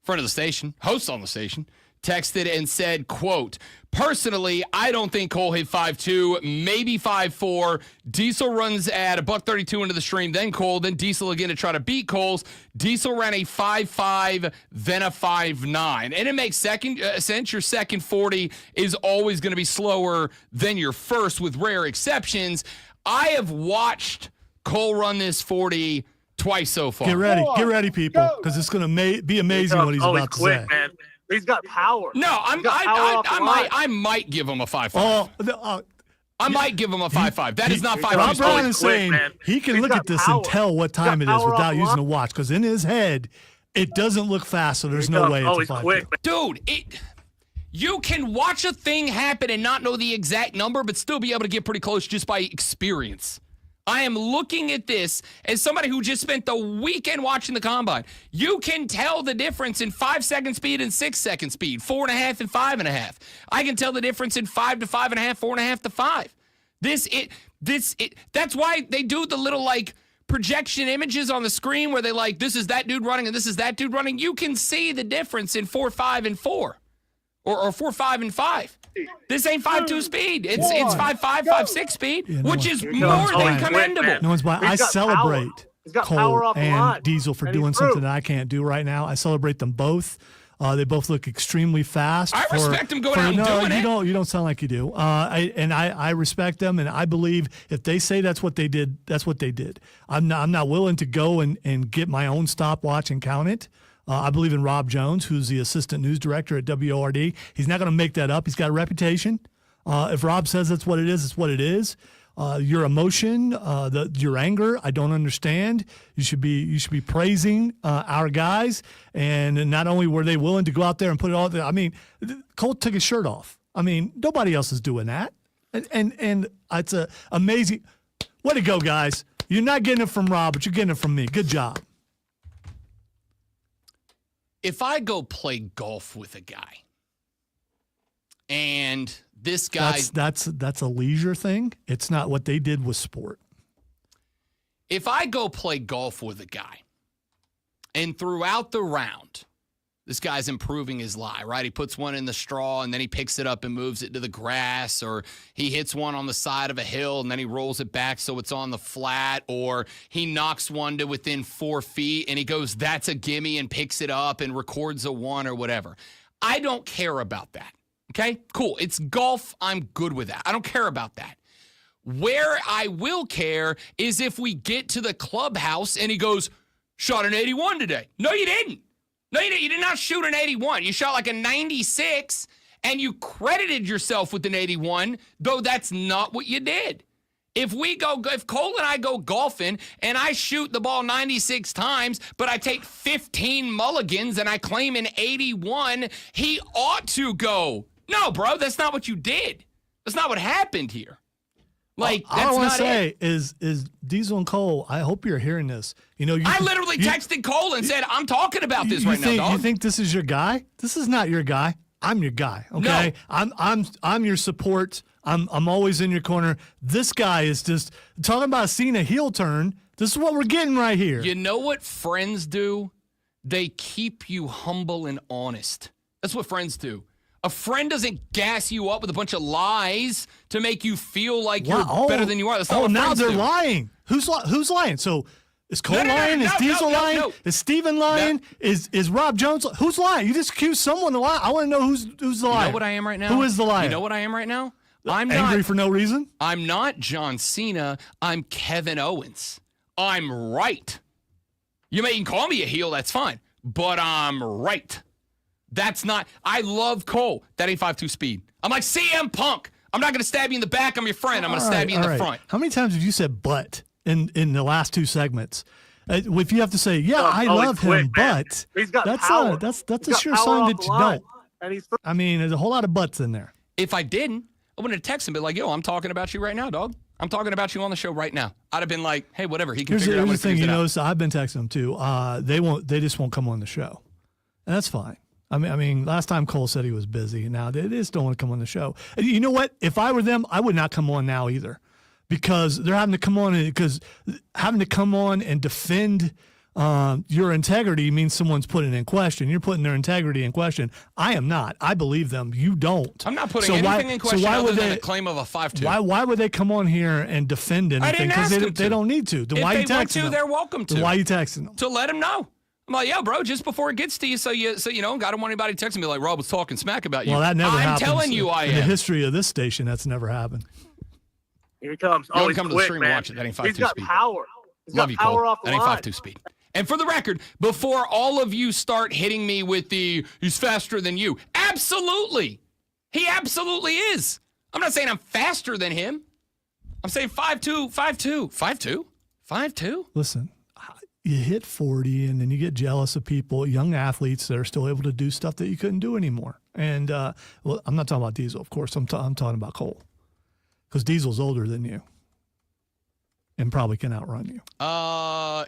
friend of the station, host on the station, texted and said, quote, personally, I don't think Cole hit 5.2, maybe 5.4. Diesel runs at $132 into the stream, then Cole, then Diesel again to try to beat Cole's. Diesel ran a 5.5, then a 5.9. And it makes sense. Your second 40 is always going to be slower than your first, with rare exceptions. I have watched Cole run this 40 twice so far. Get ready, people, because it's going to be amazing what he's about to say. Man. He's got power. No, I might give him a 5.5. I might give him a 5.5. That is not 5.5. Rob Brown is saying man. he can look at this and tell what time it is without using a watch, because in his head, it doesn't look fast, so there's no way it's a 5.2. Quick. Dude, you can watch a thing happen and not know the exact number, but still be able to get pretty close just by experience. I am looking at this as somebody who just spent the weekend watching the combine. You can tell the difference in 5-second speed and 6-second speed, 4.5 and 5.5. I can tell the difference in 5 to 5.5, 4.5 to 5. That's why they do the little like projection images on the screen where they like, this is that dude running and this is that dude running. You can see the difference in 4, 5, and 4, or 4, 5, and 5. This ain't 5.2 speed. It's 5.5, 5.6 speed, which is more than commendable. No one's buying. I celebrate Cole and and Diesel for doing something that I can't do right now. I celebrate them both. They both look extremely fast. I respect them going out and doing it. You don't sound like you do. I respect them, and I believe if they say that's what they did, that's what they did. I'm not willing to go and get my own stopwatch and count it. I believe in Rob Jones, who's the assistant news director at WORD. He's not going to make that up. He's got a reputation. If Rob says that's what it is, it's what it is. your emotion, your anger. I don't understand. You should be praising our guys. And not only were they willing to go out there and put it all there. I mean, Cole took his shirt off. I mean, nobody else is doing that. And it's a amazing. Way to go, guys. You're not getting it from Rob, but you're getting it from me. Good job. If I go play golf with a guy and this guy. That's a leisure thing. It's not what they did with sport. If I go play golf with a guy and throughout the round, this guy's improving his lie, right? He puts one in the straw and then he picks it up and moves it to the grass, or he hits one on the side of a hill and then he rolls it back so it's on the flat, or he knocks one to within 4 feet and he goes, that's a gimme, and picks it up and records a one or whatever. I don't care about that. Okay, cool. It's golf. I'm good with that. I don't care about that. Where I will care is if we get to the clubhouse and he goes, shot an 81 today. No, you didn't. No, you didn't. You did not shoot an 81. You shot like a 96, and you credited yourself with an 81, though that's not what you did. If Cole and I go golfing and I shoot the ball 96 times, but I take 15 mulligans and I claim an 81, he ought to go, no, bro, that's not what you did. That's not what happened here. Like, all that's I want not to say it. is Diesel and Cole, I hope you're hearing this. I literally texted Cole and said, I'm talking about this right now, dog. You think this is your guy? This is not your guy. I'm your guy. Okay. No. I'm your support. I'm always in your corner. This guy is just talking about seeing a heel turn. This is what we're getting right here. You know what friends do? They keep you humble and honest. That's what friends do. A friend doesn't gas you up with a bunch of lies to make you feel like you're better than you are. That's not what now friends they're do. lying. Who's lying? So is Cole No, lying? Is Diesel lying? no. Is Steven lying? Is Rob Jones? Who's lying? You just accused someone of lying. I want to know who's the liar. You know what I am right now? Who is the liar? You know what I am right now? Angry for no reason? I'm not John Cena. I'm Kevin Owens. I'm right. You may call me a heel, that's fine. But I'm right. That's not. I love Cole. That ain't 5'2" speed. I'm like CM Punk. I'm not going to stab you in the back. I'm your friend. I'm going to stab you in the front. How many times have you said "but" in the last two segments? If you have to say, "Yeah, I love him," but he's got that's power. that's He's a got sure power sign off that the you line. don't. And he's I mean, there's a whole lot of buts in there. If I didn't, I wouldn't have texted him, but like, yo, I'm talking about you right now, dog. I'm talking about you on the show right now. I'd have been like, hey, whatever. He can figure it out. Here's the thing, I've been texting them too. They just won't come on the show, and that's fine. I mean, last time Cole said he was busy. Now they just don't want to come on the show. And you know what? If I were them, I would not come on now either, because they're having to come on and defend your integrity means someone's putting it in question. You're putting their integrity in question. I am not. I believe them. You don't. I'm not putting anything in question other than a claim of a 5'2". Why would they come on here and defend anything? I didn't ask them they don't need to. Then if why they you texting want to, them? they're welcome to. Then why are you texting them? To let them know. I'm like, yo, bro, just before it gets to you, so I don't want anybody texting me like Rob was talking smack about you. Well, that never happens. I'm telling you, I am. In the history of this station, that's never happened. Here he comes. You he's come to the quick, stream man. and watch it. That ain't 5'2" He's got speed. power. He's Love got you, power Cole. off the That ain't line. 5'2" speed. And for the record, before all of you start hitting me with he's faster than you, absolutely. He absolutely is. I'm not saying I'm faster than him. I'm saying 5'2", 5'2", 5'2", 5'2". Listen, you hit 40 and then you get jealous of people, young athletes that are still able to do stuff that you couldn't do anymore. And, well, I'm not talking about Diesel, of course. I'm talking about Cole, because Diesel's older than you and probably can outrun you.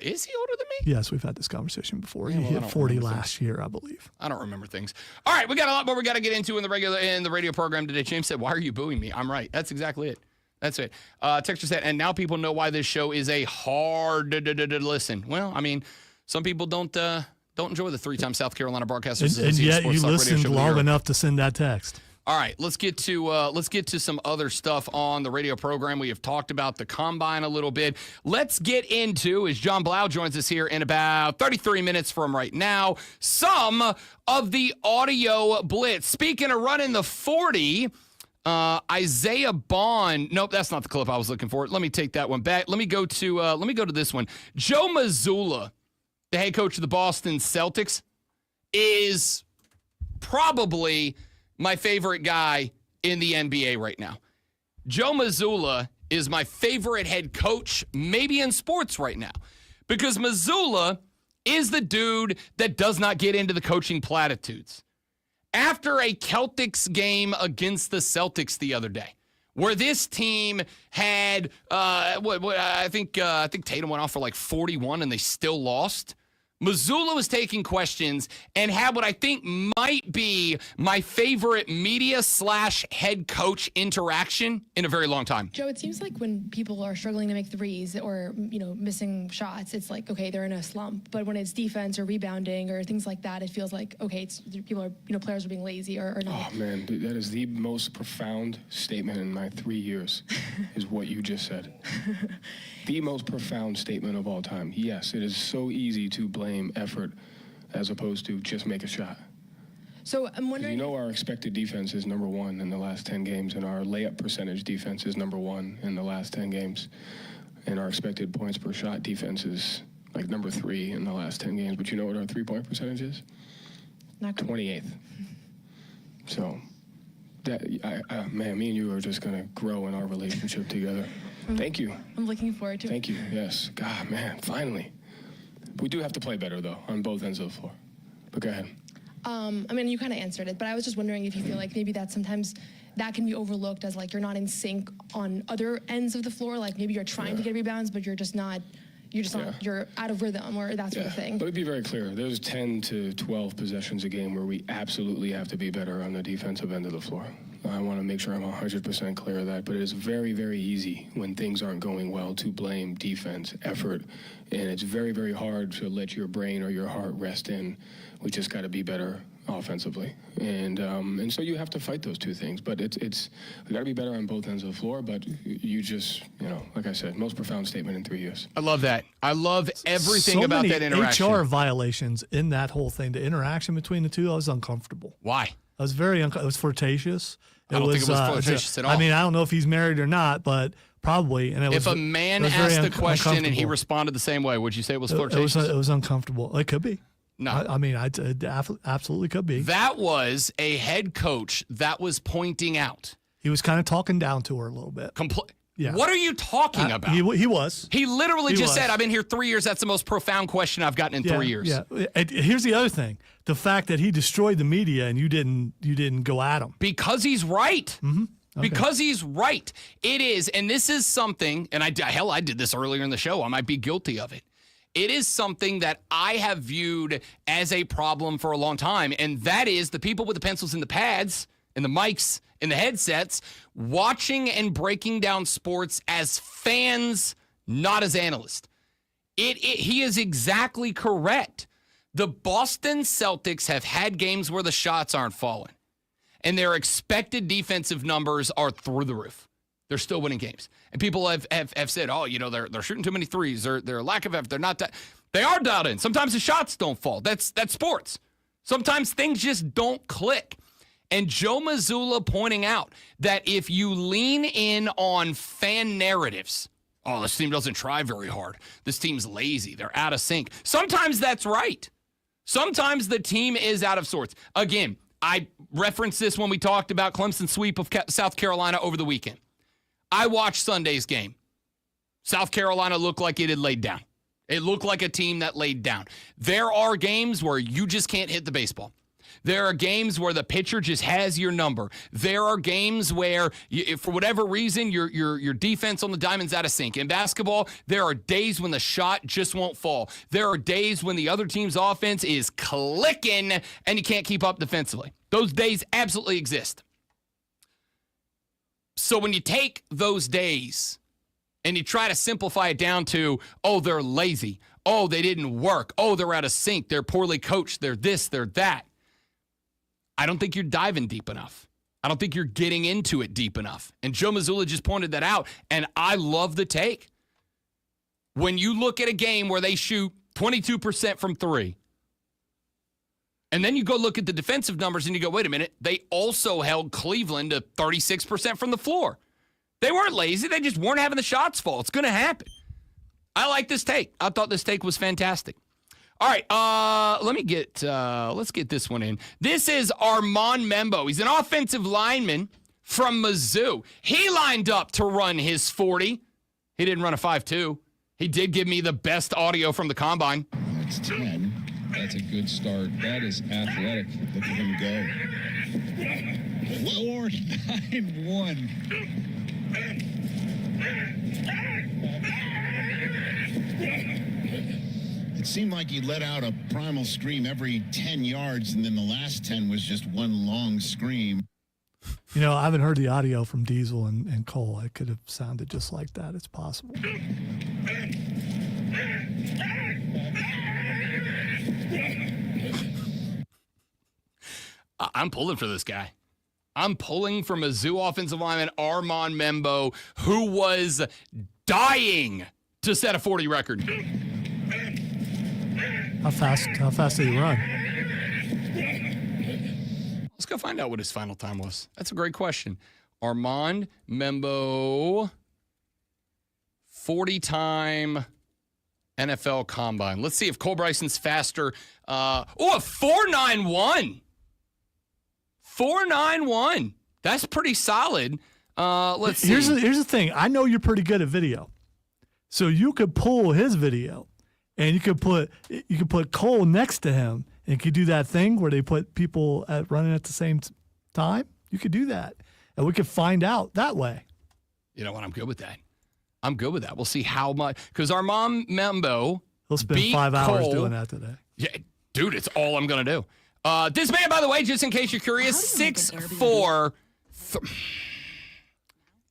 Is he older than me? Yes, we've had this conversation before. Yeah, He well, I hit don't 40 remember last year, I believe. I don't remember things. All right, we got a lot more we got to get into in the radio program today. James said, "Why are you booing me?" I'm right. That's exactly it. That's it. Texture said, and now people know why this show is a hard listen. Well, I mean, some people don't enjoy the 3-time South Carolina Broadcasters And yet you listened long enough to send that text. All right, let's get to some other stuff on the radio program. We have talked about the combine a little bit. Let's get into, as John Blau joins us here in about 33 minutes from right now, some of the audio blitz. Speaking of running the 40, Isaiah Bond. Nope, that's not the clip I was looking for. Let me take that one back. Let me go to this one. Joe Mazzulla, the head coach of the Boston Celtics, is probably my favorite guy in the NBA right now. Joe Mazzulla is my favorite head coach, maybe in sports right now, because Mazzulla is the dude that does not get into the coaching platitudes. After a Celtics game against the Celtics the other day, where this team had, I think Tatum went off for like 41 and they still lost. Mazzulla was taking questions and had what I think might be my favorite media/head coach interaction in a very long time. Joe, it seems like when people are struggling to make threes or, missing shots, it's like, okay, they're in a slump. But when it's defense or rebounding or things like that, it feels like, okay, people are, players are being lazy or not. Oh, man, dude, that is the most profound statement in my 3 years, is what you just said. The most profound statement of all time. Yes, it is so easy to blame effort as opposed to just make a shot. So I'm wondering. Our expected defense is number 1 in the last 10 games, and our layup percentage defense is number 1 in the last 10 games. And our expected points per shot defense is like number 3 in the last 10 games. But you know what our 3-point percentage is? Not good. 28th. So, man, me and you are just going to grow in our relationship together. Thank you. I'm looking forward to it. Thank you. Yes. God, man, finally. We do have to play better, though, on both ends of the floor. But go ahead. You kind of answered it, but I was just wondering if you feel like maybe that sometimes that can be overlooked as like you're not in sync on other ends of the floor. Like maybe you're trying to get rebounds, but you're just not, you're out of rhythm or that sort of thing. Let me be very clear. There's 10 to 12 possessions a game where we absolutely have to be better on the defensive end of the floor. I want to make sure I'm 100% clear of that, but it is very, very easy when things aren't going well to blame defense, effort, and it's very, very hard to let your brain or your heart rest in. We just got to be better offensively, and so you have to fight those two things. But it's we got to be better on both ends of the floor. But you just, like I said, most profound statement in 3 years. I love that. I love everything so about many that interaction. HR violations in that whole thing. The interaction between the two, I was uncomfortable. Why? I was very it was flirtatious. I don't think it was flirtatious at all. I mean, I don't know if he's married or not, but probably. And if a man asked the question and he responded the same way, would you say it was flirtatious? It was uncomfortable. It could be. No. It absolutely could be. That was a head coach that was pointing out. He was kind of talking down to her a little bit. Yeah. What are you talking about? He was. He literally just said, I've been here 3 years. That's the most profound question I've gotten in 3 years. Yeah. And here's the other thing. The fact that he destroyed the media and you didn't go at him. Because he's right. Mm-hmm. Okay. Because he's right. It is, and this is something, and I did this earlier in the show. I might be guilty of it. It is something that I have viewed as a problem for a long time, and that is the people with the pencils and the pads and the mics and the headsets watching and breaking down sports as fans, not as analysts. He is exactly correct. The Boston Celtics have had games where the shots aren't falling, and their expected defensive numbers are through the roof. They're still winning games. And people have said, they're shooting too many threes. They're lack of effort. They're not that. They are dialed in. Sometimes the shots don't fall. That's sports. Sometimes things just don't click. And Joe Mazzulla pointing out that if you lean in on fan narratives, this team doesn't try very hard. This team's lazy. They're out of sync. Sometimes that's right. Sometimes the team is out of sorts. Again, I referenced this when we talked about Clemson's sweep of South Carolina over the weekend. I watched Sunday's game. South Carolina looked like it had laid down. It looked like a team that laid down. There are games where you just can't hit the baseball. There are games where the pitcher just has your number. There are games where, for whatever reason, your defense on the diamond's out of sync. In basketball, there are days when the shot just won't fall. There are days when the other team's offense is clicking and you can't keep up defensively. Those days absolutely exist. So when you take those days and you try to simplify it down to, they're lazy. They didn't work. They're out of sync. They're poorly coached. They're this, they're that. I don't think you're diving deep enough. I don't think you're getting into it deep enough. And Joe Mazzulla just pointed that out, and I love the take. When you look at a game where they shoot 22% from three, and then you go look at the defensive numbers and you go, wait a minute, they also held Cleveland to 36% from the floor. They weren't lazy. They just weren't having the shots fall. It's going to happen. I like this take. I thought this take was fantastic. All right, let's get this one in. This is Armand Membo. He's an offensive lineman from Mizzou. He lined up to run his 40. He didn't run a 5.2. He did give me the best audio from the combine. That's 10. That's a good start. That is athletic. Look at him go. 4.91. It seemed like he let out a primal scream every 10 yards, and then the last 10 was just one long scream. You know, I haven't heard the audio from Diesel and Cole. It could have sounded just like that. It's possible. I'm pulling for this guy. I'm pulling for Mizzou offensive lineman Armand Membo, who was dying to set a 40 record. How fast did he run? Let's go find out what his final time was. That's a great question. Armand Membo, 40-time NFL Combine. Let's see if Cole Bryson's faster. A 4.91. 4.91. That's pretty solid. Let's see. Here's the thing. I know you're pretty good at video, so you could pull his video, and you could put Cole next to him, and you could do that thing where they put people running at the same time. You could do that, and we could find out that way. You know what? I'm good with that. We'll see how much, because Armand Membo He'll spend beat 5 hours Cole. doing that today. Yeah, dude, it's all I'm going to do. This man, by the way, just in case you're curious, 6'4",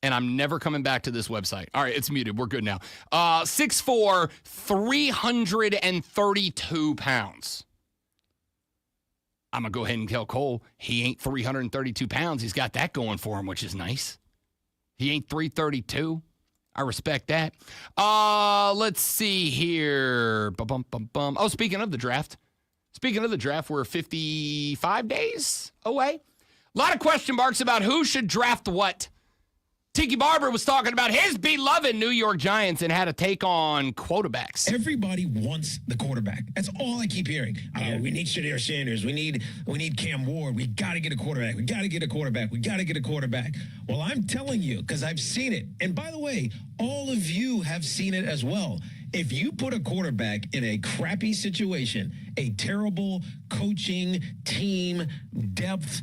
and I'm never coming back to this website. All right, it's muted. We're good now. 6'4", 332 pounds. I'm going to go ahead and tell Cole he ain't 332 pounds. He's got that going for him, which is nice. He ain't 332. I respect that. Let's see here. Bum. Oh, speaking of the draft, we're 55 days away. A lot of question marks about who should draft what. Tiki Barber was talking about his beloved New York Giants and had a take on quarterbacks. Everybody wants the quarterback. That's all I keep hearing. We need Shadir Sanders. We need Cam Ward. We got to get a quarterback. We got to get a quarterback. Well, I'm telling you, because I've seen it. And by the way, all of you have seen it as well. If you put a quarterback in a crappy situation, a terrible coaching, team, depth,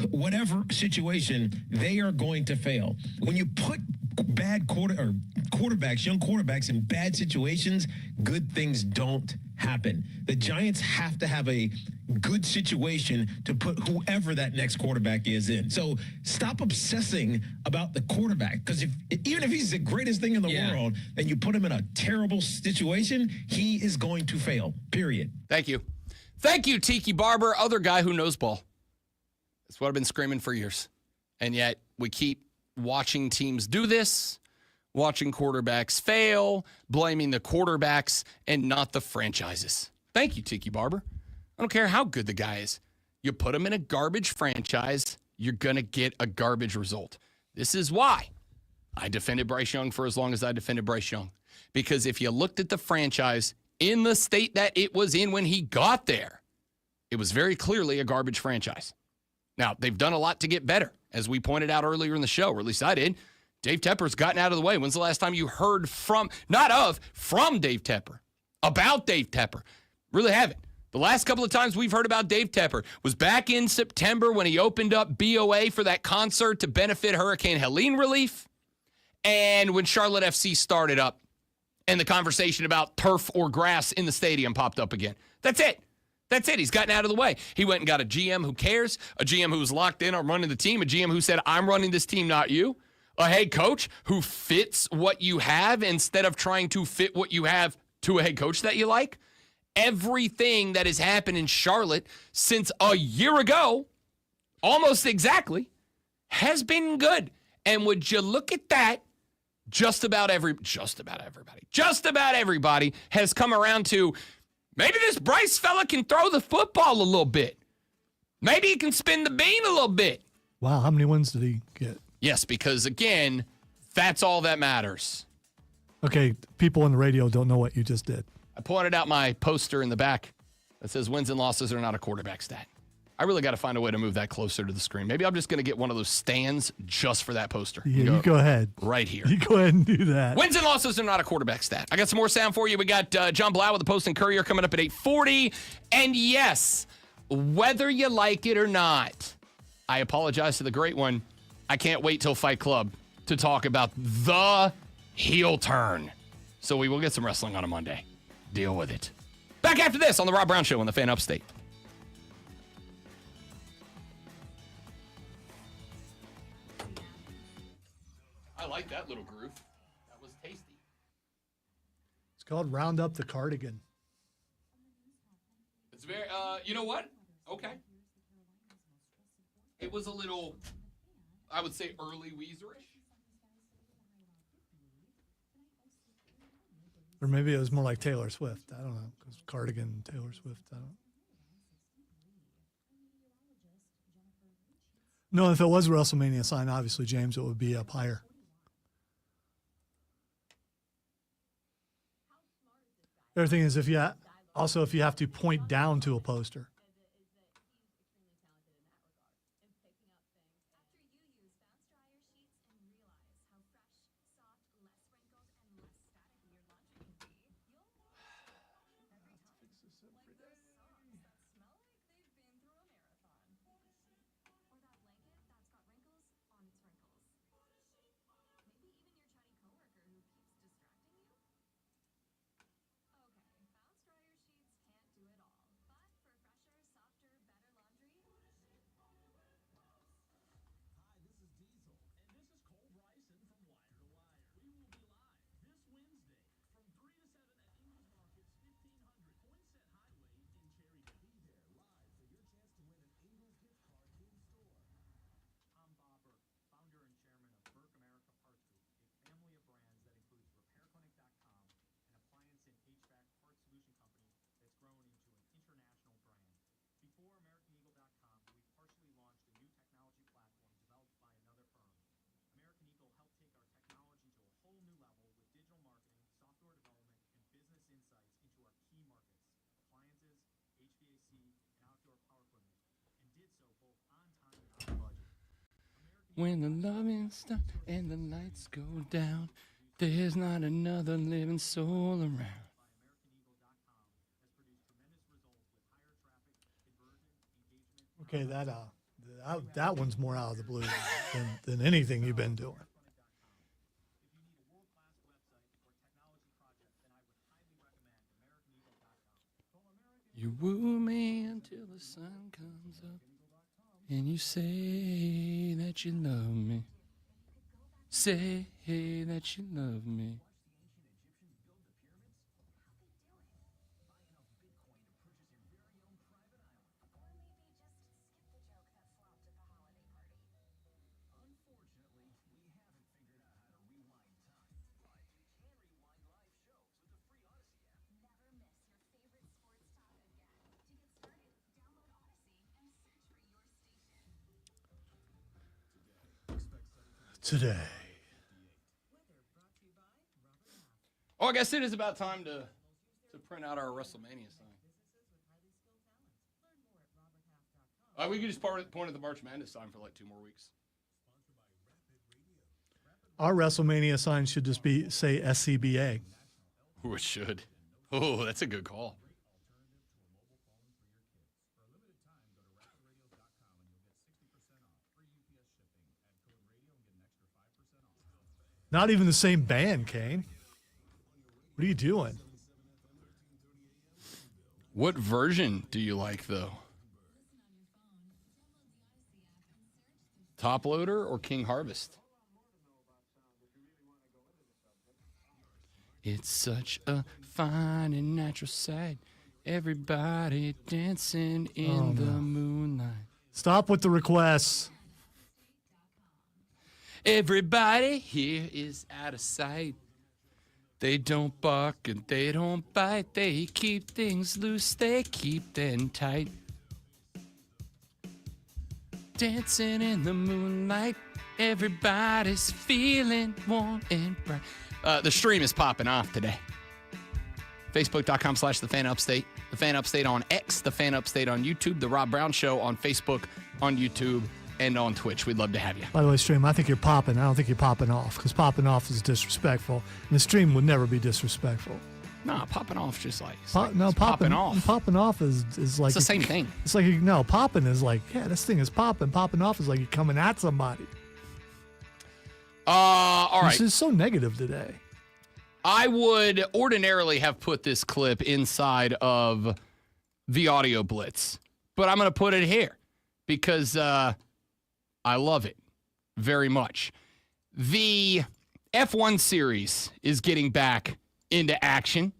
whatever situation, they are going to fail. When you put young quarterbacks in bad situations, good things don't happen. The Giants have to have a good situation to put whoever that next quarterback is in. So stop obsessing about the quarterback, because even if he's the greatest thing in the world and you put him in a terrible situation, he is going to fail, period. Thank you, Tiki Barber, other guy who knows ball. That's what I've been screaming for years. And yet we keep watching teams do this, watching quarterbacks fail, blaming the quarterbacks and not the franchises. Thank you, Tiki Barber. I don't care how good the guy is. You put him in a garbage franchise, you're going to get a garbage result. This is why I defended Bryce Young for as long as I defended Bryce Young. Because if you looked at the franchise in the state that it was in when he got there, it was very clearly a garbage franchise. Now, they've done a lot to get better, as we pointed out earlier in the show, or at least I did. Dave Tepper's gotten out of the way. When's the last time you heard from Dave Tepper, about Dave Tepper? Really haven't. The last couple of times we've heard about Dave Tepper was back in September when he opened up BOA for that concert to benefit Hurricane Helene relief, and when Charlotte FC started up and the conversation about turf or grass in the stadium popped up again. That's it. He's gotten out of the way. He went and got a GM who cares, a GM who's locked in on running the team, a GM who said, I'm running this team, not you. A head coach who fits what you have instead of trying to fit what you have to a head coach that you like. Everything that has happened in Charlotte since a year ago, almost exactly, has been good. And would you look at that, just about everybody has come around to, maybe this Bryce fella can throw the football a little bit. Maybe he can spin the bean a little bit. Wow, how many wins did he get? Yes, because, again, that's all that matters. Okay, people on the radio don't know what you just did. I pointed out my poster in the back that says wins and losses are not a quarterback stat. I really got to find a way to move that closer to the screen. Maybe I'm just going to get one of those stands just for that poster. Yeah, you go ahead. Right here. You go ahead and do that. Wins and losses are not a quarterback stat. I got some more sound for you. We got John Blau with the Post and Courier coming up at 8:40. And yes, whether you like it or not, I apologize to the great one. I can't wait till Fight Club to talk about the heel turn. So we will get some wrestling on a Monday. Deal with it. Back after this on the Rob Brown Show on the Fan Upstate. I like that little groove. That was tasty. It's called Round Up the Cardigan. It's very, you know what? Okay. It was a little, I would say, early Weezerish. Or maybe it was more like Taylor Swift. I don't know, because Cardigan, Taylor Swift, I don't. No, if it was a WrestleMania sign, obviously, James, it would be up higher. The other thing is if you have to point down to a poster. When the loving stops and the lights go down, there's not another living soul around. Okay, that one's more out of the blue than anything you've been doing. You woo me until the sun comes up, and you say that you love me. Say that you love me. Today. Oh, I guess it is about time to print out our WrestleMania sign. We could just point at the March Madness sign for like 2 more weeks. Our WrestleMania sign should just say SCBA. Oh, it should. Oh, that's a good call. Not even the same band, Kane. What are you doing? What version do you like, though? Top Loader or King Harvest? It's such a fine and natural sight. Everybody dancing in the moonlight. Stop with the requests. Everybody here is out of sight. They don't bark and they don't bite. They keep things loose, they keep them tight. Dancing in the moonlight. Everybody's feeling warm and bright. The stream is popping off today. Facebook.com/TheFanUpstate. The Fan Upstate on X, The Fan Upstate on YouTube, The Rob Brown Show on Facebook, on YouTube, and on Twitch. We'd love to have you. By the way, Stream, I think you're popping. I don't think you're popping off because popping off is disrespectful. And the Stream would never be disrespectful. Nah, popping off just like, popping off. Popping off is like It's the same thing. It's like no, popping is like this thing is popping. Popping off is like you're coming at somebody. All right. This is so negative today. I would ordinarily have put this clip inside of the audio blitz, but I'm going to put it here because I love it very much. The F1 series is getting back into action.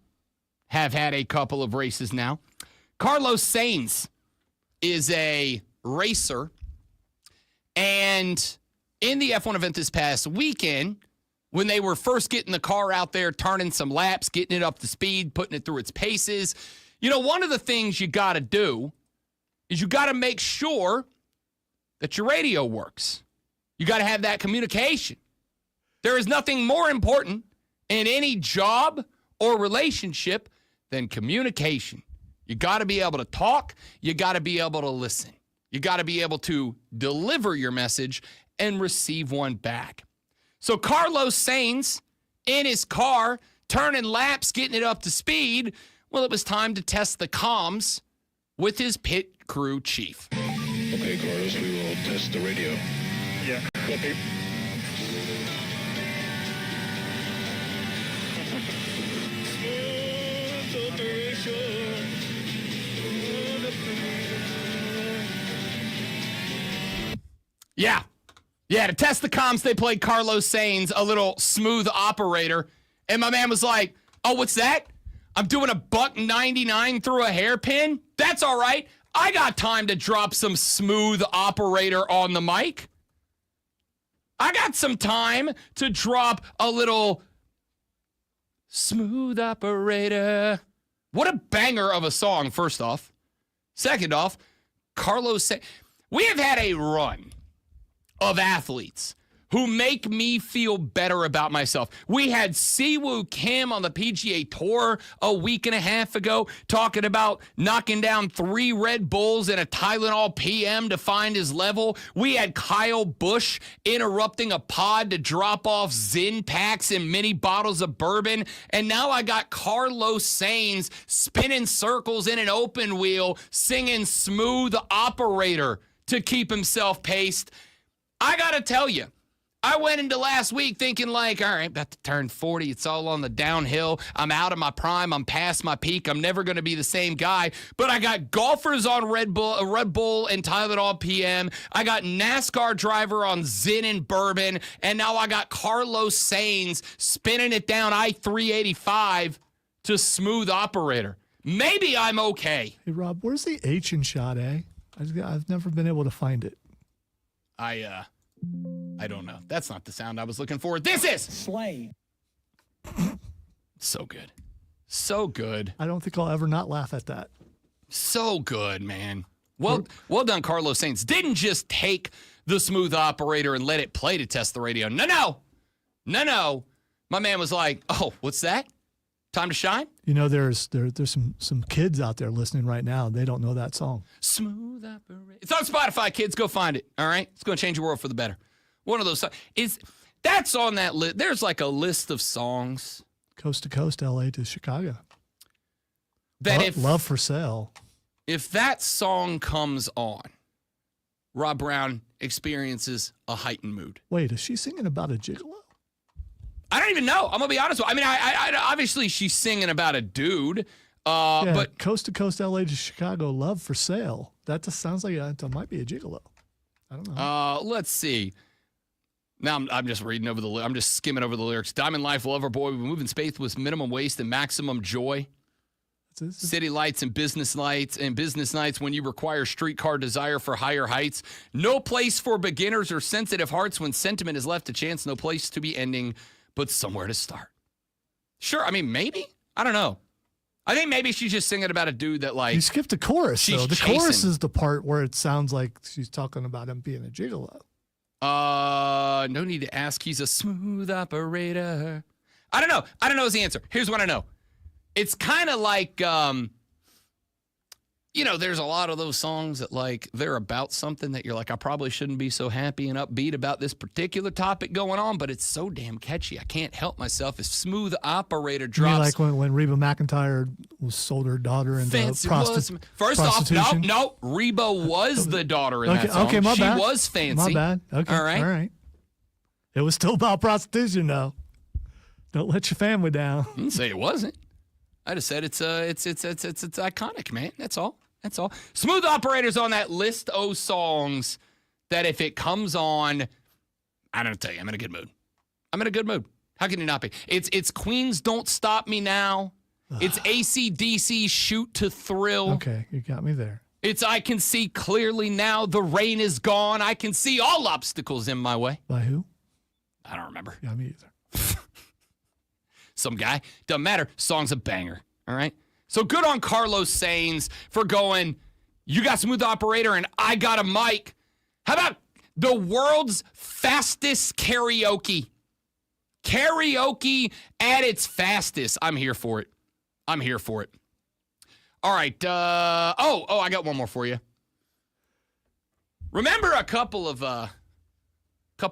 Have had a couple of races now. Carlos Sainz is a racer, and in the F1 event this past weekend, when they were first getting the car out there, turning some laps, getting it up to speed, putting it through its paces, one of the things you got to do is you got to make sure that your radio works. You got to have that communication. There is nothing more important in any job or relationship than communication. You got to be able to talk. You got to be able to listen. You got to be able to deliver your message and receive one back. So Carlos Sainz in his car, turning laps, getting it up to speed. Well, it was time to test the comms with his pit crew chief. Okay, Carlos, we will test the radio. Yeah. Okay. Yeah, to test the comms, they played Carlos Sainz, a little smooth operator. And my man was like, oh, what's that? I'm doing a $1.99 through a hairpin? That's all right. I got time to drop some smooth operator on the mic. I got some time to drop a little smooth operator. What a banger of a song, first off. Second off, Carlos Sainz. We have had a run of athletes who make me feel better about myself. We had Siwoo Kim on the PGA Tour a week and a half ago talking about knocking down 3 Red Bulls and a Tylenol PM to find his level. We had Kyle Busch interrupting a pod to drop off Zyn packs and mini bottles of bourbon. And now I got Carlos Sainz spinning circles in an open wheel, singing Smooth Operator to keep himself paced. I got to tell you, I went into last week thinking like, all right, about to turn 40. It's all on the downhill. I'm out of my prime. I'm past my peak. I'm never going to be the same guy. But I got golfers on Red Bull and Tylenol PM. I got NASCAR driver on Zyn and bourbon. And now I got Carlos Sainz spinning it down I-385 to Smooth Operator. Maybe I'm okay. Hey, Rob, where's the H in shot A? I've never been able to find it. I don't know. That's not the sound I was looking for. This is Slade. So good. So good. I don't think I'll ever not laugh at that. So good, man. Well done, Carlos Sainz. Didn't just take the Smooth Operator and let it play to test the radio. No. My man was like, oh, what's that? Time to shine? There's some kids out there listening right now. They don't know that song. Smooth Operator. It's on Spotify, kids. Go find it, all right? It's going to change your world for the better. One of those songs. That's on that list. There's like a list of songs. Coast to coast, LA to Chicago. That Love for Sale. If that song comes on, Rob Brown experiences a heightened mood. Wait, is she singing about a gigolo? I don't even know. I'm going to be honest with you. I mean, I obviously she's singing about a dude. Yeah, but Coast to Coast, LA to Chicago, Love for Sale. That just sounds like it might be a gigolo. I don't know. Let's see. Now I'm just reading over I'm just skimming over the lyrics. Diamond Life, Lover Boy, we move in space with minimum waste and maximum joy. City lights and business nights when you require streetcar desire for higher heights. No place for beginners or sensitive hearts when sentiment is left to chance. No place to be ending, but somewhere to start. Sure, I mean, maybe. I don't know. I think maybe she's just singing about a dude that like... You skipped the chorus, though. The chasing. chorus is the part where it sounds like she's talking about him being a gigolo. No need to ask. He's a smooth operator. I don't know. I don't know is the answer. Here's what I know. It's kind of like You know, there's a lot of those songs that, like, they're about something that you're like, I probably shouldn't be so happy and upbeat about this particular topic going on, but it's so damn catchy. I can't help myself. If Smooth Operator You mean drops. like when Reba McEntire sold her daughter into Fancy prostitution? First off, no. Reba was the daughter in that song. Okay, my bad. She was fancy. My bad. Okay, all right. It was still about prostitution, though. Don't let your family down. I didn't say it wasn't. I just said it's iconic, man. That's all. That's all. Smooth Operator's on that list of songs that if it comes on, I don't tell you, I'm in a good mood. I'm in a good mood. How can you not be? It's Queen's Don't Stop Me Now. It's AC/DC Shoot to Thrill. Okay, you got me there. It's I Can See Clearly Now. The Rain Is Gone. I Can See All Obstacles in My Way. By who? I don't remember. Yeah, me either. Some guy. Doesn't matter. Song's a banger. All right? So good on Carlos Sainz for going, you got Smooth Operator and I got a mic. How about the world's fastest karaoke? Karaoke at its fastest. I'm here for it. I'm here for it. All right. I got one more for you. Remember a couple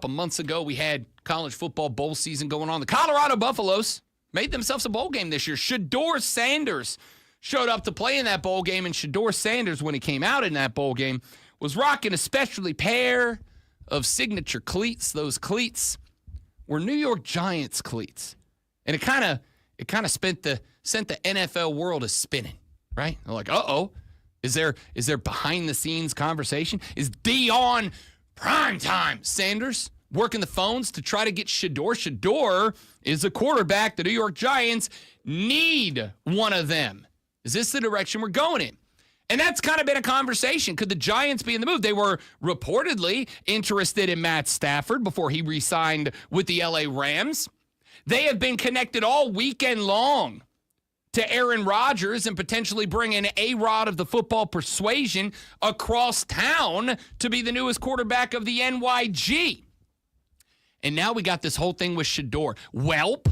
months ago, we had college football bowl season going on. The Colorado Buffaloes made themselves a bowl game this year. Shedeur Sanders showed up to play in that bowl game, and Shedeur Sanders, when he came out in that bowl game, was rocking a specialty pair of signature cleats. Those cleats were New York Giants cleats. And it kind of sent the NFL world a spinning, right? They're like, uh-oh, is there behind-the-scenes conversation? Is Deion Primetime Sanders working the phones to try to get Shedeur? Shedeur is a quarterback. The New York Giants need one of them. Is this the direction we're going in? And that's kind of been a conversation. Could the Giants be in the move? They were reportedly interested in Matt Stafford before he re-signed with the LA Rams. They have been connected all weekend long to Aaron Rodgers and potentially bringing A-Rod of the football persuasion across town to be the newest quarterback of the NYG. And now we got this whole thing with Shedeur. Welp,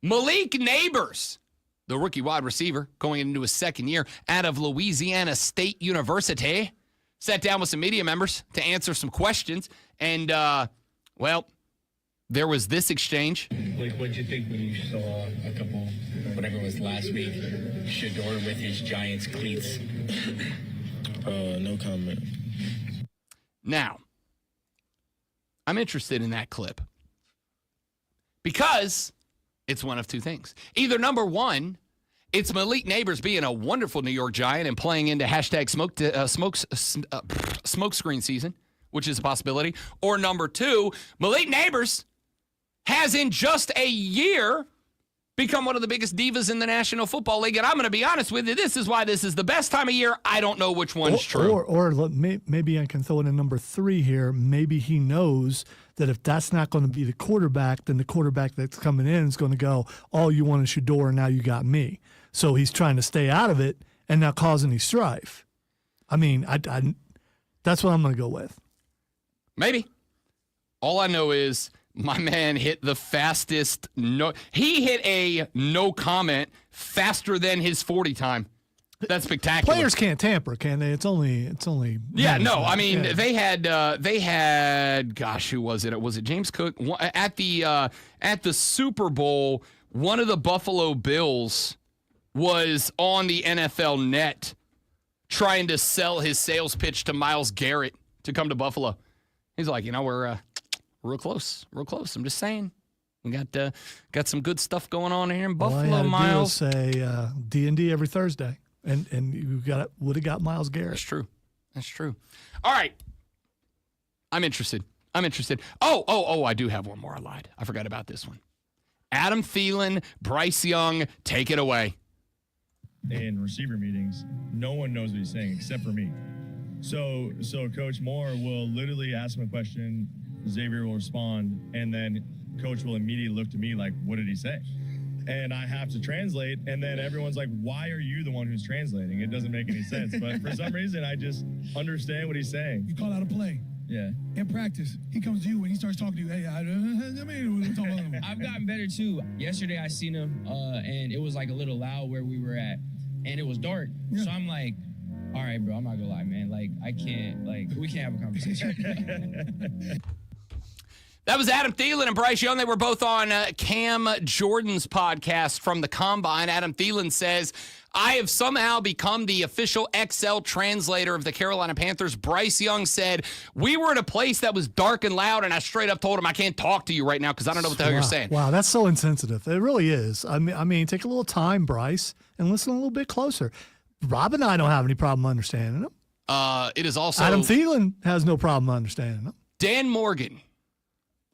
Malik Neighbors, the rookie wide receiver going into his second year out of Louisiana State University, sat down with some media members to answer some questions. And, there was this exchange. What did you think when you saw a couple, whatever it was last week, Shedeur with his Giants cleats? No comment. Now, I'm interested in that clip because it's one of two things. Either number one, it's Malik Neighbors being a wonderful New York Giant and playing into hashtag smoke screen season, which is a possibility. Or number two, Malik Neighbors has in just a year become one of the biggest divas in the National Football League. And I'm going to be honest with you, this is why this is the best time of year. I don't know which one's true. Or maybe I can throw in a number three here. Maybe he knows that if that's not going to be the quarterback, then the quarterback that's coming in is going to go, all you want is Shedeur, and now you got me. So he's trying to stay out of it and not cause any strife. I mean, that's what I'm going to go with. Maybe. All I know is my man hit the fastest. He hit a no comment faster than his 40 time. That's spectacular. Players can't tamper, can they? It's only. Yeah, no. I mean, they had. Gosh, who was it? Was it James Cook at the Super Bowl? One of the Buffalo Bills was on the NFL Net trying to sell his sales pitch to Myles Garrett to come to Buffalo. He's like, we're real close. I'm just saying. We got some good stuff going on here in Buffalo, Myles. All I had to do was say D&D every Thursday, and you would have got Myles Garrett. That's true. All right. I'm interested. Oh, I do have one more. I lied. I forgot about this one. Adam Thielen, Bryce Young, take it away. In receiver meetings, no one knows what he's saying except for me. So Coach Moore will literally ask him a question, Xavier will respond, and then Coach will immediately look to me like, what did he say? And I have to translate, and then everyone's like, why are you the one who's translating? It doesn't make any sense. But for some reason, I just understand what he's saying. You call out a play. Yeah. In practice, he comes to you and he starts talking to you. Hey, I've gotten better too. Yesterday I seen him, and it was like a little loud where we were at, and it was dark. Yeah. So I'm like, All right, bro, I'm not gonna lie, man. Like, I can't, like, we can't have a conversation. That was Adam Thielen and Bryce Young. They were both on Cam Jordan's podcast from the Combine. Adam Thielen says, I have somehow become the official XL translator of the Carolina Panthers. Bryce Young said, we were at a place that was dark and loud, and I straight up told him, I can't talk to you right now because I don't know what the hell you're saying. Wow, that's so insensitive. It really is. I mean, take a little time, Bryce, and listen a little bit closer. Rob and I don't have any problem understanding him. It is also Adam Thielen has no problem understanding him. Dan Morgan.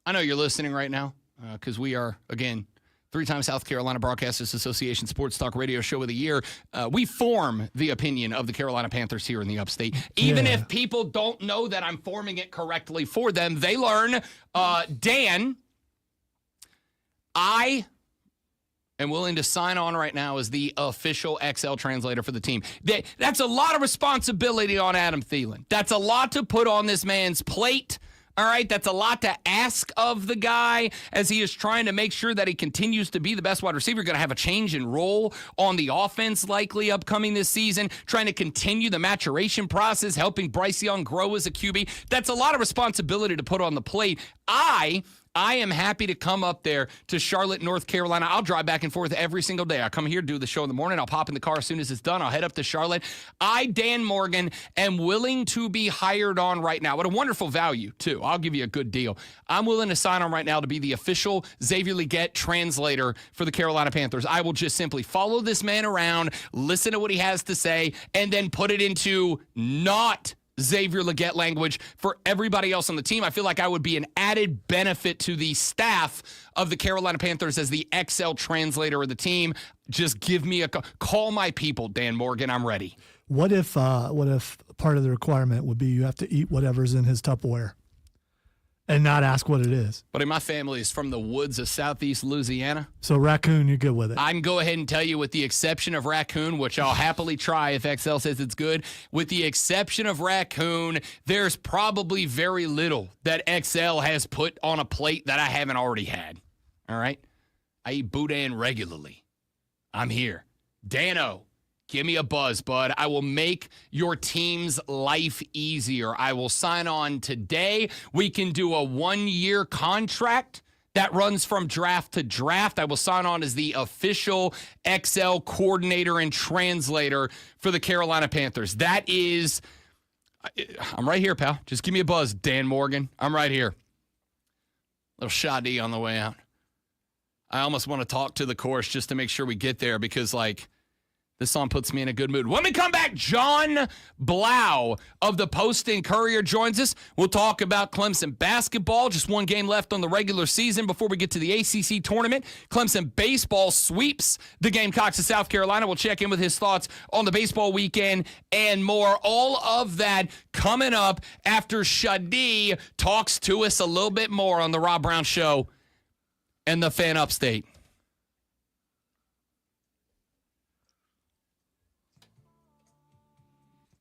I know you're listening right now because we are, again, 3-time South Carolina Broadcasters Association Sports Talk Radio Show of the Year. We form the opinion of the Carolina Panthers here in the Upstate. Even if people don't know that I'm forming it correctly for them, they learn. Dan, I am willing to sign on right now as the official XL translator for the team. That's a lot of responsibility on Adam Thielen. That's a lot to put on this man's plate. All right, that's a lot to ask of the guy as he is trying to make sure that he continues to be the best wide receiver. Going to have a change in role on the offense likely upcoming this season, trying to continue the maturation process, helping Bryce Young grow as a QB. That's a lot of responsibility to put on the plate. I am happy to come up there to Charlotte, North Carolina. I'll drive back and forth every single day. I come here, do the show in the morning. I'll pop in the car as soon as it's done. I'll head up to Charlotte. I, Dan Morgan, am willing to be hired on right now. What a wonderful value, too. I'll give you a good deal. I'm willing to sign on right now to be the official Xavier Legette translator for the Carolina Panthers. I will just simply follow this man around, listen to what he has to say, and then put it into not Xavier Legette language for everybody else on the team. I feel like I would be an added benefit to the staff of the Carolina Panthers as the XL translator of the team. Just give me a call. Call my people, Dan Morgan. I'm ready. What if part of the requirement would be you have to eat whatever's in his Tupperware and not ask what it is? But my family is from the woods of southeast Louisiana. So raccoon, you're good with it. I can go ahead and tell you, with the exception of raccoon, which I'll happily try if XL says it's good, with the exception of raccoon, there's probably very little that XL has put on a plate that I haven't already had. All right? I eat boudin regularly. I'm here. Dano, give me a buzz, bud. I will make your team's life easier. I will sign on today. We can do a 1-year contract that runs from draft to draft. I will sign on as the official XL coordinator and translator for the Carolina Panthers. That is, I'm right here, pal. Just give me a buzz, Dan Morgan. I'm right here. Little Shadi on the way out. I almost want to talk to the chorus just to make sure we get there because, like, this song puts me in a good mood. When we come back, John Blau of the Post-and-Courier joins us. We'll talk about Clemson basketball. Just one game left on the regular season before we get to the ACC tournament. Clemson baseball sweeps the Gamecocks of South Carolina. We'll check in with his thoughts on the baseball weekend and more. All of that coming up after Shadi talks to us a little bit more on the Rob Brown Show and the Fan Upstate.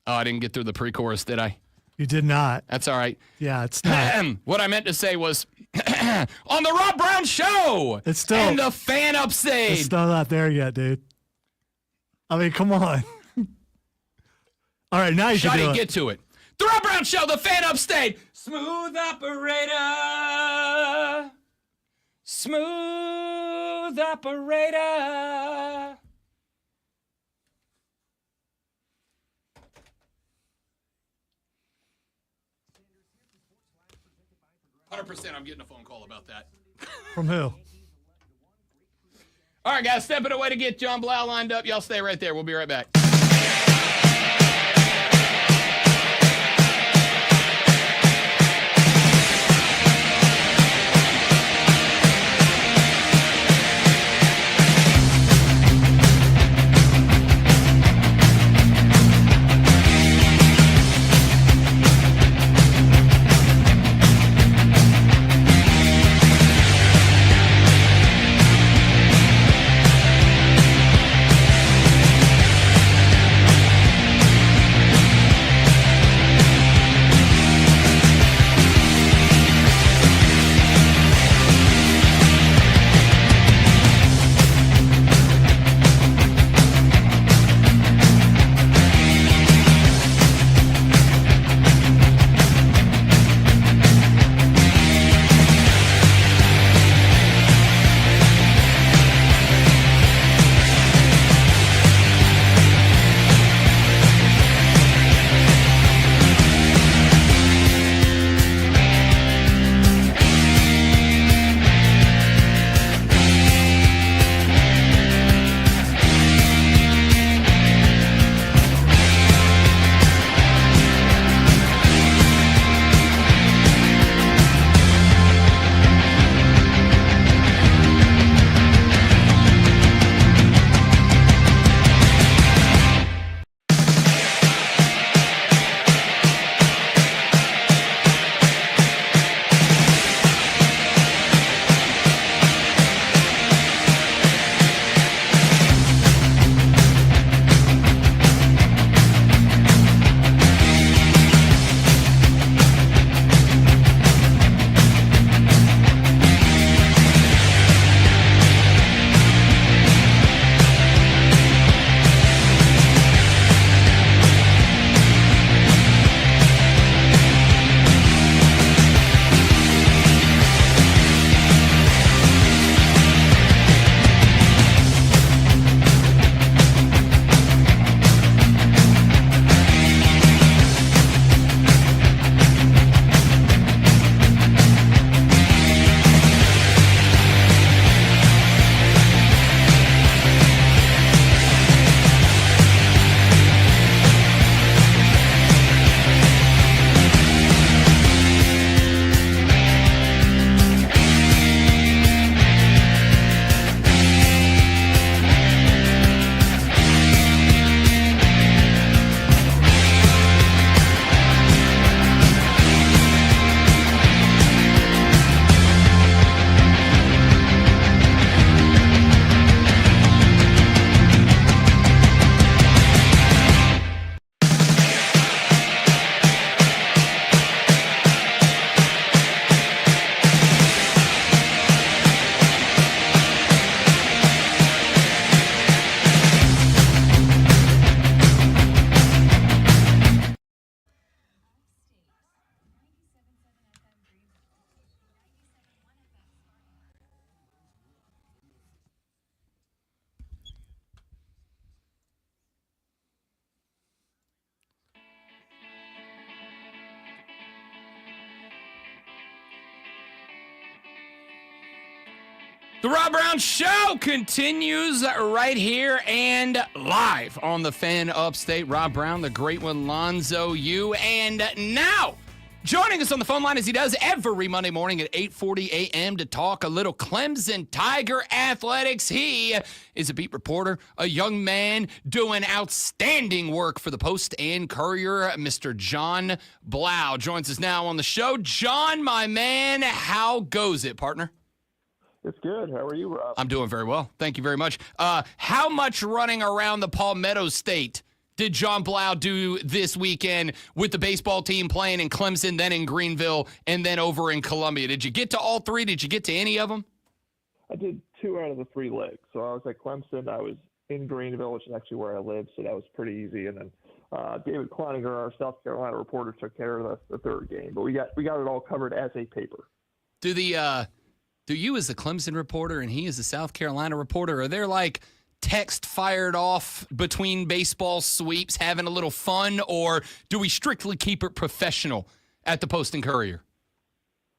Oh, I didn't get through the pre-chorus, did I? You did not. That's all right. Yeah, it's not. What I meant to say was, on the Rob Brown Show it's still, and the Fan Upstate. It's still not there yet, dude. I mean, come on. All right, now you can do it. Get to it. The Rob Brown Show, the Fan Upstate. Smooth operator. Smooth operator. 100% I'm getting a phone call about that. From who? All right, guys, stepping away to get John Blau lined up. Y'all stay right there. We'll be right back. The Rob Brown Show continues right here and live on the Fan Upstate. Rob Brown, the great one, Lonzo Yu, and now joining us on the phone line as he does every Monday morning at 8:40 a.m. to talk a little Clemson Tiger athletics. He is a beat reporter, a young man doing outstanding work for the Post and Courier. Mr. John Blau joins us now on the show. John, my man, how goes it, partner? It's good. How are you, Rob? I'm doing very well. Thank you very much. How much running around the Palmetto State did John Blau do this weekend with the baseball team playing in Clemson, then in Greenville, and then over in Columbia? Did you get to all three? Did you get to any of them? I did 2 out of the 3 legs. So I was at Clemson. I was in Greenville, which is actually where I live, so that was pretty easy. And then David Kleininger, our South Carolina reporter, took care of the third game. But we got it all covered as a paper. Do you as the Clemson reporter and he as the South Carolina reporter, are there like text fired off between baseball sweeps having a little fun, or do we strictly keep it professional at the Post and Courier?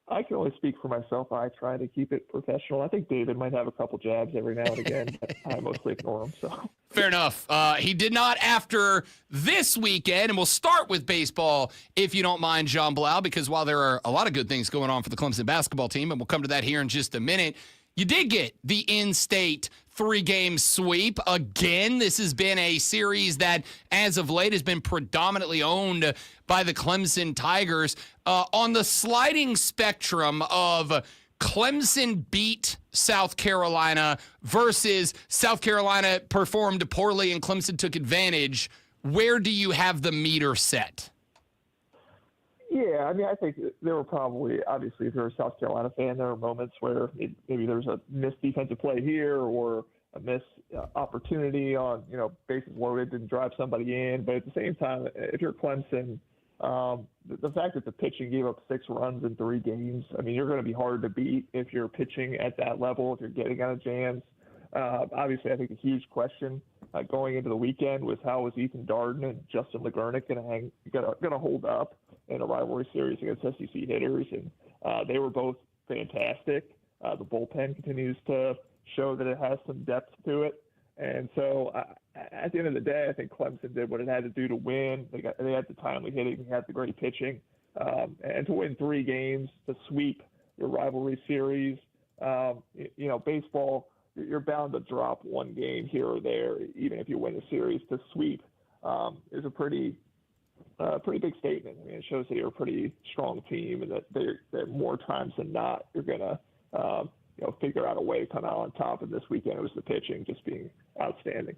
I can only speak for myself. I try to keep it professional. I think David might have a couple jabs every now and again, but I mostly ignore them. So fair enough. He did not after this weekend, and we'll start with baseball, if you don't mind, John Blau, because while there are a lot of good things going on for the Clemson basketball team, and we'll come to that here in just a minute, you did get the in-state 3-game sweep. Again, this has been a series that, as of late, has been predominantly owned by the Clemson Tigers. On the sliding spectrum of Clemson beat South Carolina versus South Carolina performed poorly and Clemson took advantage, where do you have the meter set? yeah, I mean, I think there were probably, obviously, if you're a South Carolina fan, there are moments where maybe there's a missed defensive play here or a missed opportunity on, bases loaded, didn't drive somebody in. But at the same time, if you're Clemson, the fact that the pitching gave up 6 runs in 3 games, I mean, you're going to be hard to beat if you're pitching at that level, if you're getting out of jams. Obviously, I think a huge question going into the weekend was how was Ethan Darden and Justin Legurnick going to hold up in a rivalry series against SEC hitters, and they were both fantastic. The bullpen continues to show that it has some depth to it, and so at the end of the day, I think Clemson did what it had to do to win. They had the timely hitting, they had the great pitching, and to win 3 games, to sweep your rivalry series. Baseball, you're bound to drop 1 game here or there, even if you win the series. To sweep is a pretty big statement. I mean, it shows that you're a pretty strong team, and that more times than not, you're gonna figure out a way to come out on top. And this weekend, it was the pitching just being outstanding.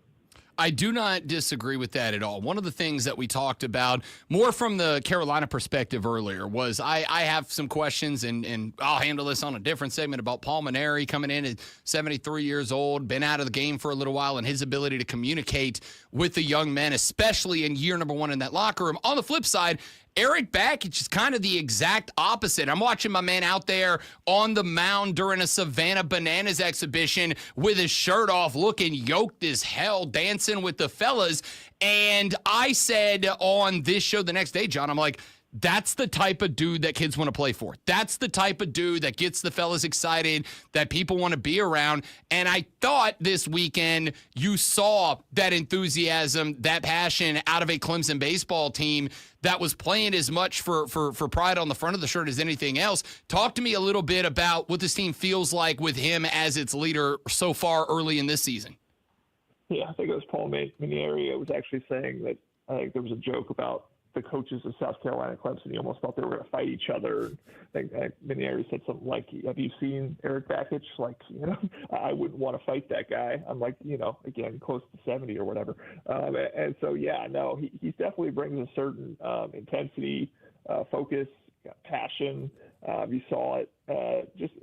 I do not disagree with that at all. One of the things that we talked about more from the Carolina perspective earlier was I have some questions, and I'll handle this on a different segment, about Paul Mainieri coming in at 73 years old, been out of the game for a little while, and his ability to communicate with the young men, especially in year number 1 in that locker room. On the flip side, Erik Bakich is kind of the exact opposite. I'm watching my man out there on the mound during a Savannah Bananas exhibition with his shirt off, looking yoked as hell, dancing with the fellas. And I said on this show the next day, John, I'm like, that's the type of dude that kids want to play for. That's the type of dude that gets the fellas excited, that people want to be around. And I thought this weekend you saw that enthusiasm, that passion out of a Clemson baseball team that was playing as much for pride on the front of the shirt as anything else. Talk to me a little bit about what this team feels like with him as its leader so far early in this season. Yeah, I think it was Paul Mainieri was actually saying that I think there was a joke about the coaches of South Carolina and Clemson. He almost thought they were going to fight each other. I think Mainieri said something like, have you seen Erik Bakich? Like, I wouldn't want to fight that guy. I'm like, again, close to 70 or whatever. And so, yeah, no, he definitely brings a certain intensity, focus, passion. You saw it.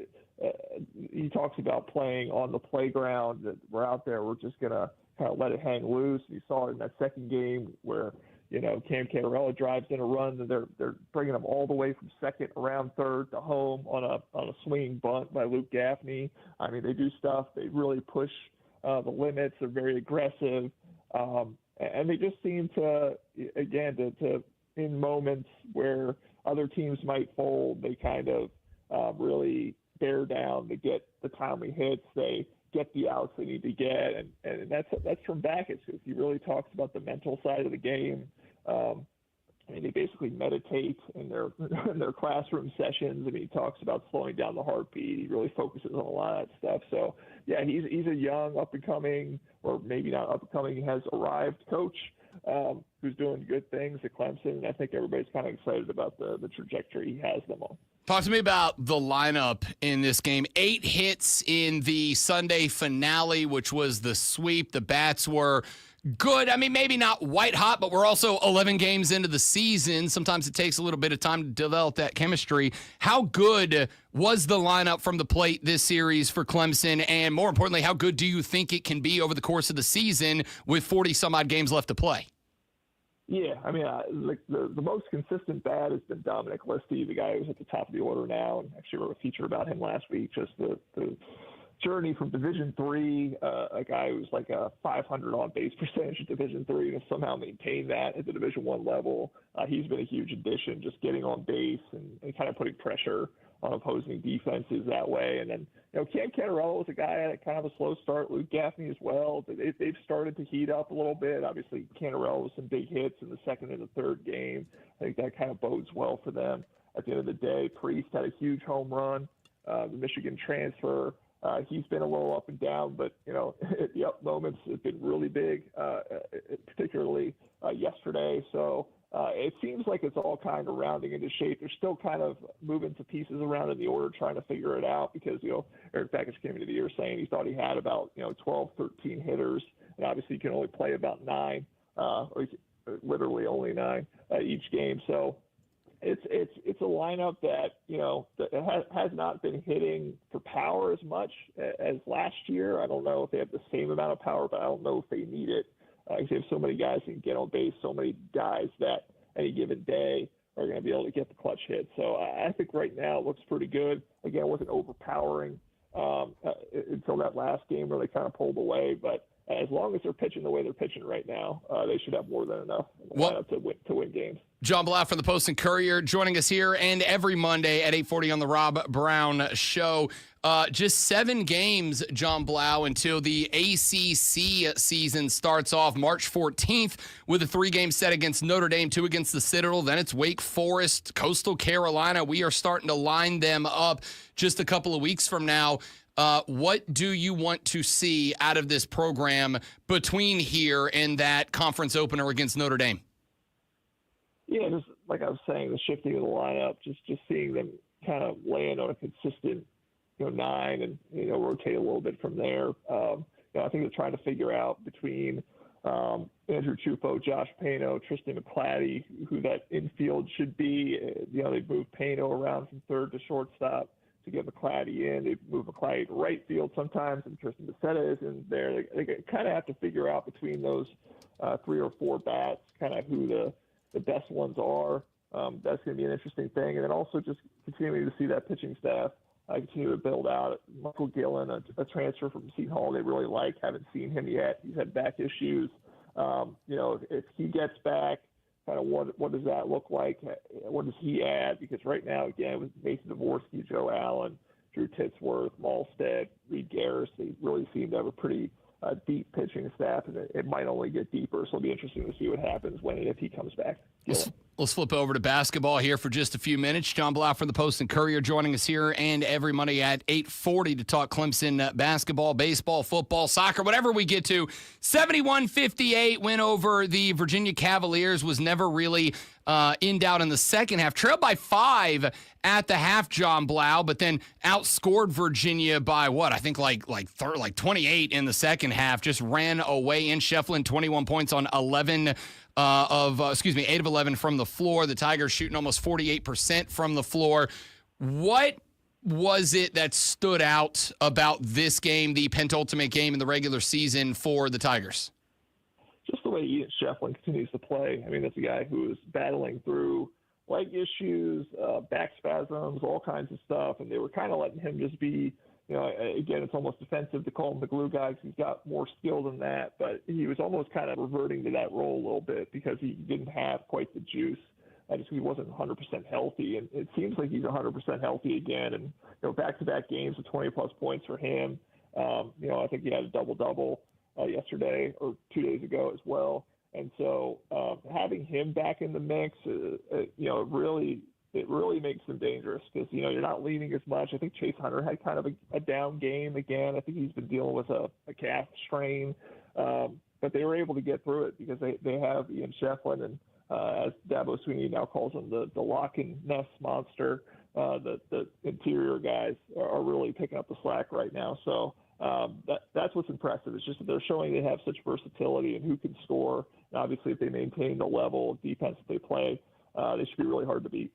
He talks about playing on the playground, that we're out there, we're just going to kind of let it hang loose. You saw it in that second game where Cam Catarella drives in a run, and they're bringing him all the way from second around third to home on a swinging bunt by Luke Gaffney. I mean, they do stuff. They really push the limits. They're very aggressive, and they just seem to, again, to in moments where other teams might fold, they kind of really bear down, they get the timely hits, they get the outs they need to get, and that's from Backus. He really talks about the mental side of the game. They basically meditate in their classroom sessions. He talks about slowing down the heartbeat. He really focuses on a lot of that stuff. So yeah, he's a young, up and coming, or maybe not up and coming, he has arrived coach who's doing good things at Clemson. And I think everybody's kind of excited about the trajectory he has them on. Talk to me about the lineup in this game. 8 hits in the Sunday finale, which was the sweep. The bats were good. I mean, maybe not white hot, but we're also 11 games into the season. Sometimes it takes a little bit of time to develop that chemistry. How good was the lineup from the plate this series for Clemson? And more importantly, how good do you think it can be over the course of the season with 40-some-odd games left to play? Yeah, I mean, the most consistent bat has been Dominic Listy, the guy who's at the top of the order now, and actually wrote a feature about him last week, just the journey from Division III, a guy who's like a 500 on base percentage at Division III, and somehow maintain that at the Division I level. He's been a huge addition, just getting on base and kind of putting pressure on opposing defenses that way. And then, Cam Cantarello was a guy that had kind of a slow start. Luke Gaffney as well. They've started to heat up a little bit. Obviously, Cantarello with some big hits in the second and the third game. I think that kind of bodes well for them. At the end of the day, Priest had a huge home run. The Michigan transfer, he's been a little up and down, but, the up moments have been really big, particularly yesterday. So it seems like it's all kind of rounding into shape. They're still kind of moving some pieces around in the order, trying to figure it out because, Eric Backus came into the year saying he thought he had about, 12, 13 hitters, and obviously you can only play about 9, or literally only 9 each game. So it's a lineup that, that has not been hitting for power as much as last year. I don't know if they have the same amount of power, but I don't know if they need it. They have so many guys who can get on base, so many guys that any given day are going to be able to get the clutch hit. So I think right now it looks pretty good. Again, it wasn't overpowering until that last game where they kind of pulled away. But as long as they're pitching the way they're pitching right now, they should have more than enough lineup to win games. John Blau from the Post and Courier joining us here and every Monday at 8:40 on the Rob Brown Show. Just 7 games, John Blau, until the ACC season starts off March 14th with a 3-game set against Notre Dame, 2 against the Citadel. Then it's Wake Forest, Coastal Carolina. We are starting to line them up just a couple of weeks from now. What do you want to see out of this program between here and that conference opener against Notre Dame? Yeah, just like I was saying, the shifting of the lineup, just seeing them kind of land on a consistent, 9 and, rotate a little bit from there. I think they're trying to figure out between Andrew Chufo, Josh Pano, Tristan McClatty, who that infield should be. They've moved Pano around from third to shortstop to get McClatty in. They've moved McClatty to right field sometimes, and Tristan Becerra is in there. They kind of have to figure out between those 3 or 4 bats kind of who the best ones are. That's going to be an interesting thing. And then also just continuing to see that pitching staff continue to build out. Michael Gillen, a transfer from Seton Hall they really like. Haven't seen him yet. He's had back issues. If he gets back, kind of what does that look like? What does he add? Because right now, again, with Mason Dvorsky, Joe Allen, Drew Titsworth, Malstead, Reed Garris, they really seem to have a pretty deep pitching staff, and it might only get deeper. So it'll be interesting to see what happens when and if he comes back. Let's flip over to basketball here for just a few minutes. John Blau from the Post and Courier joining us here and every Monday at 8:40 to talk Clemson basketball, baseball, football, soccer, whatever we get to. 71-58 win over the Virginia Cavaliers was never really in doubt in the second half. Trailed by 5 at the half, John Blau, but then outscored Virginia by what? I think like 28 in the second half. Just ran away in. Shefflin 21 points on 8 of 11 from the floor. The Tigers shooting almost 48% from the floor. What was it that stood out about this game, the penultimate game in the regular season for the Tigers? Just the way Ian Shefflin continues to play. I mean, that's a guy who is battling through leg issues, back spasms, all kinds of stuff, and they were kind of letting him just be, again, it's almost defensive to call him the glue guy because he's got more skill than that, but he was almost kind of reverting to that role a little bit because he didn't have quite the juice he wasn't 100% healthy, and it seems like he's 100% healthy again. And back-to-back games with 20+ points for him. I think he had a double-double yesterday or 2 days ago as well. And so having him back in the mix, it really makes them dangerous because, you're not leaning as much. I think Chase Hunter had kind of a down game again. I think he's been dealing with a calf strain. But they were able to get through it because they have Ian Shefflin and, as Dabo Swinney now calls him, the Loch Ness monster. The interior guys are really picking up the slack right now. So that's what's impressive. It's just that they're showing they have such versatility and who can score. And obviously, if they maintain the level of defense that they play, they should be really hard to beat.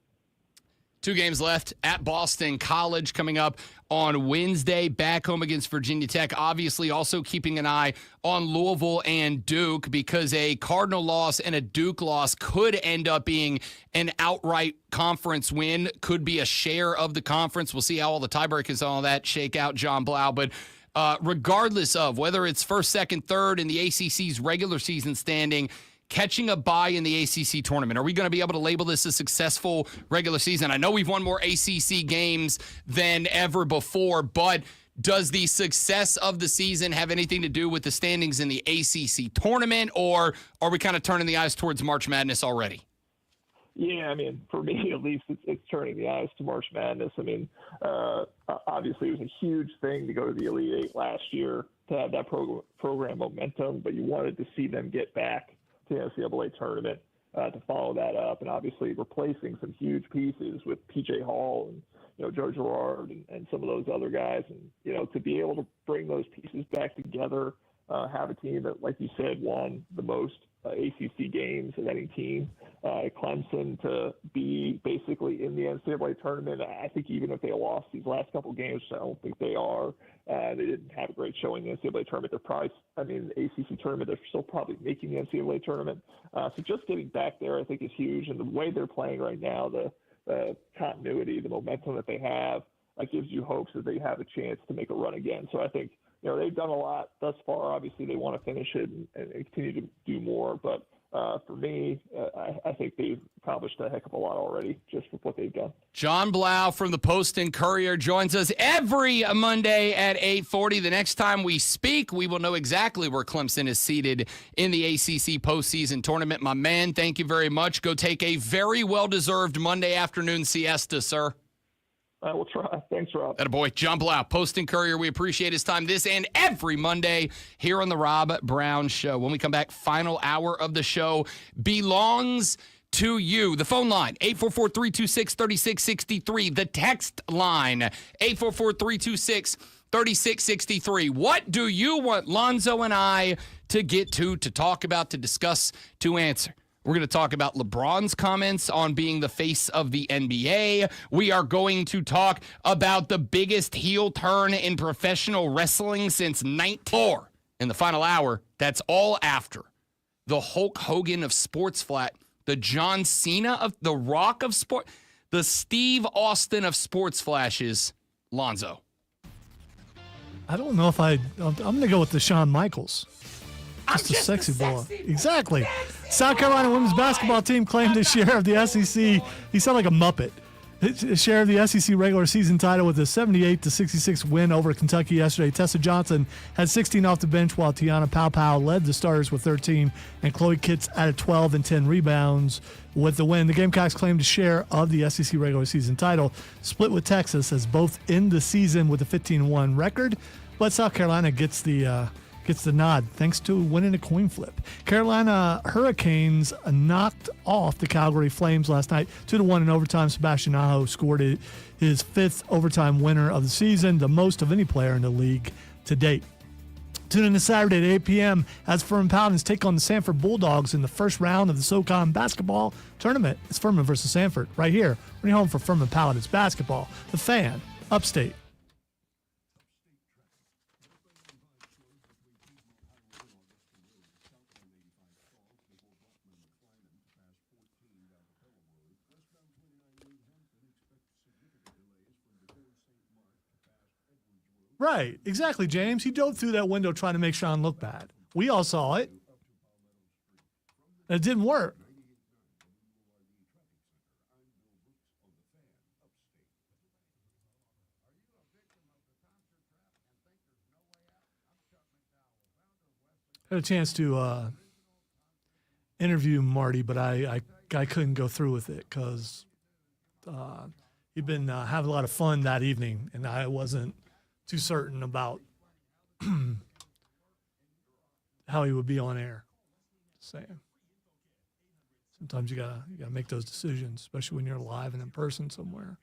2 games left at Boston College coming up on Wednesday, back home against Virginia Tech. Obviously, also keeping an eye on Louisville and Duke because a Cardinal loss and a Duke loss could end up being an outright conference win, could be a share of the conference. We'll see how all the tiebreakers and all that shake out, John Blau. But regardless of whether it's first, second, third in the ACC's regular season standing, catching a bye in the ACC tournament, are we going to be able to label this a successful regular season? I know we've won more ACC games than ever before, but does the success of the season have anything to do with the standings in the ACC tournament, or are we kind of turning the eyes towards March Madness already? Yeah, for me at least, it's turning the eyes to March Madness. Obviously it was a huge thing to go to the Elite Eight last year to have that program momentum, but you wanted to see them get back to the NCAA tournament to follow that up, and obviously replacing some huge pieces with PJ Hall and Joe Girard and some of those other guys, and to be able to bring those pieces back together, have a team that, like you said, won the most ACC games of any team. Clemson to be basically in the NCAA tournament. I think even if they lost these last couple games, I don't think they are. They didn't have a great showing in the NCAA tournament. They're probably, the ACC tournament, they're still probably making the NCAA tournament. So just getting back there, I think, is huge. And the way they're playing right now, the continuity, the momentum that they have, gives you hopes that they have a chance to make a run again. So I think, they've done a lot thus far. Obviously, they want to finish it and continue to do more. But for me, I think they've accomplished a heck of a lot already just with what they've done. John Blau from the Post and Courier joins us every Monday at 8:40. The next time we speak, we will know exactly where Clemson is seated in the ACC postseason tournament. My man, thank you very much. Go take a very well-deserved Monday afternoon siesta, sir. I will try. Thanks, Rob. That a boy, John Blau, Post and Courier. We appreciate his time this and every Monday here on the Rob Brown Show. When we come back, final hour of the show belongs to you. The phone line, 844-326-3663. The text line, 844-326-3663. What do you want Lonzo and I to get to talk about, to discuss, to answer? We're going to talk about LeBron's comments on being the face of the NBA. We are going to talk about the biggest heel turn in professional wrestling since 1994. In the final hour, that's all after the Hulk Hogan of Sports Flat, the John Cena of the Rock of Sport, the Steve Austin of Sports Flashes, Lonzo. I don't know if I'm going to go with the Shawn Michaels. Just a sexy boy. Exactly. South Carolina women's basketball team claimed a share of the SEC. He sounded like a Muppet. A share of the SEC regular season title with a 78-66 win over Kentucky yesterday. Tessa Johnson had 16 off the bench, while Tiana Pau led the starters with 13, and Chloe Kitts added 12 and 10 rebounds with the win. The Gamecocks claimed a share of the SEC regular season title, split with Texas, as both end the season with a 15-1 record, but South Carolina gets the nod thanks to winning a coin flip. Carolina Hurricanes knocked off the Calgary Flames last night 2-1 in overtime. Sebastian Aho scored his 5th overtime winner of the season, the most of any player in the league to date. Tune in to Saturday at 8 p.m. as Furman Paladins take on the Sanford Bulldogs in the first round of the SoCon basketball tournament. It's Furman versus Sanford right here. We're home for Furman Paladins basketball. The Fan, Upstate. Right, exactly, James. He dove through that window trying to make Sean look bad. We all saw it. It didn't work. had a chance to interview Marty, but I couldn't go through with it because he'd been having a lot of fun that evening, and I wasn't too certain about how he would be on air. Just saying. Sometimes you gotta make those decisions, especially when you're live and in person somewhere.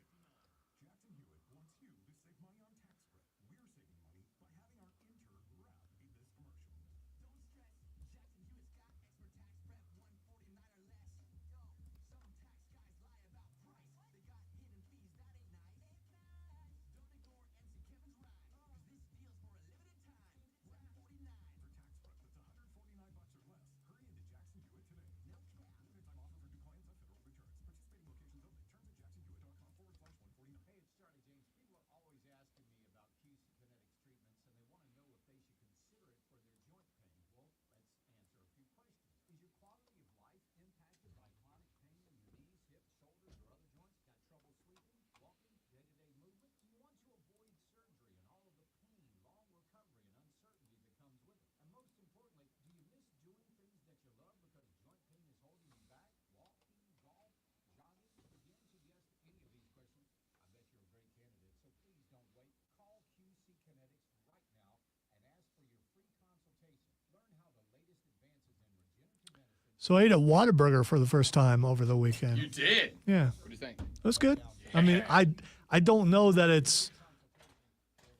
So I ate a Whataburger for the first time over the weekend. You did? Yeah. What do you think? It was good. I mean, I don't know that it's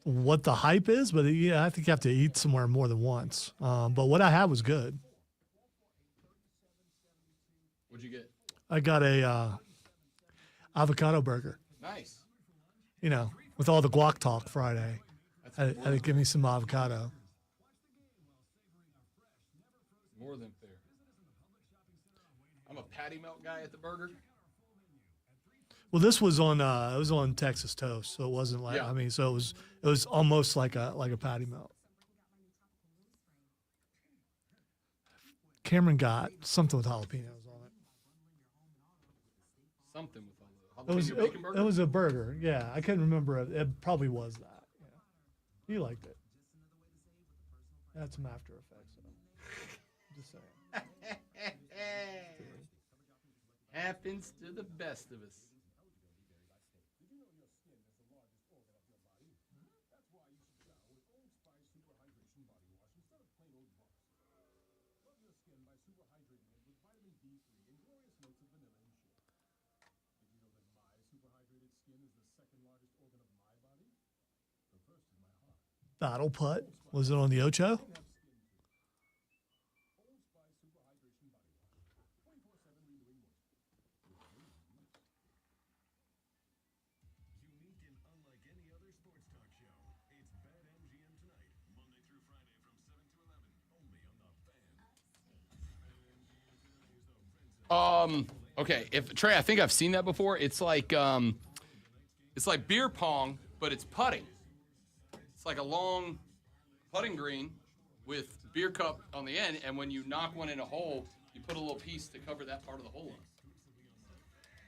what the hype is, but yeah, I think you have to eat somewhere more than once. But what I had was good. What'd you get? I got a avocado burger. Nice. You know, with all the guac talk Friday. I had to give me some avocado. More than fair. I'm a patty melt guy at the burger. Well, this was on it was on Texas toast, so it wasn't like I mean, so it was almost like a patty melt. Cameron got something with jalapenos on it. Something with jalapeno bacon burger? It was a burger. Yeah, I couldn't remember it. It probably was that. Yeah. You liked it. Had some After Effects. Just saying. Happens to the best of us. Battle putt. Was it on the Ocho? Okay, Trey, I think I've seen that before. It's like beer pong, but it's putting. It's like a long putting green with beer cup on the end, and when you knock one in a hole, you put a little piece to cover that part of the hole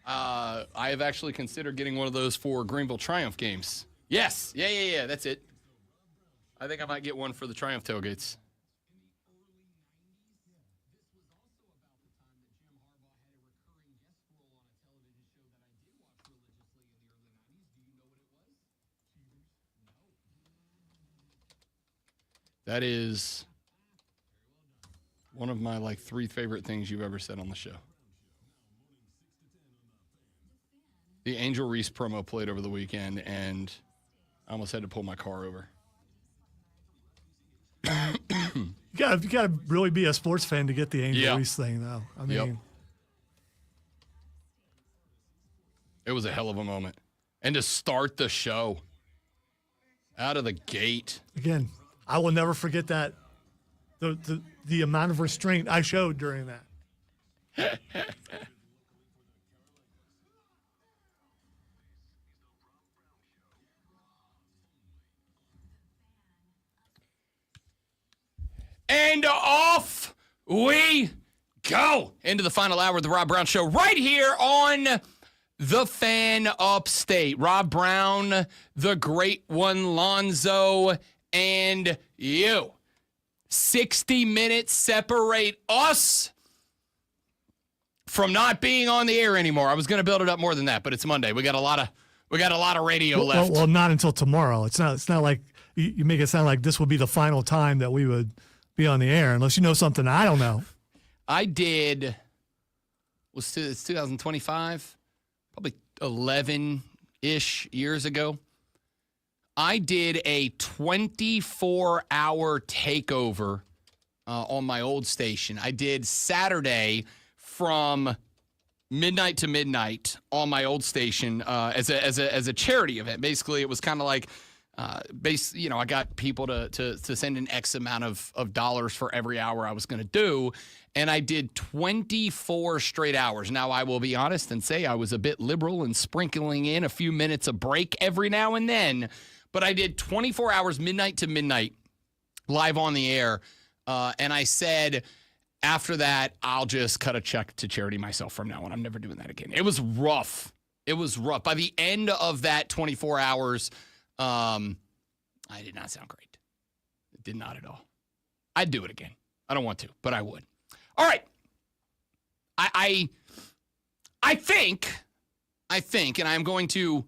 on. I have actually considered getting one of those for Greenville Triumph games. Yes, yeah, that's it. I think I might get one for the Triumph tailgates. That is one of my 3 favorite things you've ever said on the show. The Angel Reese promo played over the weekend, and I almost had to pull my car over. You gotta really be a sports fan to get the Angel Reese thing, though. I mean, it was a hell of a moment, and to start the show out of the gate again. I will never forget that, the amount of restraint I showed during that. And off we go into the final hour of the Rob Brown Show right here on The Fan Upstate. Rob Brown, the great one, Lonzo, and you. 60 minutes separate us from not being on the air anymore. I was going to build it up more than that, but it's Monday. We got a lot of radio left. Well, not until tomorrow. It's not like you make it sound like this will be the final time that we would be on the air, unless you know something I don't know. I did. It's 2025, probably 11-ish years ago. I did a 24-hour takeover on my old station. I did Saturday from midnight to midnight on my old station as a charity event. Basically, it was kind of like, I got people to send an X amount of dollars for every hour I was going to do, and I did 24 straight hours. Now, I will be honest and say I was a bit liberal and sprinkling in a few minutes of break every now and then, but I did 24 hours, midnight to midnight, live on the air, and I said, after that, I'll just cut a check to charity myself from now on. I'm never doing that again. It was rough. By the end of that 24 hours, I did not sound great. It did not at all. I'd do it again. I don't want to, but I would. All right. I think, and I'm going to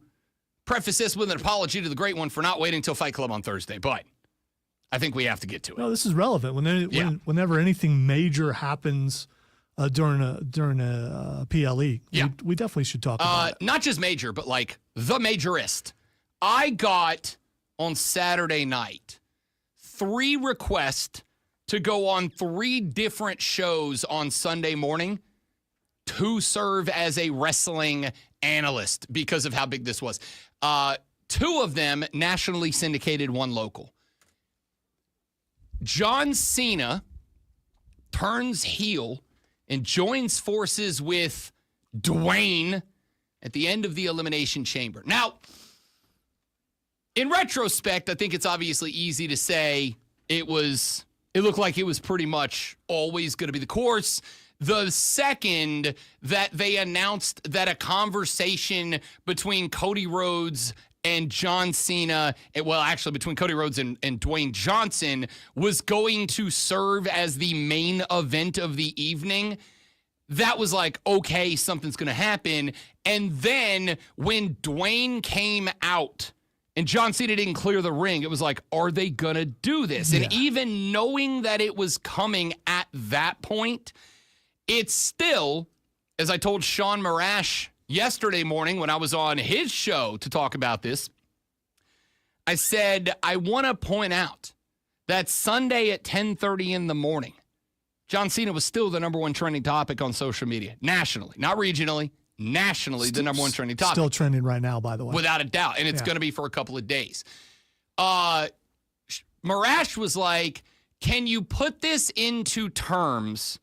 preface this with an apology to the great one for not waiting until Fight Club on Thursday, but I think we have to get to it. No, this is relevant. Whenever anything major happens during a PLE, we definitely should talk about it. Not just major, but like the majorist. I got on Saturday night 3 requests to go on 3 different shows on Sunday morning to serve as a wrestling analyst because of how big this was. 2 of them nationally syndicated, 1 local. John Cena turns heel and joins forces with Dwayne at the end of the Elimination Chamber. Now, in retrospect, I think it's obviously easy to say it looked like it was pretty much always going to be the course. The second that they announced that a conversation between Cody Rhodes and John Cena, between Cody Rhodes and Dwayne Johnson, was going to serve as the main event of the evening, that was like, okay, something's going to happen. And then when Dwayne came out and John Cena didn't clear the ring, it was like, are they going to do this? Yeah. And even knowing that it was coming at that point, it's still, as I told Sean Marash yesterday morning when I was on his show to talk about this, I said, I want to point out that Sunday at 10:30 in the morning, John Cena was still the number 1 trending topic on social media, nationally, not regionally, nationally, the number 1 trending topic. Still trending right now, by the way. Without a doubt, and it's going to be for a couple of days. Marash was like, can you put this into terms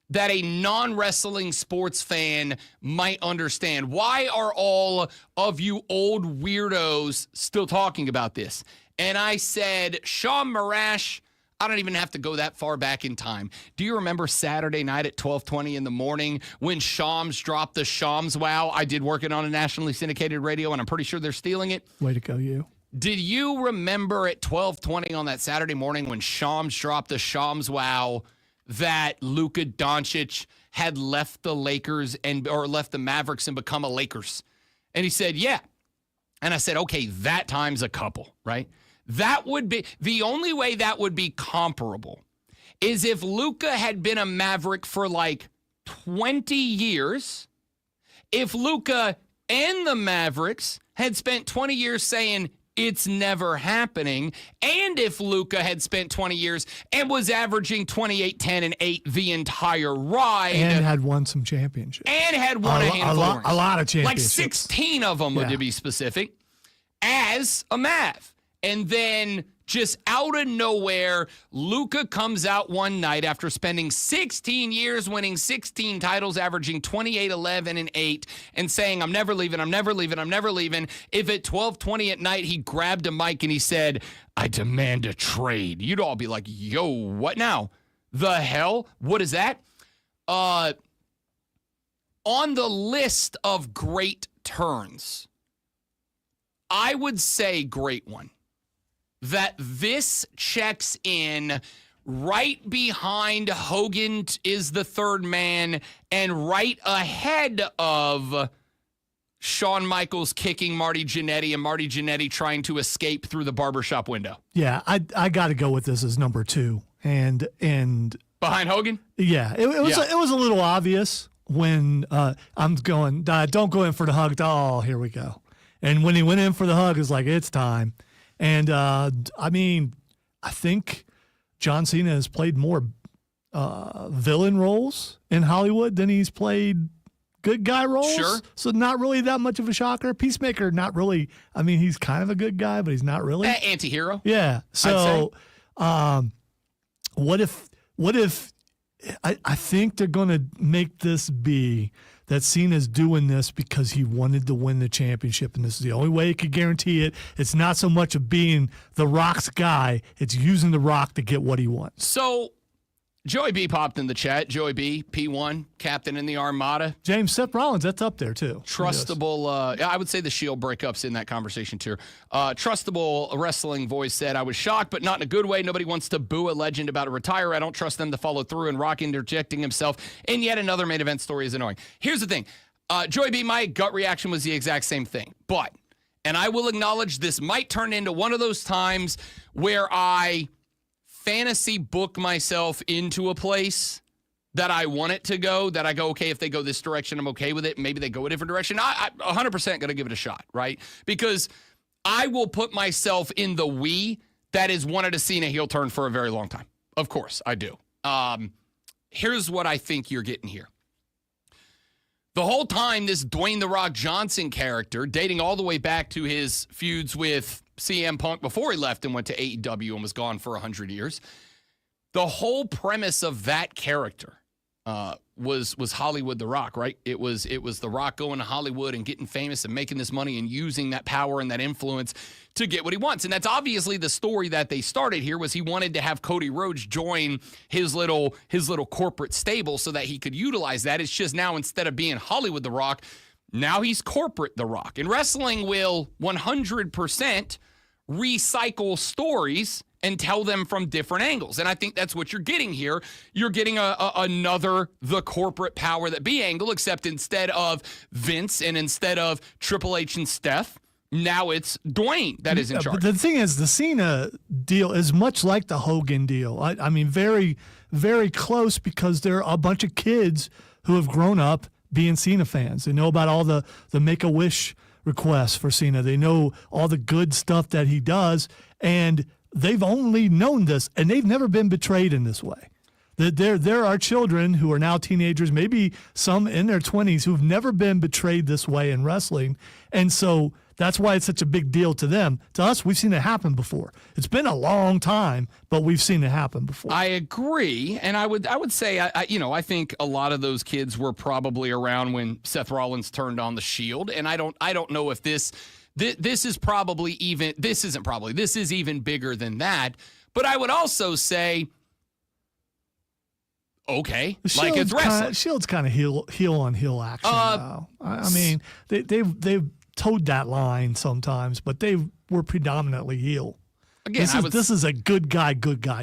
that a non-wrestling sports fan might understand? Why are all of you old weirdos still talking about this? And I said, Sean Marash, I don't even have to go that far back in time. Do you remember Saturday night at 12:20 in the morning when Shams dropped the Shams Wow? I did working on a nationally syndicated radio, and I'm pretty sure they're stealing it. Way to go, you. Did you remember at 12:20 on that Saturday morning when Shams dropped the Shams Wow that Luka Doncic had left the Lakers or left the Mavericks and become a Lakers? And he said, yeah. And I said, okay, that times a couple, right? That would be the only way that would be comparable is if Luka had been a Maverick for like 20 years, if Luka and the Mavericks had spent 20 years saying it's never happening, and if Luka had spent 20 years and was averaging 28, 10, and 8 the entire ride. And had won some championships. And had won a handful of a lot of championships. Like 16 of them, to be specific, as a Mav. And then just out of nowhere, Luka comes out one night after spending 16 years winning 16 titles, averaging 28, 11, and 8, and saying, I'm never leaving, I'm never leaving, I'm never leaving. If at 12:20 at night he grabbed a mic and he said, I demand a trade, you'd all be like, yo, what now? The hell? What is that? On the list of great turns, I would say great one. That this checks in right behind Hogan is the third man, and right ahead of Shawn Michaels kicking Marty Jannetty and Marty Jannetty trying to escape through the barbershop window. Yeah, I got to go with this as number 2. And behind Hogan? Yeah, it was a little obvious when I'm going, don't go in for the hug. Oh, here we go. And when he went in for the hug, it's like, it's time. And I mean, I think John Cena has played more villain roles in Hollywood than he's played good guy roles. Sure. So not really that much of a shocker. Peacemaker, not really. I mean, he's kind of a good guy, but he's not really. Anti-hero. Yeah. So what if I think they're going to make this be that Cena's doing this because he wanted to win the championship, and this is the only way he could guarantee it. It's not so much of being The Rock's guy. It's using The Rock to get what he wants. So Joey B popped in the chat. Joey B, P1, captain in the Armada. James, Seth Rollins, that's up there too. Trustable, I would say the Shield breakups in that conversation too. Trustable Wrestling Voice said, I was shocked, but not in a good way. Nobody wants to boo a legend about to retire. I don't trust them to follow through, and Rock interjecting himself in yet another main event story is annoying. Here's the thing. Joey B, my gut reaction was the exact same thing. But, and I will acknowledge this might turn into one of those times where I fantasy book myself into a place that I want it to go, that I go, okay, if they go this direction, I'm okay with it. Maybe they go a different direction. I'm 100% going to give it a shot, right? Because I will put myself in the we that has wanted to see a heel turn for a very long time. Of course, I do. Here's what I think you're getting here. The whole time, this Dwayne The Rock Johnson character, dating all the way back to his feuds with CM Punk before he left and went to AEW and was gone for 100 years, the whole premise of that character was Hollywood The Rock, right? It was The Rock going to Hollywood and getting famous and making this money and using that power and that influence to get what he wants. And that's obviously the story that they started here, was he wanted to have Cody Rhodes join his little corporate stable so that he could utilize that. It's just now, instead of being Hollywood The Rock, now he's corporate The Rock. And wrestling will 100% recycle stories and tell them from different angles. And I think that's what you're getting here. You're getting another the corporate power that be angle, except instead of Vince and instead of Triple H and Steph, now it's Dwayne that is in charge. But the thing is, the Cena deal is much like the Hogan deal. I mean, very, very close, because they're a bunch of kids who have grown up being Cena fans. They know about all the Make-A-Wish requests for Cena. They know all the good stuff that he does, and they've only known this, and they've never been betrayed in this way. There are children who are now teenagers, maybe some in their 20s, who've never been betrayed this way in wrestling, and so that's why it's such a big deal to them. To us, we've seen it happen before. It's been a long time, but we've seen it happen before. I agree, and I would say I think a lot of those kids were probably around when Seth Rollins turned on the Shield, and I don't know if this is probably even, this isn't probably, this is even bigger than that. But I would also say, okay, like it's wrestling. Shield's kind of heel on heel action. Though. I mean, they've towed that line sometimes, but they were predominantly heel. Again, this is a good guy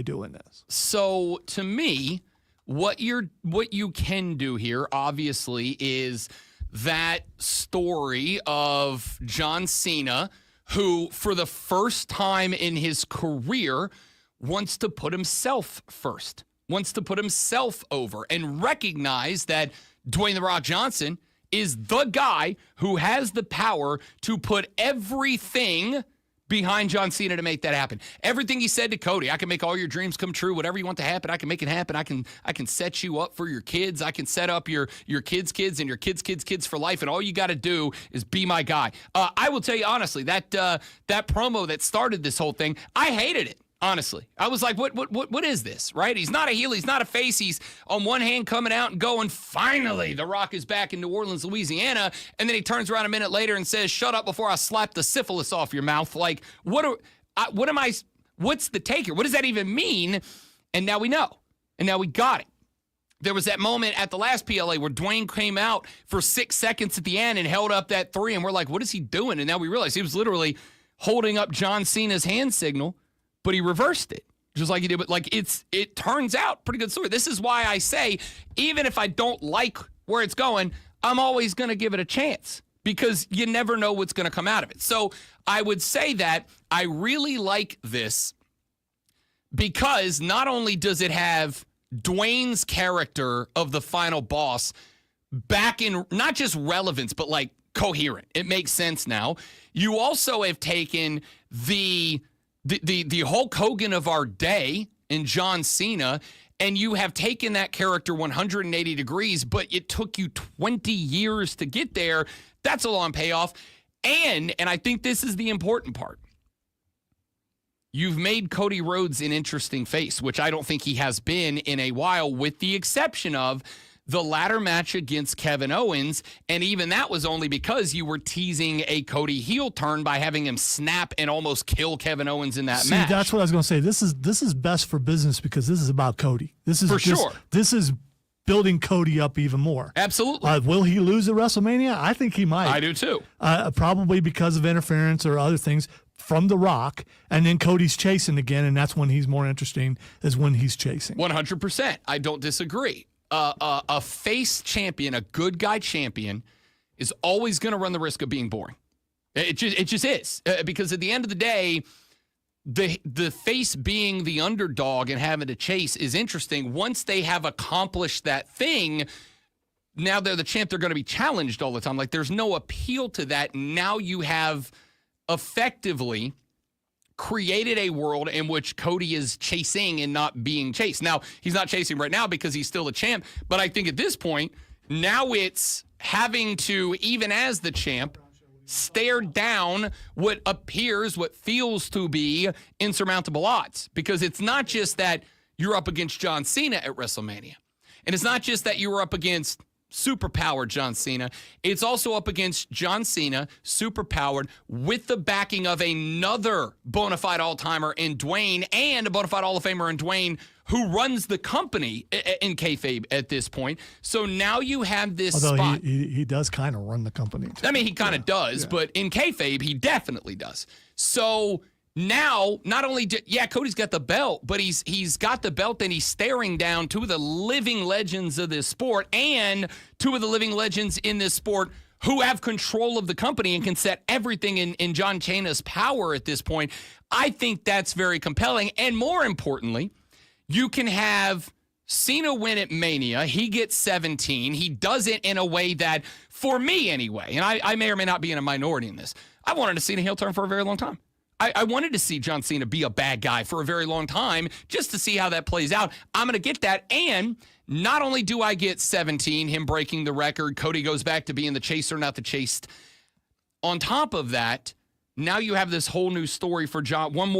doing this. So to me, what you can do here, obviously, is that story of John Cena, who for the first time in his career wants to put himself first, wants to put himself over, and recognize that Dwayne The Rock Johnson is the guy who has the power to put everything behind John Cena to make that happen. Everything he said to Cody, I can make all your dreams come true. Whatever you want to happen, I can make it happen. I can set you up for your kids. I can set up your kids' kids and your kids' for life, and all you got to do is be my guy. I will tell you honestly, that promo that started this whole thing, I hated it. Honestly, I was like, what is this, right? He's not a heel. He's not a face. He's on one hand coming out and going, finally, The Rock is back in New Orleans, Louisiana. And then he turns around a minute later and says, shut up before I slap the syphilis off your mouth. Like, what's the take here? What does that even mean? And now we know. And now we got it. There was that moment at the last PLA where Dwayne came out for 6 seconds at the end and held up that 3. And we're like, what is he doing? And now we realize he was literally holding up John Cena's hand signal, but he reversed it just like he did. But like it turns out pretty good story. This is why I say, even if I don't like where it's going, I'm always going to give it a chance because you never know what's going to come out of it. So I would say that I really like this because not only does it have Dwayne's character of the final boss back in not just relevance, but like coherent. It makes sense now. You also have taken the Hulk Hogan of our day in John Cena, and you have taken that character 180 degrees, but it took you 20 years to get there. That's a long payoff. And I think this is the important part. You've made Cody Rhodes an interesting face, which I don't think he has been in a while, with the exception of the ladder match against Kevin Owens, and even that was only because you were teasing a Cody heel turn by having him snap and almost kill Kevin Owens in that match. That's what I was going to say. This is best for business because this is about Cody. This is sure. This is building Cody up even more. Absolutely. Will he lose at WrestleMania? I think he might. I do too. Probably because of interference or other things from The Rock, and then Cody's chasing again, and that's when he's more interesting, is when he's chasing. 100%. I don't disagree. A face champion, a good guy champion, is always going to run the risk of being boring. It just is. Because at the end of the day, the face being the underdog and having to chase is interesting. Once they have accomplished that thing, now they're the champ, they're going to be challenged all the time. Like, there's no appeal to that. Now you have effectively created a world in which Cody is chasing and not being chased. Now, he's not chasing right now because he's still a champ, but I think at this point, now it's having to, even as the champ, stare down what feels to be insurmountable odds. Because it's not just that you're up against John Cena at WrestleMania. And it's not just that you were up against superpowered John Cena. It's also up against John Cena, superpowered, with the backing of another bona fide all-timer in Dwayne and a bona fide Hall of Famer in Dwayne, who runs the company in kayfabe at this point. So now you have this spot. He does kind of run the company. I mean, he kind of does, but in kayfabe, he definitely does. So now, not only Cody's got the belt, but he's got the belt and he's staring down two of the living legends of this sport and two of the living legends in this sport who have control of the company and can set everything in John Cena's power at this point. I think that's very compelling. And more importantly, you can have Cena win at Mania. He gets 17. He does it in a way that, for me anyway, and I may or may not be in a minority in this, I wanted to see a heel turn for a very long time. I wanted to see John Cena be a bad guy for a very long time just to see how that plays out. I'm going to get that. And not only do I get 17, him breaking the record, Cody goes back to being the chaser, not the chased. On top of that, now you have this whole new story for John. One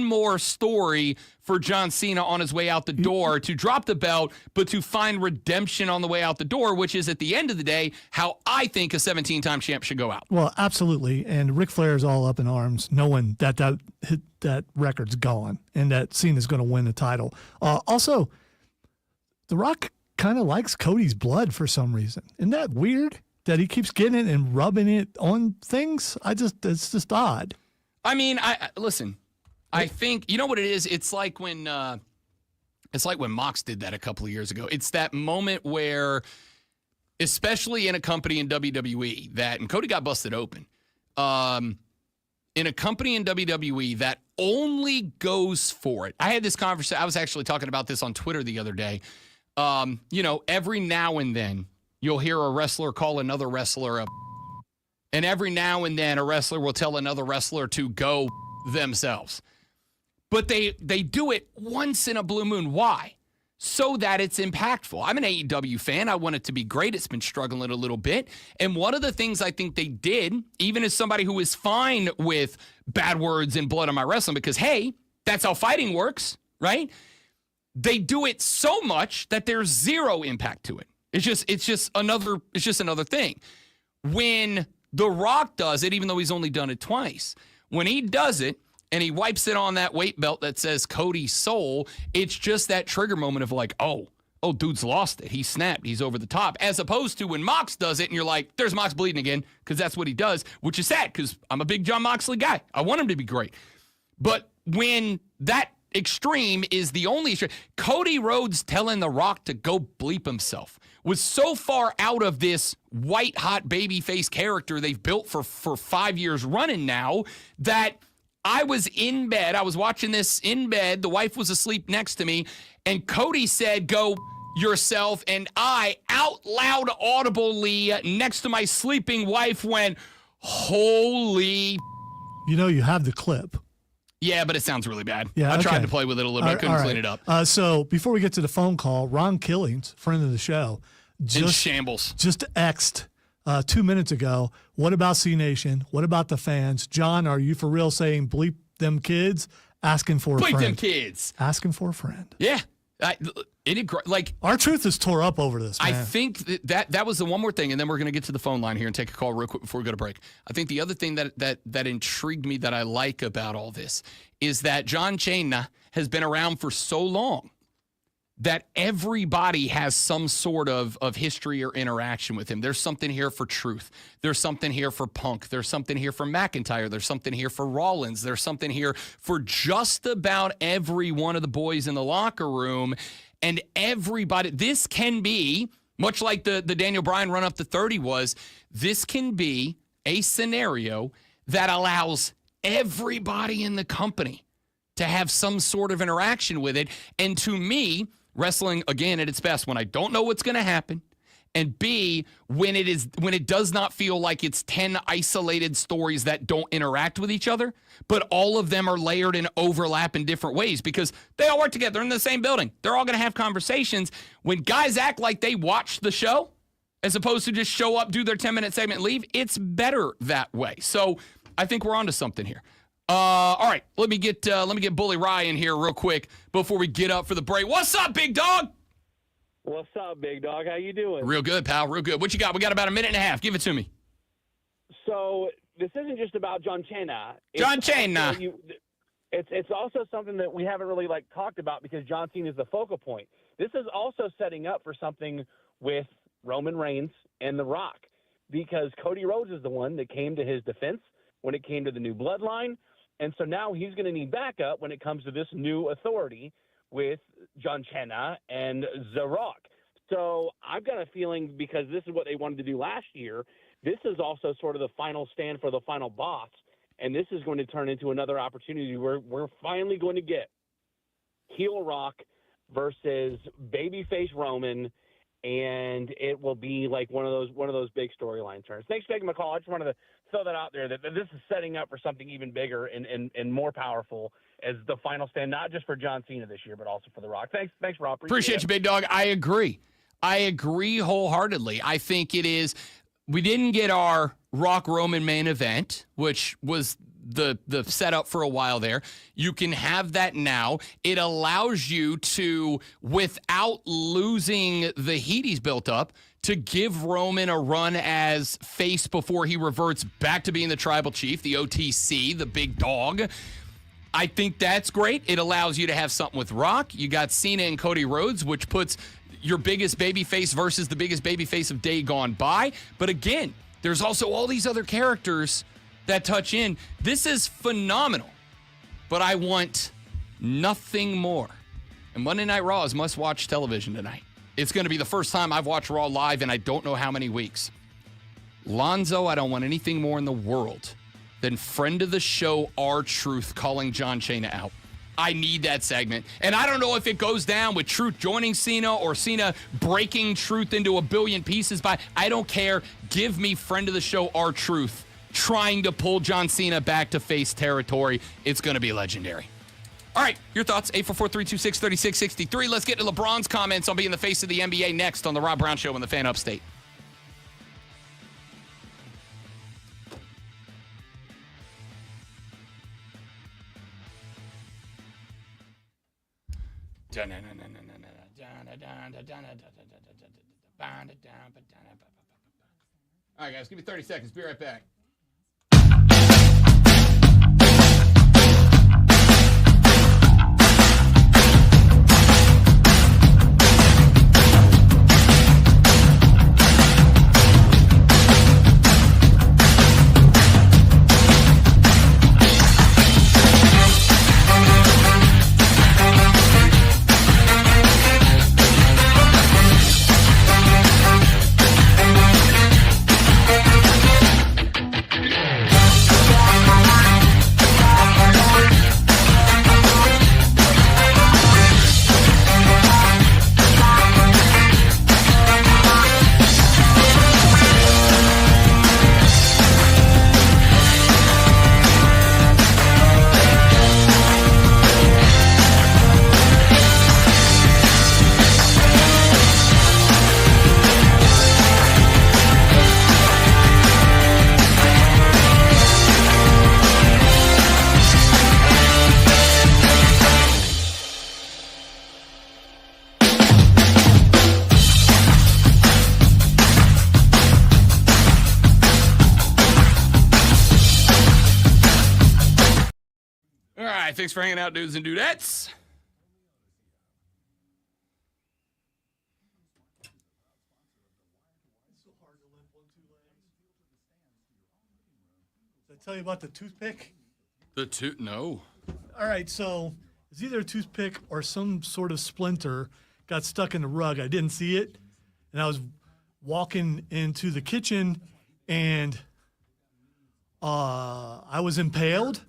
more story for John Cena on his way out the door to drop the belt, but to find redemption on the way out the door, which is at the end of the day how I think a 17-time champ should go out. Well, absolutely. And Ric Flair is all up in arms, knowing that record's gone and that Cena's going to win the title. Also, The Rock kind of likes Cody's blood for some reason. Isn't that weird? That he keeps getting it and rubbing it on things. It's just odd. I mean, listen. I think you know what it is. It's like when Mox did that a couple of years ago. It's that moment where, especially in a company in WWE, and Cody got busted open. In a company in WWE that only goes for it. I had this conversation. I was actually talking about this on Twitter the other day. Every now and then, you'll hear a wrestler call another wrestler and every now and then a wrestler will tell another wrestler to go themselves. But they do it once in a blue moon. Why? So that it's impactful. I'm an AEW fan. I want it to be great. It's been struggling a little bit. And one of the things I think they did, even as somebody who is fine with bad words and blood on my wrestling, because, hey, that's how fighting works, right? They do it so much that there's zero impact to it. It's just another thing. When The Rock does it, even though he's only done it twice, when he does it and he wipes it on that weight belt that says Cody's soul, it's just that trigger moment of like, oh, dude's lost it. He snapped. He's over the top. As opposed to when Mox does it and you're like, there's Mox bleeding again, because that's what he does, which is sad because I'm a big Jon Moxley guy. I want him to be great. But when that extreme is the only extreme. Cody Rhodes telling The Rock to go bleep himself was so far out of this white-hot babyface character they've built for 5 years running now that I was in bed. I was watching this in bed. The wife was asleep next to me, and Cody said, go yourself, and I, out loud, audibly, next to my sleeping wife, went, holy... You know you have the clip. Yeah, but it sounds really bad. Yeah, I tried okay. to play with it a little bit. I couldn't clean it up. So before we get to the phone call, Ron Killings, friend of the show, In shambles. Just X'd 2 minutes ago. What about C Nation? What about the fans? John, are you for real saying bleep them kids? Asking for a friend. Bleep them kids. Asking for a friend. Yeah. Our truth is tore up over this, man. I think that was the one more thing, and then we're going to get to the phone line here and take a call real quick before we go to break. I think the other thing that intrigued me that I like about all this is that John Cena has been around for so long that everybody has some sort of history or interaction with him. There's something here for Truth. There's something here for Punk. There's something here for McIntyre. There's something here for Rollins. There's something here for just about every one of the boys in the locker room. And everybody, this can be, much like the Daniel Bryan run up to 30 was, this can be a scenario that allows everybody in the company to have some sort of interaction with it. And to me, wrestling, again, at its best, when I don't know what's going to happen, and B, when it does not feel like it's 10 isolated stories that don't interact with each other, but all of them are layered and overlap in different ways because they all work together in the same building. They're all going to have conversations. When guys act like they watch the show as opposed to just show up, do their 10-minute segment, and leave, it's better that way. So I think we're onto something here. All right, let me get Bully Ryan here real quick before we get up for the break. What's up, big dog? What's up, big dog? How you doing? Real good, pal. Real good. What you got? We got about a minute and a half. Give it to me. So this isn't just about John Cena. John Cena. It's also something that we haven't really talked about because John Cena is the focal point. This is also setting up for something with Roman Reigns and The Rock because Cody Rhodes is the one that came to his defense when it came to the new bloodline. And so now he's going to need backup when it comes to this new authority with John Cena and The Rock. So I've got a feeling because this is what they wanted to do last year, this is also sort of the final stand for the final boss. And this is going to turn into another opportunity where we're finally going to get heel Rock versus babyface Roman, and it will be like one of those big storyline turns. Thanks for taking my call. I just wanted to throw that out there that this is setting up for something even bigger and more powerful as the final stand, not just for John Cena this year, but also for The Rock. Thanks, Rob. Appreciate you, big dog. I agree wholeheartedly. I think it is. We didn't get our Rock Roman main event, which was the setup for a while there. You can have that now. It allows you to, without losing the heat he's built up, to give Roman a run as face before he reverts back to being the tribal chief, the OTC, the big dog. I think that's great. It allows you to have something with Rock. You got Cena and Cody Rhodes, which puts your biggest babyface versus the biggest babyface of day gone by. But again, there's also all these other characters that touch in. This is phenomenal, but I want nothing more. And Monday Night Raw is must-watch television tonight. It's going to be the first time I've watched Raw live in I don't know how many weeks. Lonzo, I don't want anything more in the world than friend of the show R-Truth calling John Cena out. I need that segment. And I don't know if it goes down with Truth joining Cena or Cena breaking Truth into a billion pieces. I don't care. Give me friend of the show R-Truth trying to pull John Cena back to face territory. It's going to be legendary. All right, your thoughts, 844-326-3663. Let's get to LeBron's comments on being the face of the NBA next on the Rob Brown Show on the Fan Upstate. All right, guys, give me 30 seconds. Be right back. right. Thanks for hanging out, dudes and dudettes. Did I tell you about the toothpick? No. All right, so it's either a toothpick or some sort of splinter got stuck in the rug. I didn't see it, and I was walking into the kitchen, and I was impaled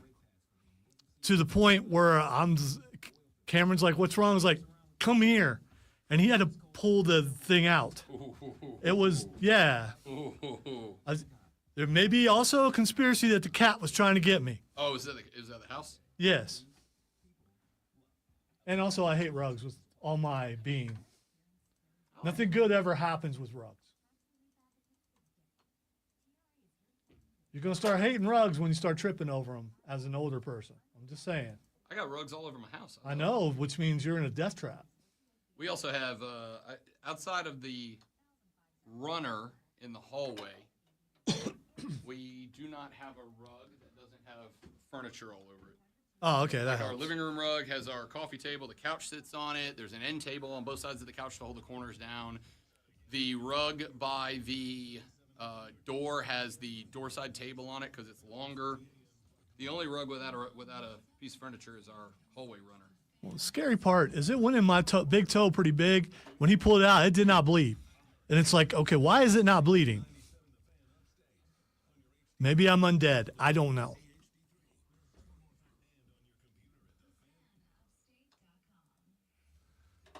to the point where Cameron's like, "What's wrong?" I was like, "Come here," and he had to pull the thing out. It was, yeah. There may be also a conspiracy that the cat was trying to get me. Oh, is that the house? Yes. And also, I hate rugs with all my being. Nothing good ever happens with rugs. You're going to start hating rugs when you start tripping over them as an older person. I'm just saying. I got rugs all over my house. I know, which means you're in a death trap. We also have, outside of the runner in the hallway, we do not have a rug that doesn't have furniture all over it. Oh, okay, that Like helps. our living room rug has our coffee table. The couch sits on it. There's an end table on both sides of the couch to hold the corners down. The rug by the door has the door side table on it because it's longer. The only rug without a piece of furniture is our hallway runner. Well, the scary part is it went in my big toe pretty big. When he pulled it out, it did not bleed. And it's like, okay, why is it not bleeding? Maybe I'm undead. I don't know.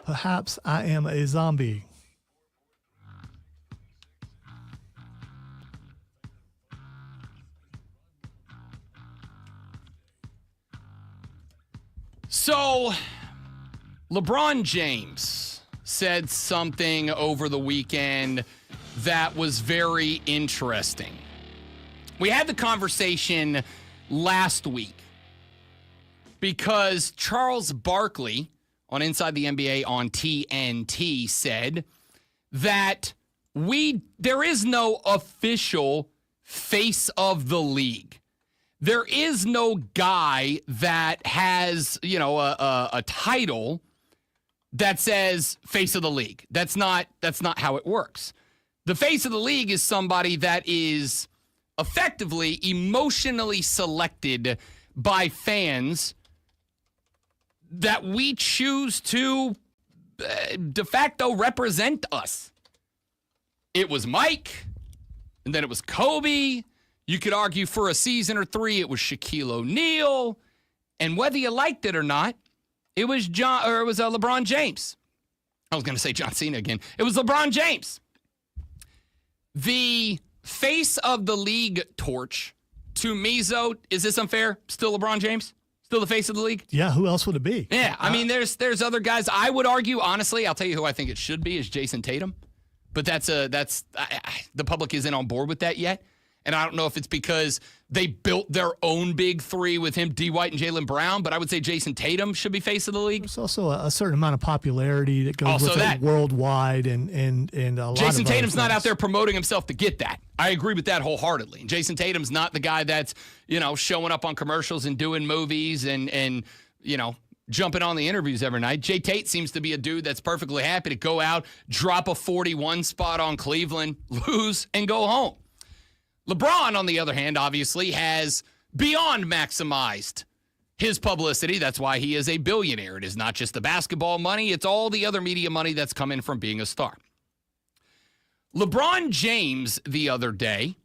Perhaps I am a zombie. So, LeBron James said something over the weekend that was very interesting. We had the conversation last week because Charles Barkley on Inside the NBA on TNT said that there is no official face of the league. There is no guy that has, a title that says face of the league. That's not how it works. The face of the league is somebody that is effectively emotionally selected by fans that we choose to de facto represent us. It was Mike, and then it was Kobe. You could argue for a season or three, it was Shaquille O'Neal, and whether you liked it or not, it was LeBron James. I was going to say John Cena again. It was LeBron James. The face of the league torch to Mizo, is this unfair? Still LeBron James? Still the face of the league? Yeah, who else would it be? Yeah, I mean, there's other guys. I would argue, honestly, I'll tell you who I think it should be is Jason Tatum. But the public isn't on board with that yet. And I don't know if it's because they built their own big three with him, D. White, and Jaylen Brown, but I would say Jason Tatum should be face of the league. There's also a certain amount of popularity that goes Also with that. it worldwide, and a lot Jason of Tatum's other not out things. there promoting himself to get that. I agree with that wholeheartedly. And Jason Tatum's not the guy that's, showing up on commercials and doing movies and jumping on the interviews every night. Jay Tate seems to be a dude that's perfectly happy to go out, drop a 41 spot on Cleveland, lose, and go home. LeBron, on the other hand, obviously has beyond maximized his publicity. That's why he is a billionaire. It is not just the basketball money. It's all the other media money that's coming from being a star. LeBron James the other day,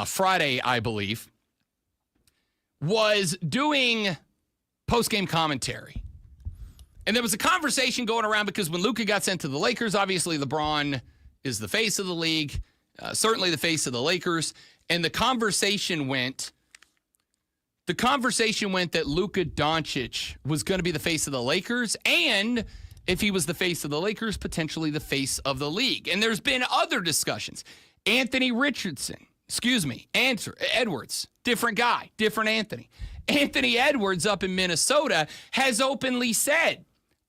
Friday, I believe, was doing post-game commentary. And there was a conversation going around because when Luka got sent to the Lakers, obviously LeBron is the face of the league. Certainly the face of the Lakers. And the conversation went that Luka Doncic was going to be the face of the Lakers, and if he was the face of the Lakers, potentially the face of the league. And there's been other discussions. Anthony Edwards, different guy, different Anthony. Anthony Edwards up in Minnesota has openly said,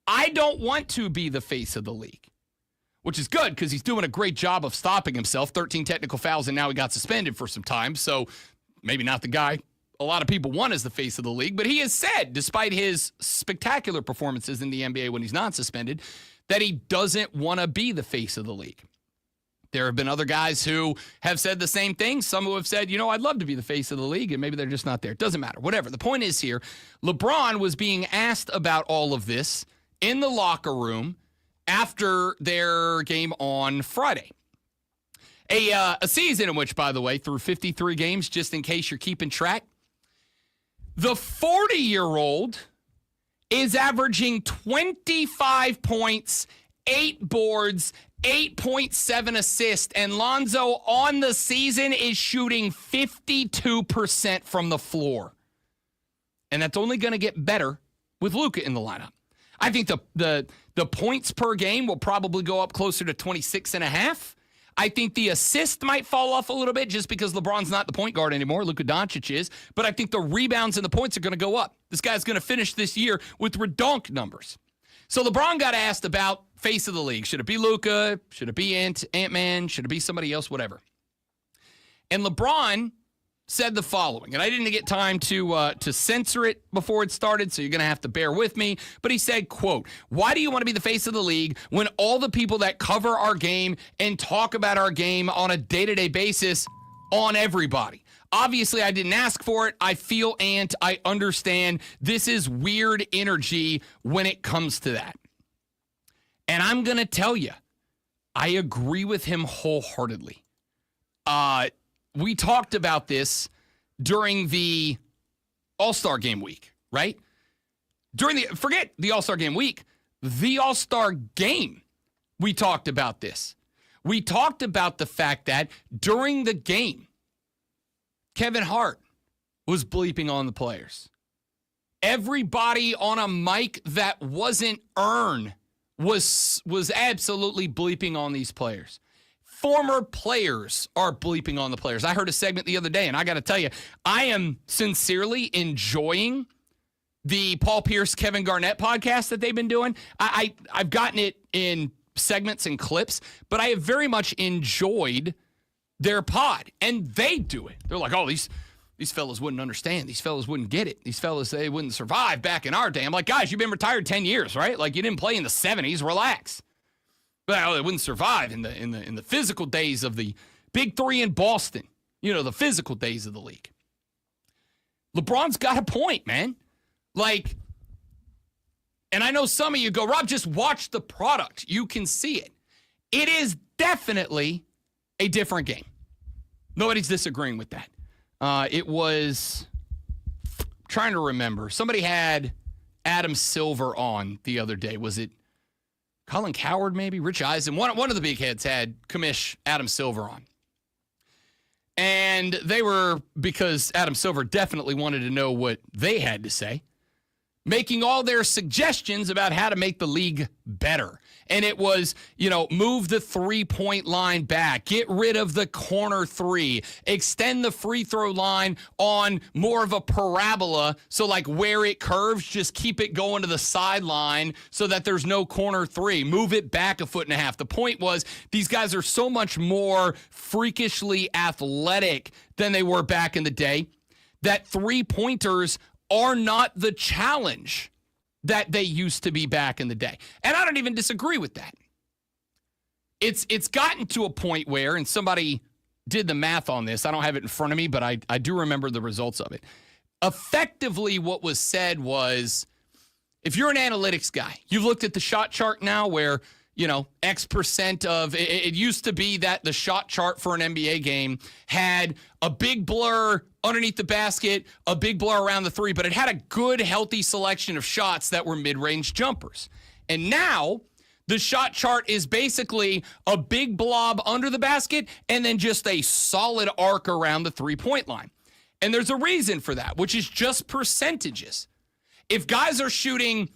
I don't want to be the face of the league. Which is good because he's doing a great job of stopping himself. 13 technical fouls, and now he got suspended for some time. So maybe not the guy a lot of people want as the face of the league, but he has said, despite his spectacular performances in the NBA when he's not suspended, that he doesn't want to be the face of the league. There have been other guys who have said the same thing. Some who have said, I'd love to be the face of the league, and maybe they're just not there. It doesn't matter. Whatever. The point is here, LeBron was being asked about all of this in the locker room after their game on Friday. A season in which, by the way, through 53 games, just in case you're keeping track, the 40-year-old is averaging 25 points, 8 boards, 8.7 assists, and Lonzo on the season is shooting 52% from the floor. And that's only going to get better with Luka in the lineup. I think the points per game will probably go up closer to 26.5. I think the assist might fall off a little bit just because LeBron's not the point guard anymore. Luka Doncic is. But I think the rebounds and the points are going to go up. This guy's going to finish this year with redonk numbers. So LeBron got asked about face of the league. Should it be Luka? Should it be Ant-Man? Should it be somebody else? Whatever. And LeBron said the following, and I didn't get time to censor it before it started, so you're going to have to bear with me. But he said, quote, "Why do you want to be the face of the league when all the people that cover our game and talk about our game on a day-to-day basis on everybody? Obviously, I didn't ask for it. I feel Ant. I understand. This is weird energy when it comes to that." And I'm going to tell you, I agree with him wholeheartedly. We talked about this during the All-Star Game week, right? Forget the All-Star Game week, the All-Star Game, we talked about this. We talked about the fact that during the game, Kevin Hart was bleeping on the players. Everybody on a mic that wasn't earned was absolutely bleeping on these players. Former players are bleeping on the players. I heard a segment the other day, and I got to tell you, I am sincerely enjoying the Paul Pierce, Kevin Garnett podcast that they've been doing. I've gotten it in segments and clips, but I have very much enjoyed their pod, and they do it. They're like, oh, these fellas wouldn't understand. These fellas wouldn't get it. These fellas, they wouldn't survive back in our day. I'm like, guys, you've been retired 10 years, right? Like, you didn't play in the 70s. Relax. Well, they wouldn't survive in the physical days of the Big Three in Boston. The physical days of the league. LeBron's got a point, man. Like, and I know some of you go, Rob, just watch the product. You can see it. It is definitely a different game. Nobody's disagreeing with that. It was, I'm trying to remember. Somebody had Adam Silver on the other day. Was it Colin Cowherd, maybe? Rich Eisen. One of the big heads had commish Adam Silver on. And they were, because Adam Silver definitely wanted to know what they had to say, making all their suggestions about how to make the league better. And it was, move the three-point line back, get rid of the corner three, extend the free throw line on more of a parabola. So like where it curves, just keep it going to the sideline so that there's no corner three. Move it back 1.5 feet. The point was these guys are so much more freakishly athletic than they were back in the day that three-pointers are not the challenge that they used to be back in the day. And I don't even disagree with that. It's gotten to a point where, and somebody did the math on this, I don't have it in front of me, but I do remember the results of it. Effectively, what was said was, if you're an analytics guy, you've looked at the shot chart now where, X% of, it used to be that the shot chart for an NBA game had a big blur underneath the basket, a big blur around the three, but it had a good, healthy selection of shots that were mid-range jumpers. And now the shot chart is basically a big blob under the basket and then just a solid arc around the three-point line. And there's a reason for that, which is just percentages. If guys are shooting,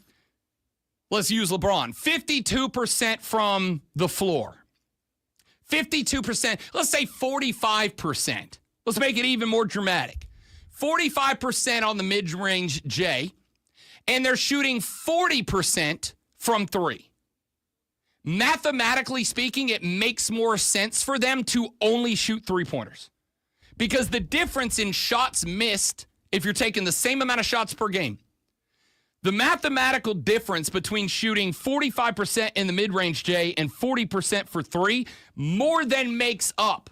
let's use LeBron, 52% from the floor, 52%, let's say 45%. Let's make it even more dramatic. 45% on the mid-range J, and they're shooting 40% from three. Mathematically speaking, it makes more sense for them to only shoot three-pointers because the difference in shots missed if you're taking the same amount of shots per game. The mathematical difference between shooting 45% in the mid-range, Jay, and 40% for three more than makes up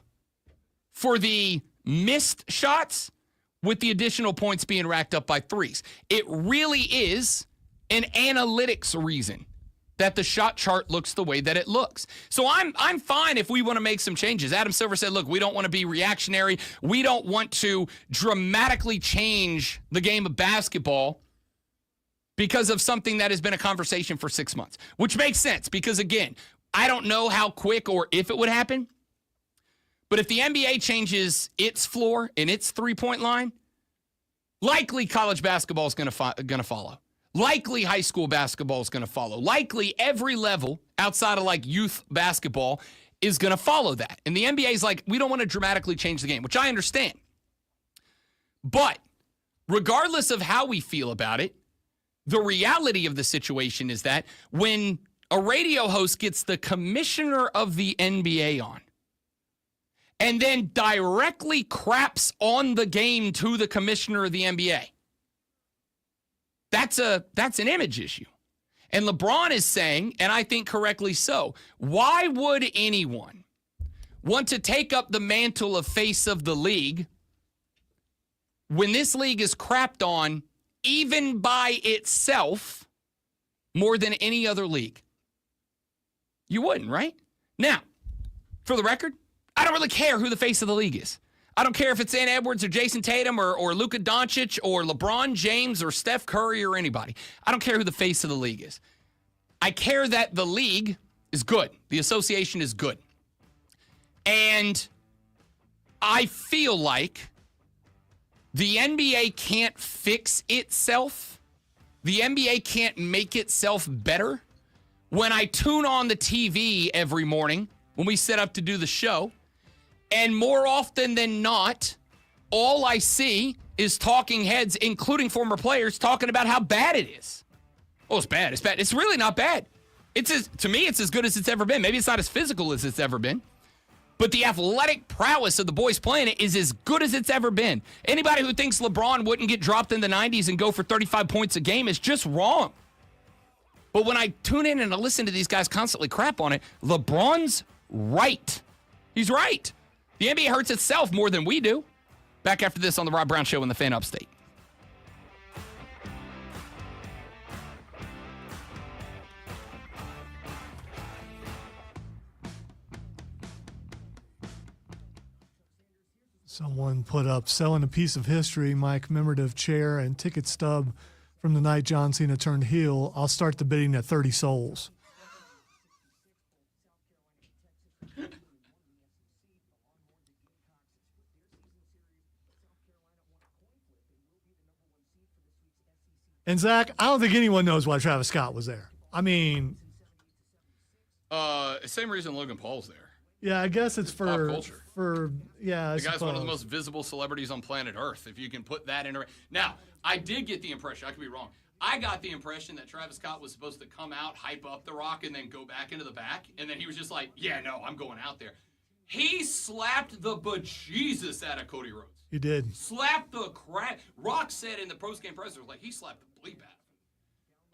for the missed shots with the additional points being racked up by threes. It really is an analytics reason that the shot chart looks the way that it looks. So I'm fine if we want to make some changes. Adam Silver said, look, we don't want to be reactionary. We don't want to dramatically change the game of basketball because of something that has been a conversation for 6 months, which makes sense because, again, I don't know how quick or if it would happen, but if the NBA changes its floor and its three-point line, likely college basketball is going to follow. Likely high school basketball is going to follow. Likely every level outside of like youth basketball is going to follow that. And the NBA is like, we don't want to dramatically change the game, which I understand. But regardless of how we feel about it, the reality of the situation is that when a radio host gets the commissioner of the NBA on and then directly craps on the game to the commissioner of the NBA, that's an image issue. And LeBron is saying, and I think correctly so, why would anyone want to take up the mantle of face of the league when this league is crapped on even by itself more than any other league? You wouldn't, right? Now, for the record, I don't really care who the face of the league is. I don't care if it's Ant Edwards or Jason Tatum or Luka Doncic or LeBron James or Steph Curry or anybody. I don't care who the face of the league is. I care that the league is good. The association is good. And I feel like the NBA can't fix itself. The NBA can't make itself better. When I tune on the TV every morning when we set up to do the show, and more often than not, all I see is talking heads, including former players, talking about how bad it is. Oh, it's bad. It's bad. It's really not bad. To me, it's as good as it's ever been. Maybe it's not as physical as it's ever been, but the athletic prowess of the boys playing it is as good as it's ever been. Anybody who thinks LeBron wouldn't get dropped in the 90s and go for 35 points a game is just wrong. But when I tune in and I listen to these guys constantly crap on it, LeBron's right. He's right. The NBA hurts itself more than we do. Back after this on the Rob Brown Show in the Fan Upstate. Someone put up selling a piece of history, my commemorative chair and ticket stub from the night John Cena turned heel. I'll start the bidding at 30 souls. And Zach, I don't think anyone knows why Travis Scott was there. I mean, same reason Logan Paul's there. Yeah, I guess it's for pop culture. I The guy's one of the suppose. most visible celebrities on planet Earth. If you can put that in. Now, I did get the impression. I could be wrong. I got the impression that Travis Scott was supposed to come out, hype up The Rock, and then go back into the back, and then he was just like, "Yeah, no, I'm going out there." He slapped the bejesus out of Cody Rhodes. He did. Slapped the crap. Rock said in the post-game presser, like, he slapped the bleep out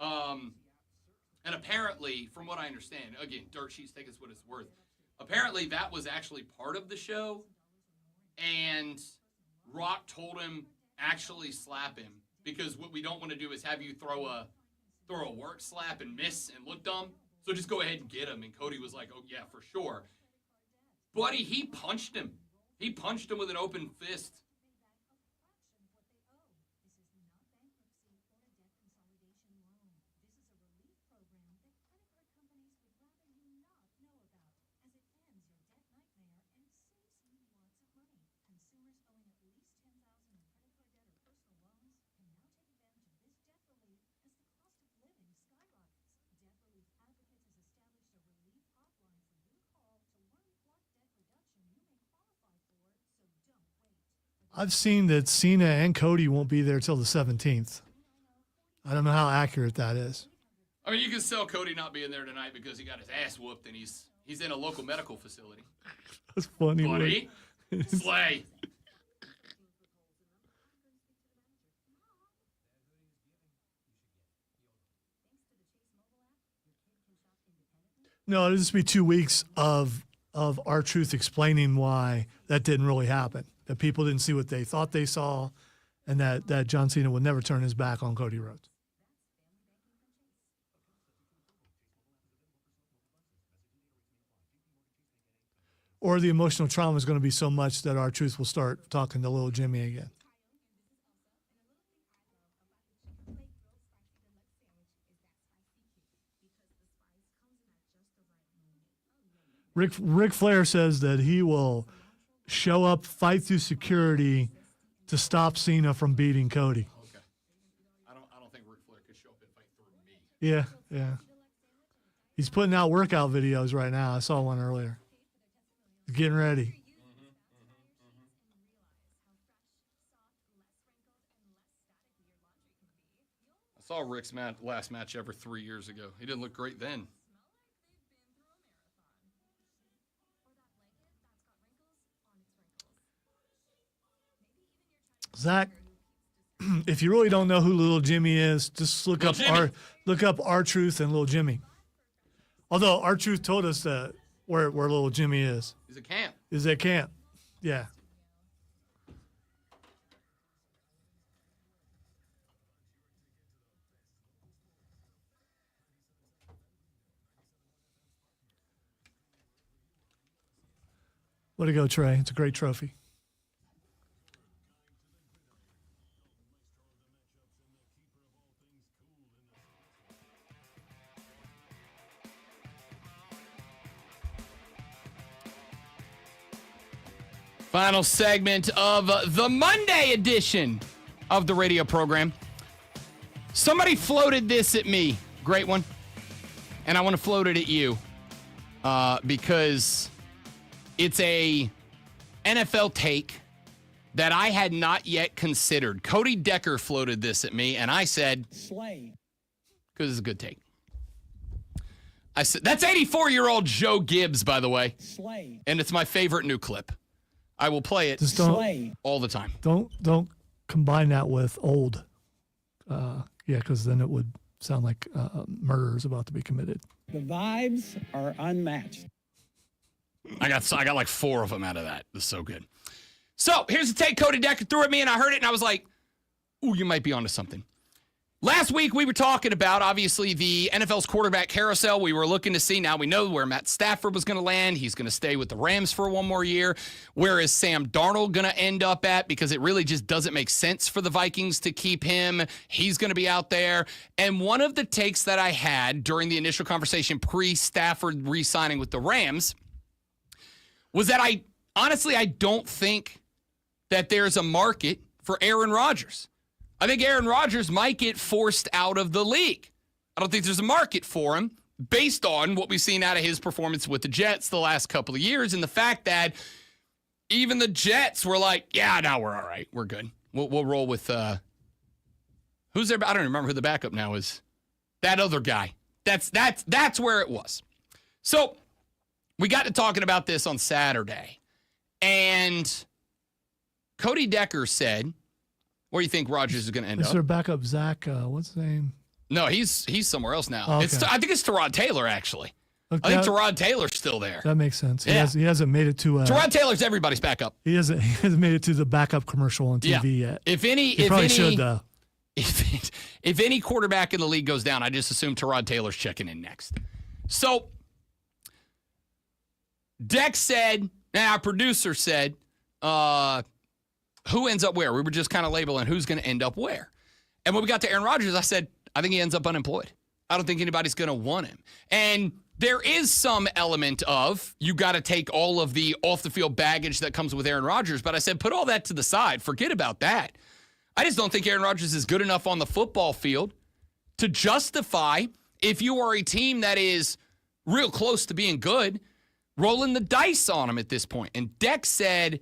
of him. And apparently, from what I understand, again, dirt sheets, take us what it's worth. Apparently, that was actually part of the show, and Rock told him, actually slap him, because what we don't want to do is have you throw a work slap and miss and look dumb. So just go ahead and get him. And Cody was like, "Oh yeah, for sure." Buddy, he punched him. He punched him with an open fist. I've seen that Cena and Cody won't be there till the 17th. I don't know how accurate that is. I mean, you can sell Cody not being there tonight because he got his ass whooped and he's in a local medical facility. That's funny. Buddy, slay. No, it'll just be 2 weeks of R-Truth explaining why that didn't really happen, that people didn't see what they thought they saw, and that John Cena would never turn his back on Cody Rhodes. Or the emotional trauma is going to be so much that R-Truth will start talking to little Jimmy again. Ric Flair says that he will show up, fight through security to stop Cena from beating Cody. Okay. I don't think Ric Flair could show up and fight through me. Yeah. He's putting out workout videos right now. I saw one earlier. He's getting ready. I saw Rick's last match ever 3 years ago. He didn't look great then. Zach, if you really don't know who Little Jimmy is, just look up R-Truth and Little Jimmy. Although R-Truth told us that where Little Jimmy is. He's at camp. Is at camp. Yeah. Way to go, Trey. It's a great trophy. Final segment of the Monday edition of the radio program. Somebody floated this at me. Great one. And I want to float it at you because it's a NFL take that I had not yet considered. Cody Decker floated this at me, and I said, Slay. because it's a good take. I said, that's 84-year-old Joe Gibbs, by the way. Slay. And it's my favorite new clip. I will play it all the time. Don't combine that with old. Because then it would sound like murder is about to be committed. The vibes are unmatched. I got like 4 of them out of that. This is so good. So here's the take Cody Decker threw at me, and I heard it, and I was like, ooh, you might be onto something. Last week, we were talking about, obviously, the NFL's quarterback carousel. We were looking to see. Now we know where Matt Stafford was going to land. He's going to stay with the Rams for one more year. Where is Sam Darnold going to end up at? Because it really just doesn't make sense for the Vikings to keep him. He's going to be out there. And one of the takes that I had during the initial conversation pre-Stafford re-signing with the Rams was that I don't think that there's a market for Aaron Rodgers. I think Aaron Rodgers might get forced out of the league. I don't think there's a market for him based on what we've seen out of his performance with the Jets the last couple of years and the fact that even the Jets were like, yeah, no, we're all right. We're good. We'll roll with who's there? I don't remember who the backup now is. That other guy. That's where it was. So we got to talking about this on Saturday, and Cody Decker said, where do you think Rodgers is going to end up? Is there backup Zach? What's his name? No, he's somewhere else now. Oh, okay. I think it's Tyrod Taylor, actually. Okay. I think Tyrod Taylor's still there. That makes sense. Yeah. He hasn't made it to. Tyrod Taylor's everybody's backup. He hasn't made it to the backup commercial on TV yet. He probably should though. If any quarterback in the league goes down, I just assume Tyrod Taylor's checking in next. So Dex said, our producer said, who ends up where? We were just kind of labeling who's going to end up where. And when we got to Aaron Rodgers, I said, I think he ends up unemployed. I don't think anybody's going to want him. And there is some element of you got to take all of the off-the-field baggage that comes with Aaron Rodgers. But I said, put all that to the side. Forget about that. I just don't think Aaron Rodgers is good enough on the football field to justify, if you are a team that is real close to being good, rolling the dice on him at this point. And Dex said,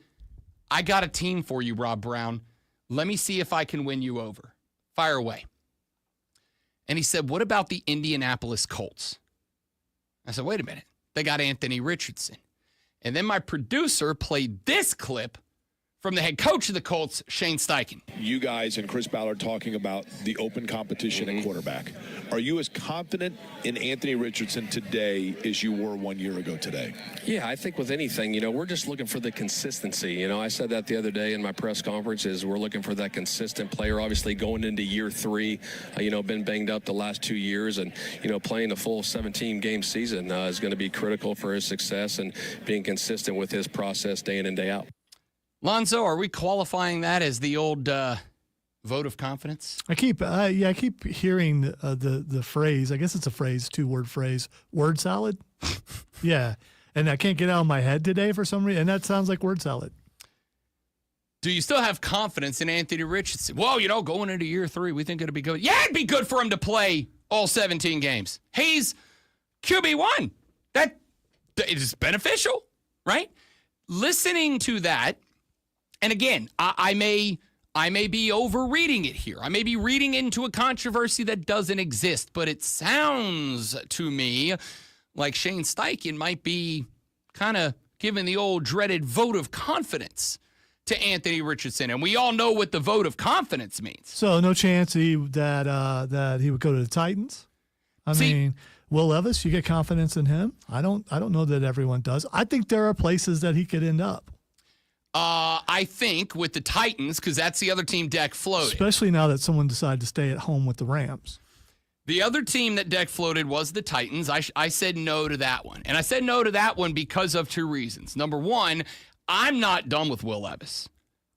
I got a team for you, Rob Brown. Let me see if I can win you over. Fire away. And he said, what about the Indianapolis Colts? I said, wait a minute. They got Anthony Richardson. And then my producer played this clip from the head coach of the Colts, Shane Steichen. You guys and Chris Ballard talking about the open competition at quarterback. Are you as confident in Anthony Richardson today as you were 1 year ago today? Yeah, I think with anything, we're just looking for the consistency. I said that the other day in my press conference is we're looking for that consistent player. Obviously, going into year 3, been banged up the last 2 years, and, playing the full 17-game season is going to be critical for his success and being consistent with his process day in and day out. Lonzo, are we qualifying that as the old vote of confidence? I keep hearing the phrase. I guess it's a phrase, 2-word phrase. Word salad. Yeah, and I can't get it out of my head today for some reason. And that sounds like word salad. Do you still have confidence in Anthony Richardson? Well, going into year 3, we think it'll be good. Yeah, it'd be good for him to play all 17 games. He's QB1. That is beneficial, right? Listening to that. And again, I may be overreading it here. I may be reading into a controversy that doesn't exist, but it sounds to me like Shane Steichen might be kind of giving the old dreaded vote of confidence to Anthony Richardson. And we all know what the vote of confidence means. So no chance that he would go to the Titans? I mean, Will Levis, you get confidence in him? I don't know that everyone does. I think there are places that he could end up. I think with the Titans, because that's the other team Deck floated. Especially now that someone decided to stay at home with the Rams. The other team that Deck floated was the Titans. I said no to that one. And I said no to that one because of 2 reasons. Number one, I'm not done with Will Levis.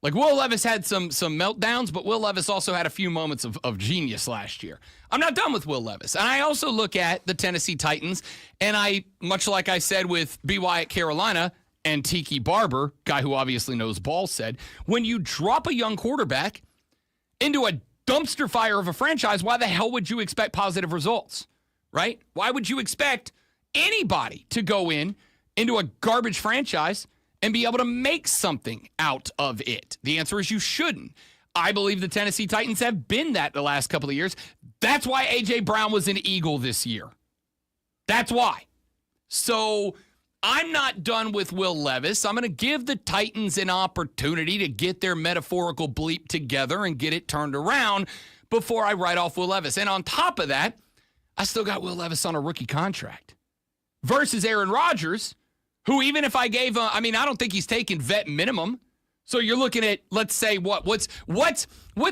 Like, Will Levis had some meltdowns, but Will Levis also had a few moments of genius last year. I'm not done with Will Levis. And I also look at the Tennessee Titans, and much like I said with BY at Carolina, and Tiki Barber, guy who obviously knows ball, said, when you drop a young quarterback into a dumpster fire of a franchise, why the hell would you expect positive results, right? Why would you expect anybody to go into a garbage franchise and be able to make something out of it? The answer is you shouldn't. I believe the Tennessee Titans have been that the last couple of years. That's why A.J. Brown was an Eagle this year. That's why. So I'm not done with Will Levis. I'm going to give the Titans an opportunity to get their metaphorical bleep together and get it turned around before I write off Will Levis. And on top of that, I still got Will Levis on a rookie contract versus Aaron Rodgers, who even if I gave I don't think he's taking vet minimum. So you're looking at, let's say, what's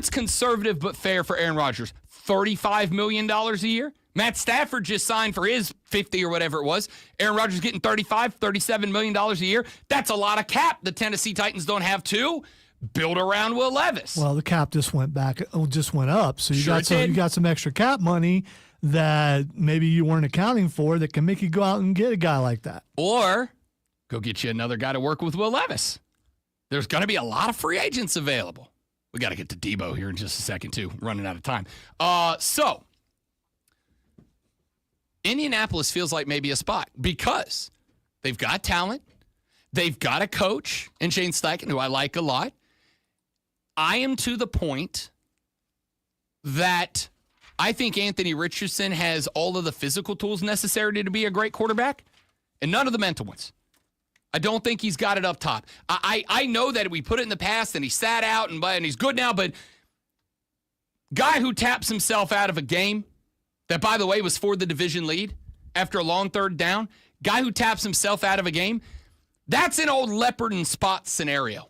conservative but fair for Aaron Rodgers? $35 million a year? Matt Stafford just signed for his 50 or whatever it was. Aaron Rodgers getting $37 million a year. That's a lot of cap the Tennessee Titans don't have to build around Will Levis. Well, the cap just went up. So you got some extra cap money that maybe you weren't accounting for that can make you go out and get a guy like that. Or go get you another guy to work with Will Levis. There's going to be a lot of free agents available. We got to get to Debo here in just a second, too. Running out of time. So Indianapolis feels like maybe a spot because they've got talent. They've got a coach in Shane Steichen, who I like a lot. I am to the point that I think Anthony Richardson has all of the physical tools necessary to be a great quarterback and none of the mental ones. I don't think he's got it up top. I know that we put it in the past and he sat out and he's good now, but guy who taps himself out of a game that, by the way, was for the division lead after a long third down, guy who taps himself out of a game, that's an old leopard and spot scenario.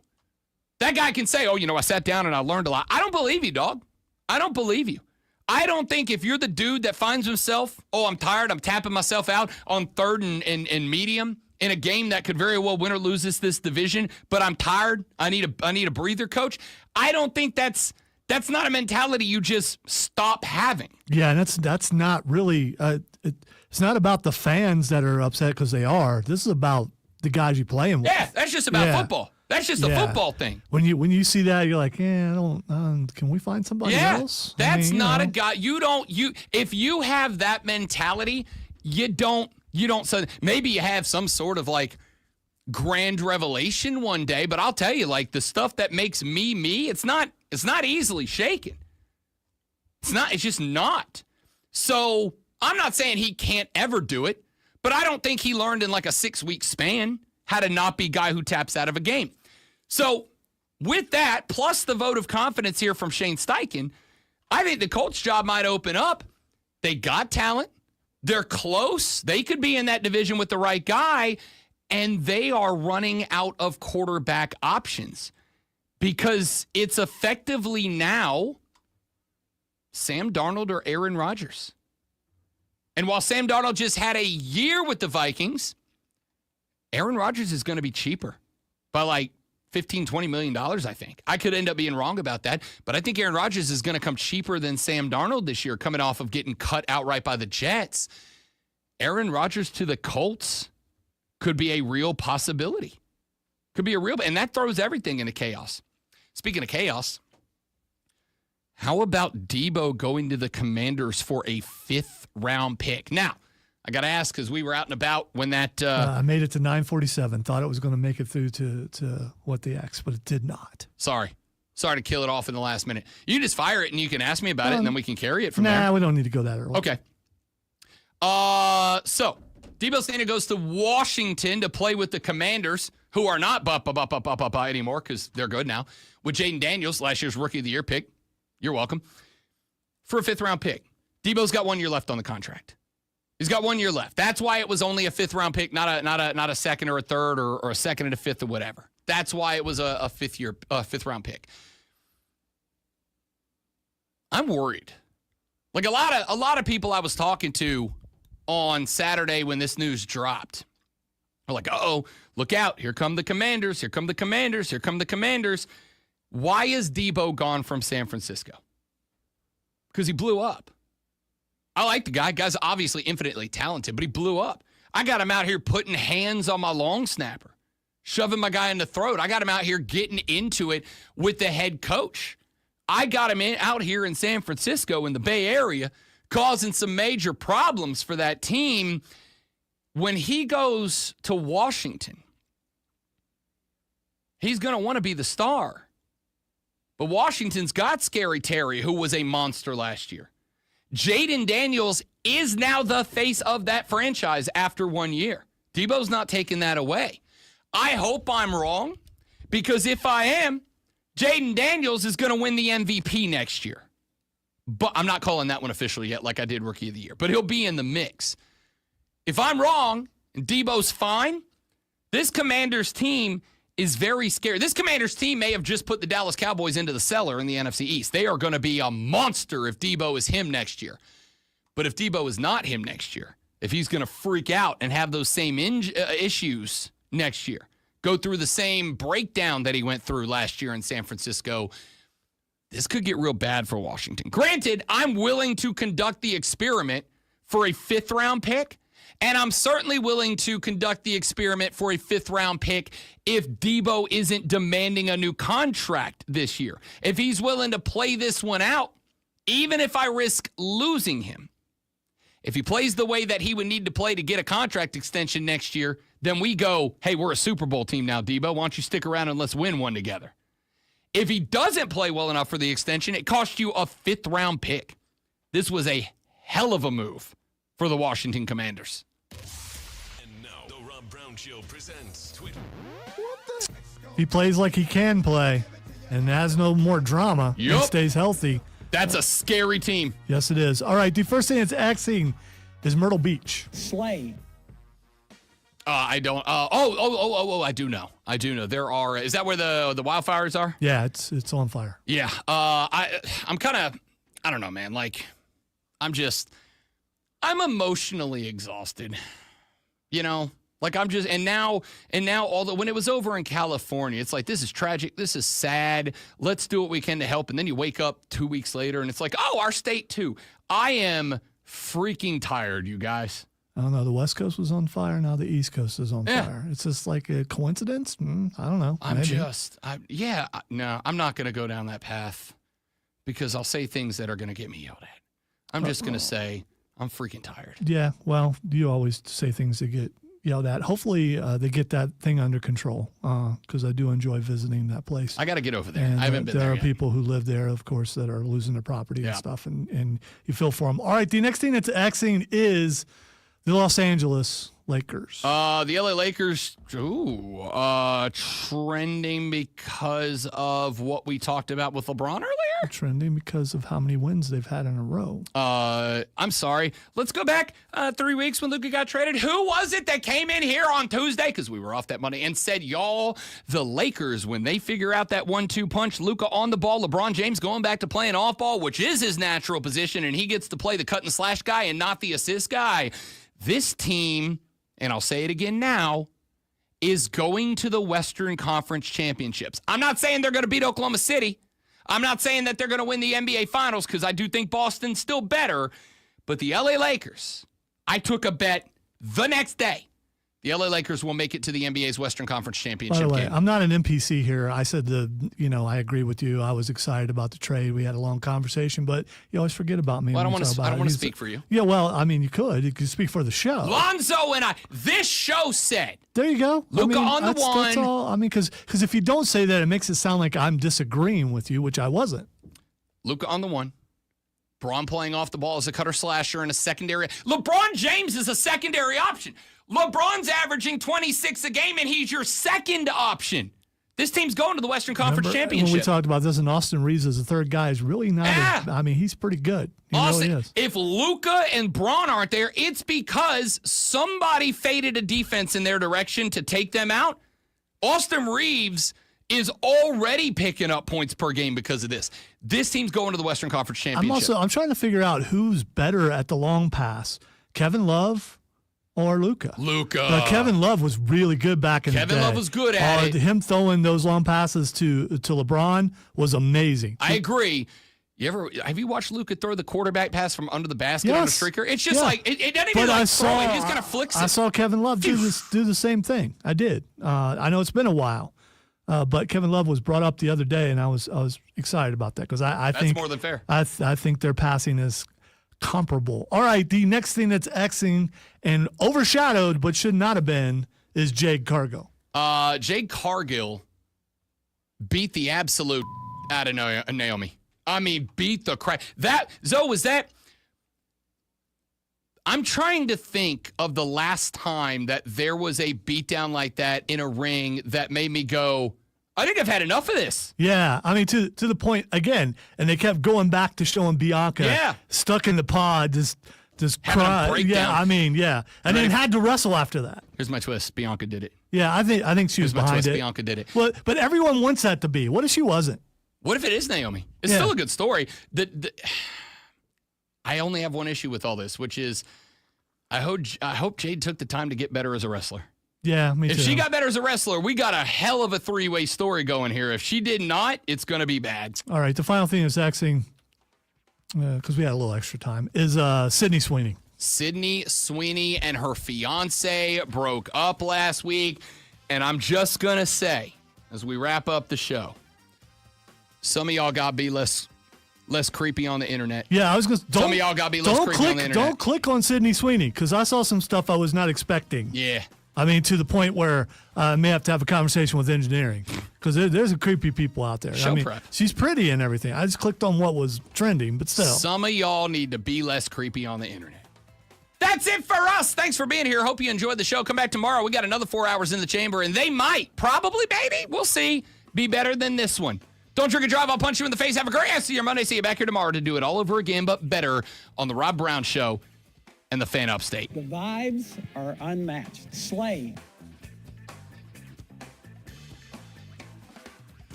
That guy can say, I sat down and I learned a lot. I don't believe you, dog. I don't believe you. I don't think if you're the dude that finds himself, I'm tired, I'm tapping myself out on third and medium in a game that could very well win or lose this division, but I'm tired, I need a breather, coach. I don't think that's not a mentality you just stop having. Yeah, and that's not really it's not about the fans that are upset because they are. This is about the guys you playing with. Yeah, that's just about football. That's just a football thing. When you see that, you're like, I don't. Can we find somebody else? That's not a guy. If you have that mentality, you don't. So maybe you have some sort of like grand revelation one day, but I'll tell you, like the stuff that makes me, it's not easily shaken. It's just not. So I'm not saying he can't ever do it, but I don't think he learned in like a 6-week span how to not be a guy who taps out of a game. So with that, plus the vote of confidence here from Shane Steichen, I think the Colts' job might open up. They got talent. They're close. They could be in that division with the right guy, and they are running out of quarterback options because it's effectively now Sam Darnold or Aaron Rodgers. And while Sam Darnold just had a year with the Vikings, Aaron Rodgers is going to be cheaper by like $15, $20 million, I think. I could end up being wrong about that, but I think Aaron Rodgers is going to come cheaper than Sam Darnold this year, coming off of getting cut outright by the Jets. Aaron Rodgers to the Colts could be a real possibility. And that throws everything into chaos. Speaking of chaos, how about Debo going to the Commanders for a 5th-round pick? Now, I got to ask because we were out and about when that... I made it to 947. Thought it was going to make it through to what the X, but it did not. Sorry to kill it off in the last minute. You just fire it and you can ask me about it and then we can carry it from there. Nah, we don't need to go that early. Okay. So, Debo Samuel goes to Washington to play with the Commanders, who are not anymore because they're good now, with Jaden Daniels, last year's Rookie of the Year pick. You're welcome. For a 5th-round pick. Debo's got 1 year left on the contract. He's got 1 year left. That's why it was only a 5th-round pick, not a second or a third or a second and a fifth or whatever. That's why it was a 5th-round pick. I'm worried. Like a lot of people I was talking to on Saturday when this news dropped are like, uh-oh, look out. Here come the Commanders. Here come the Commanders. Here come the Commanders. Why is Debo gone from San Francisco? Because he blew up. I like the guy. Guy's obviously infinitely talented, but he blew up. I got him out here putting hands on my long snapper, shoving my guy in the throat. I got him out here getting into it with the head coach. I got him out here in San Francisco in the Bay Area, causing some major problems for that team. When he goes to Washington, he's going to want to be the star. But Washington's got Scary Terry, who was a monster last year. Jaden Daniels is now the face of that franchise after 1 year. Debo's not taking that away. I hope I'm wrong, because if I am, Jaden Daniels is going to win the MVP next year. But I'm not calling that one officially yet like I did Rookie of the Year. But he'll be in the mix. If I'm wrong and Debo's fine, this Commanders team is very scary. This Commanders team may have just put the Dallas Cowboys into the cellar in the NFC East. They are going to be a monster if Debo is him next year. But if Debo is not him next year, if he's going to freak out and have those same issues next year, go through the same breakdown that he went through last year in San Francisco, this could get real bad for Washington. Granted, I'm willing to conduct the experiment for a 5th-round pick, and I'm certainly willing to conduct the experiment for a 5th-round pick if Debo isn't demanding a new contract this year. If he's willing to play this one out, even if I risk losing him. If he plays the way that he would need to play to get a contract extension next year, then we go, hey, we're a Super Bowl team now, Debo. Why don't you stick around and let's win one together? If he doesn't play well enough for the extension, it costs you a 5th-round pick. This was a hell of a move for the Washington Commanders. And now, the Rob Brown Show presents Twitter. He plays like he can play and has no more drama and stays healthy. That's a scary team. Yes, it is. All right, the first thing that's Xing is Myrtle Beach. Slay. I don't. I do know. I do know. There are. Is that where the wildfires are? Yeah, it's on fire. Yeah. I'm kind of. I don't know, man. Like, I'm emotionally exhausted. You know, like I'm just. And now, although when it was over in California, it's like, this is tragic. This is sad. Let's do what we can to help. And then you wake up 2 weeks later, and it's like, oh, our state too. I am freaking tired, you guys. I don't know. The West Coast was on fire. Now the East Coast is on fire. It's just like a coincidence. I don't know. No, I'm not going to go down that path because I'll say things that are going to get me yelled at. I'm just going to say I'm freaking tired. Yeah. Well, you always say things that get yelled at. Hopefully they get that thing under control because I do enjoy visiting that place. I got to get over there. And, I haven't been there There are yet. people who live there, of course, that are losing their property and stuff, and you feel for them. All right. The next thing that's Xing is the Los Angeles Lakers? The LA Lakers, trending because of what we talked about with LeBron earlier? Trending because of how many wins they've had in a row. I'm sorry. Let's go back 3 weeks when Luka got traded. Who was it that came in here on Tuesday, because we were off that Monday, and said, y'all, the Lakers, when they figure out that 1-2 punch, Luka on the ball, LeBron James going back to playing off ball, which is his natural position, and he gets to play the cut and slash guy and not the assist guy. This team, and I'll say it again now, is going to the Western Conference Championships. I'm not saying they're going to beat Oklahoma City. I'm not saying that they're going to win the NBA Finals, because I do think Boston's still better. But the LA Lakers, I took a bet the next day. The LA Lakers will make it to the NBA's Western Conference Championship By the way, game. I'm not an NPC here. I said I agree with you. I was excited about the trade. We had a long conversation, but you always forget about me. Well, I don't when want you talk to about it. speak for you. Yeah, well, I mean, you could speak for the show. Lonzo and I, this show said. There you go. Luka on the one. That's all. I mean, because if you don't say that, it makes it sound like I'm disagreeing with you, which I wasn't. Luka on the one. Braun playing off the ball as a cutter slasher and a secondary. LeBron James is a secondary option. LeBron's averaging 26 a game, and he's your second option. This team's going to the Western Conference Championship. When we talked about this, and Austin Reeves as a third guy is really not. I mean, he's pretty good. He Austin, really is. if Luka and Braun aren't there, it's because somebody faded a defense in their direction to take them out. Austin Reeves is already picking up points per game because of this. This team's going to the Western Conference Championship. I'm trying to figure out who's better at the long pass, Kevin Love or Luka. Kevin Love was really good back in the day. Kevin Love was good at it. Him throwing those long passes to LeBron was amazing. I agree. Have you watched Luka throw the quarterback pass from under the basket on a streaker? It's just like it doesn't even throwing. He just kind of flicks it. I saw Kevin Love do the same thing. I did. I know it's been a while. But Kevin Love was brought up the other day, and I was excited about that because I think that's more than fair. I think their passing is comparable. All right, the next thing that's Xing and overshadowed but should not have been is Jade Cargill. Jade Cargill beat the absolute out of Naomi. I mean, beat the crap. I'm trying to think of the last time that there was a beatdown like that in a ring that made me go, I think I've had enough of this. Yeah, I mean, to the point, again, and they kept going back to showing Bianca stuck in the pod, just cry. Yeah, I mean, yeah. And then had to wrestle after that. Here's my twist. Bianca did it. Yeah, I think she was behind it. Bianca did it. Well, but everyone wants that to be. What if she wasn't? What if it is Naomi? It's still a good story. I only have one issue with all this, which is I hope Jade took the time to get better as a wrestler. Yeah, me too. If she got better as a wrestler, we got a hell of a three-way story going here. If she did not, it's going to be bad. All right, the final thing is Xing, because we had a little extra time, is Sydney Sweeney. Sydney Sweeney and her fiance broke up last week, and I'm just going to say, as we wrap up the show, some of y'all got to be less creepy on the internet. Yeah, I was going to... Some of y'all got to be less creepy on the internet. Don't click on Sydney Sweeney, because I saw some stuff I was not expecting. Yeah. I mean, to the point where I may have to have a conversation with engineering, because there's creepy people out there. Show prep. She's pretty and everything. I just clicked on what was trending, but still. Some of y'all need to be less creepy on the internet. That's it for us. Thanks for being here. Hope you enjoyed the show. Come back tomorrow. We got another 4 hours in the chamber, and they might, probably, maybe, we'll see, be better than this one. Don't drink and drive. I'll punch you in the face. Have a great rest of your Monday. See you back here tomorrow to do it all over again, but better on The Rob Brown Show and The Fan Upstate. The vibes are unmatched. Slay.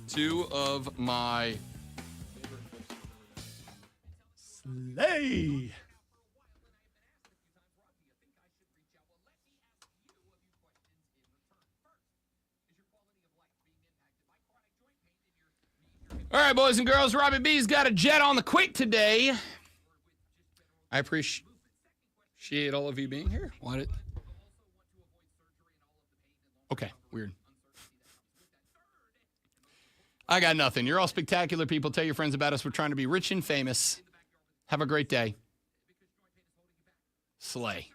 Two of my Slay. All right, boys and girls, Robbie B's got a jet on the quick today. I appreciate all of you being here. Okay, weird. I got nothing. You're all spectacular people. Tell your friends about us. We're trying to be rich and famous. Have a great day. Slay.